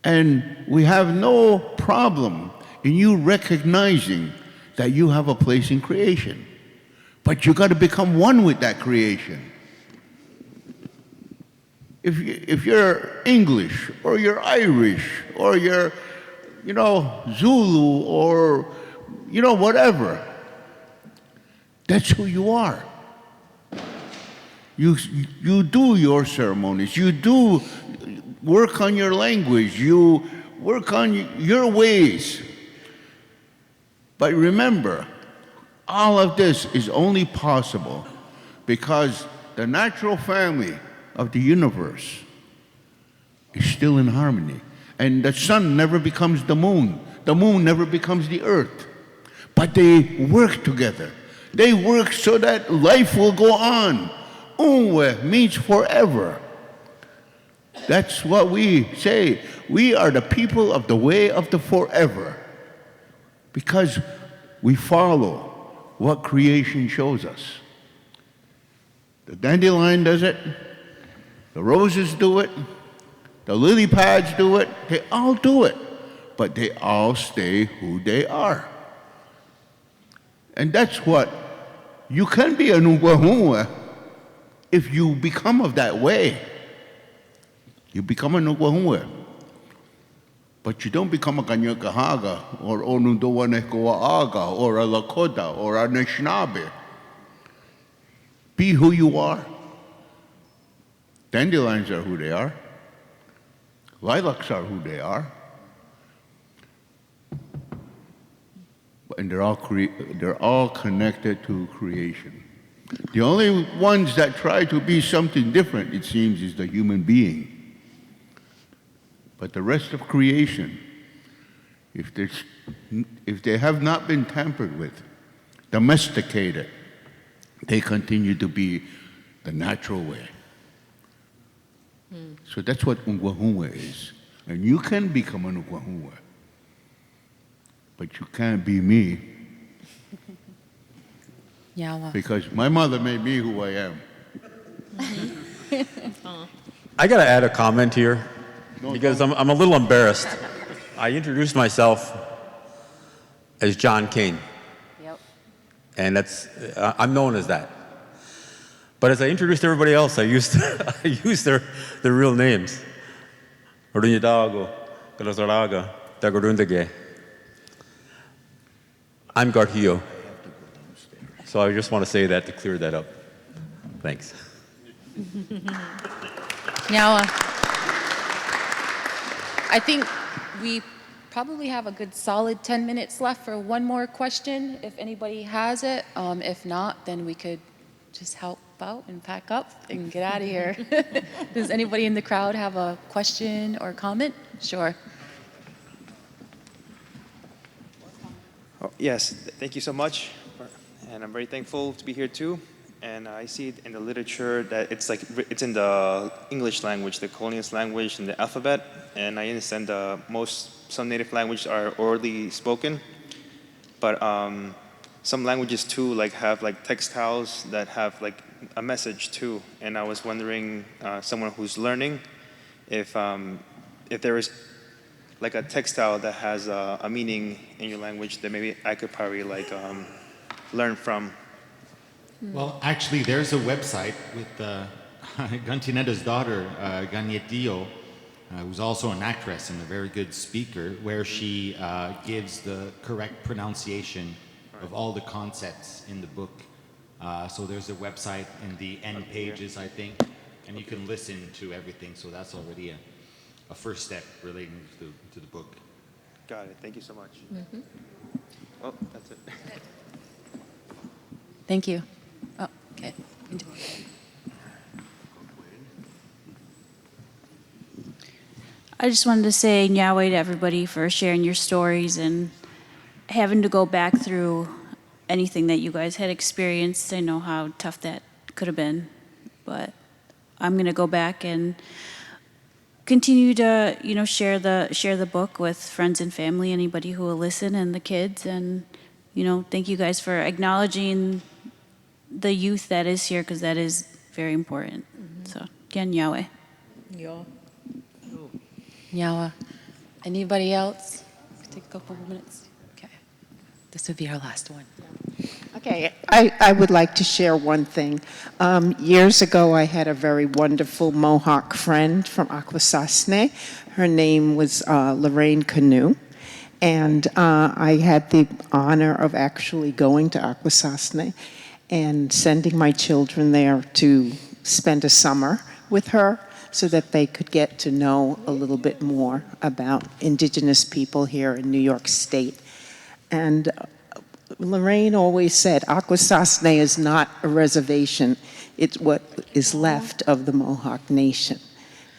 And we have no problem in you recognizing that you have a place in creation. But you got to become one with that creation. If you're English, or you're Irish, or you're, you know, Zulu, or, you know, whatever, that's who you are. You do your ceremonies, you do work on your language, you work on your ways. But remember, all of this is only possible because the natural family of the universe is still in harmony. And the sun never becomes the moon never becomes the earth. But they work together. They work so that life will go on. Unwe means forever. That's what we say. We are the people of the way of the forever. Because we follow what creation shows us. The dandelion does it. The roses do it. The lily pads do it. They all do it. But they all stay who they are. And that's what you can be an Ungwahunwa if you become of that way. You become an Ungwahunwa. But you don't become a Kanyakahaga or Onundowanekoa'aga or a Lakota or a Anishinaabe. Be who you are. Dandelions are who they are. Lilacs are who they are. And they're all connected to creation. The only ones that try to be something different, it seems, is the human being. But the rest of creation, if they have not been tampered with, domesticated, they continue to be the natural way. So that's what Ungwahumwe is. And you can become an Ungwahumwe, but you can't be me. Yawa. Because my mother made me who I am. I got to add a comment here because I'm a little embarrassed. I introduced myself as John Kane. Yep. And I'm known as that. But as I introduced everybody else, I used their real names. I'm Garhio. So I just want to say that to clear that up. Thanks. Yawa. I think we probably have a good solid 10 minutes left for one more question, if anybody has it. If not, then we could just help out and pack up and get out of here. Does anybody in the crowd have a question or comment? Sure. Oh, yes, thank you so much. And I'm very thankful to be here too. And I see it in the literature that it's in the English language, the colonialist language, and the alphabet. And I understand some native languages are orally spoken, but some languages too have textiles that have a message too. And I was wondering, someone who's learning, if there is a textile that has a meaning in your language that maybe I could probably learn from. Well, actually, there's a website with Gantineda's daughter, Ganietillo, who's also an actress and a very good speaker, where she gives the correct pronunciation of all the concepts in the book. So there's a website in the end pages, I think, and you can listen to everything. So that's already a first step relating to the book. Got it. Thank you so much. Mm-hmm. Well, that's it. Thank you. Oh, okay. I just wanted to say Nyaweh to everybody for sharing your stories and having to go back through anything that you guys had experienced. I know how tough that could have been, but I'm going to go back and continue to, share the book with friends and family, anybody who will listen, and the kids. And, thank you guys for acknowledging the youth that is here, because that is very important. So, again, Nyaweh. Yeah. Yawa. Anybody else? Take a couple more minutes. Okay. This would be our last one. Okay, I would like to share one thing. Years ago, I had a very wonderful Mohawk friend from Akwesasne. Her name was Lorraine Canoe. And I had the honor of actually going to Akwesasne and sending my children there to spend a summer with her so that they could get to know a little bit more about indigenous people here in New York State. And Lorraine always said, Akwesasne is not a reservation. It's what is left of the Mohawk Nation.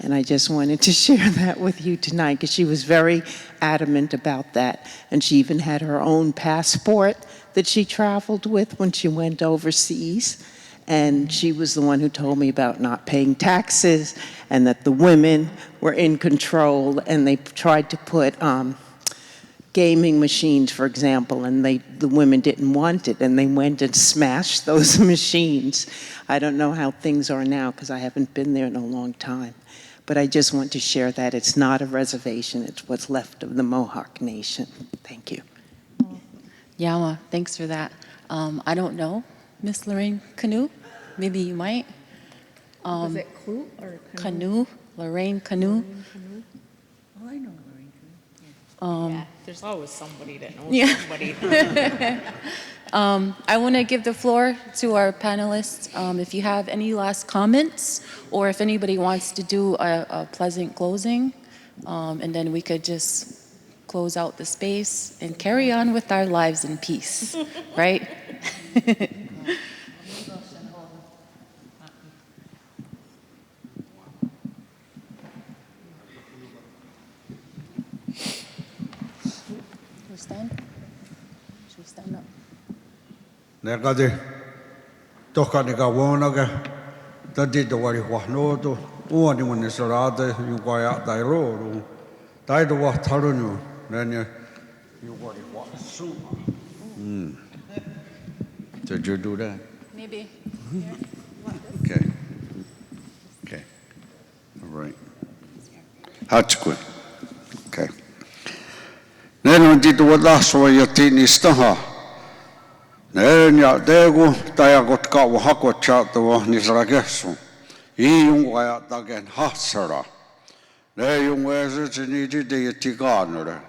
And I just wanted to share that with you tonight because she was very adamant about that. And she even had her own passport that she traveled with when she went overseas. And she was the one who told me about not paying taxes and that the women were in control, and they tried to put gaming machines, for example, and the women didn't want it, and they went and smashed those machines. I don't know how things are now because I haven't been there in a long time. But I just want to share that it's not a reservation, it's what's left of the Mohawk Nation. Thank you. Yawa, thanks for that. I don't know, Miss Lorraine Canoe? Maybe you might. Was it Clue or Canoe? Lorraine Canoe? Oh, I know Lorraine Canoe. Yeah, there's always somebody that knows Yeah. somebody. I want to give the floor to our panelists. If you have any last comments, or if anybody wants to do a pleasant closing, and then we could just close out the space and carry on with our lives in peace, right? We stand? Should we stand up? Negade, toka ni ka wonaga, tadi to wari wahnoto, uani wani sarada, you waya dai ro, dai to wa tarunu, then you wari wasu. Did you do that? Maybe. Okay. Okay. All right. That's good. Okay. Then on did what last way your tini staha. Then ya dego taya got ka wa hako chat the wa ni sarageso. Yung wa ta gen hasara. Ne yung wa se ni di de tiganere.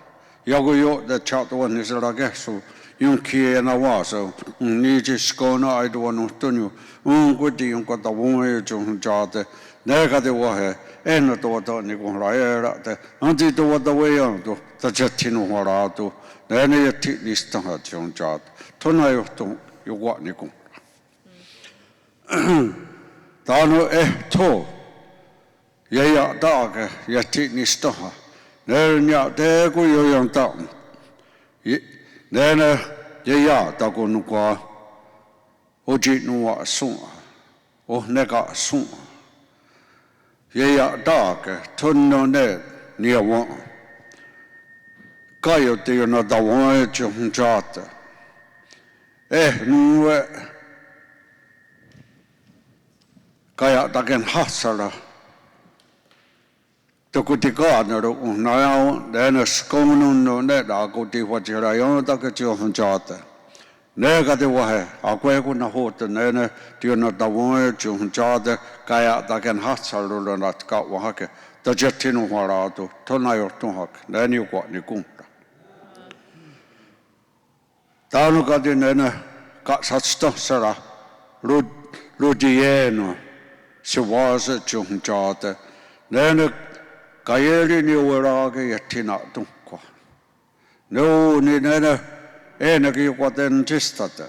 Yago yo the chat the wa ni sarageso. Yung kie na wa so ni ji skona I do no tunyu. Gudi yung ko ta wo e jong jate. Ne ka de wa he en to to ni ko ra era te. Anti to wa the way on to ta chatino wa ra to. Ne ne ti ni sta ha jong jate. Tonayo to you what ni ko. Tano to ya daga ya ti ni sta ha. Ne nya de ko yo yang ta. Ne ya ta ko nu kwa oji nu wa su o ne ka su ya daga tono ne ni wa ka yo te na da wa chung jata nuwe kaya taken hasara to kutika na ro na ya dena skomunu no ne da ko ti wa jera yo ta ke jo jata ne ka de wa he a kwe ku na ho te ne ti na da wa jo jata kaya taken hasara ro na ka wa ha ke ta jetinu wa ra to na yo to ha ne ni ko ni ku Tano ka de ne ka satsta sara rudieno se wasa chung jata ne ka yeri ni wera ke yatina tunko no ni ne ena ki ko den tistata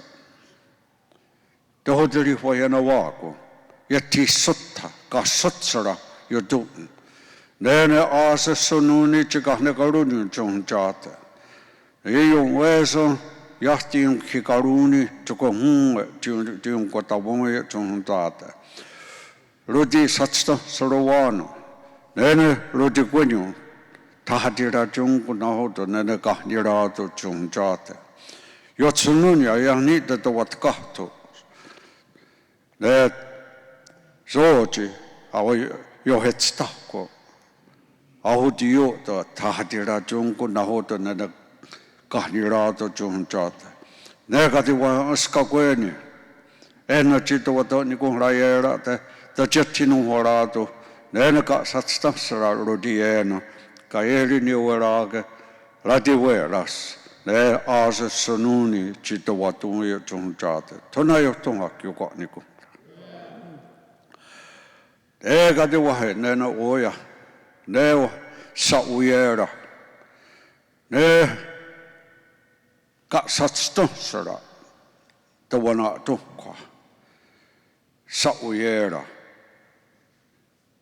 to hodri fo yana wako yati sutta ka satsara yo du ne asa sununi chika ne ka runu chung jata yung weso Yahti yung kikaruni tuko yung kotaboy yung tata. Rudi satsta sarawano. Nene rudi kwenyo. Tahadira yung kunahoto nene kahdira to yung jate. Yotsununya yang ni to wat kahto. Ne zoji awo yo hetstako. Aho diyo to tahadira yung kunahoto nene kahnirato chung chata. Negati wa aska kweni. Ena chito wato ni kung rayera te jetinu horato. Nena ka satstasara rodiena. Ka eri ni werage radi weras. Ne asa sununi chito wato ya chung chata. Tona yo tonga kyuka ni kung. Negati wa he nena oya. Ne sa uyera. Ne ka satsto sara te wana tukwa sa uyera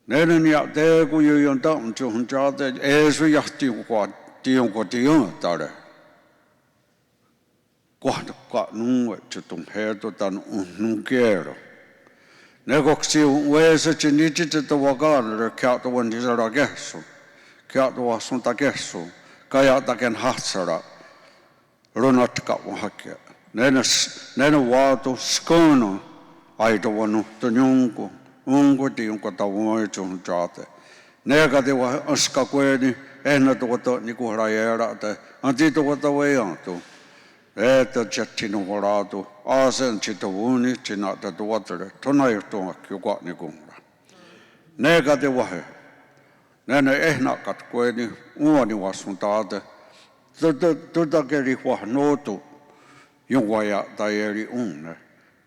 nene ni ate ku yon ta unchu huncha te esu yahti kwa tiong tare kwa nu chutung he to tan nu kero ne koksi wese chinichi te wagan re kya to wan disara gesu kya to wasun ta gesu kaya ta ken hatsara Ronatka wahake. Nena wato skono aito wanu tonyungu ungu ti ungu tawo chung jate. Nega de wa aska kweni ena to wato ni ku rayera te anti to wato weyanto. Eta jetino horato asen chito wuni china ta to watere tonai to kyuka ni kunga. Nega de wa nena ehna kat kweni uani wasuntate Tudageri wahnotu yung waya dayeri unne.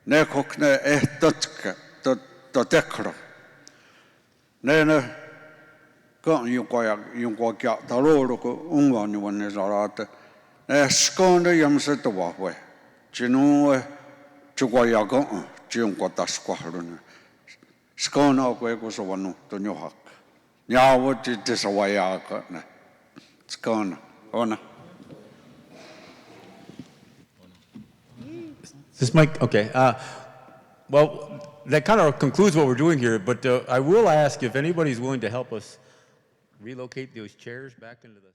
Ne kokne ehtotke to tekro. Ne kan yung waya taloro ko unga ni wanne zarate. Ne skone yamse to wahwe. Chinu chugwaya kan chiung ko taskwahurune. Skone akwe ko sawanu to Mohawk. Nyawo ti tisawaya ka ne. Skone ona. This mic, okay. Well, that kind of concludes what we're doing here, but I will ask if anybody's willing to help us relocate those chairs back into the...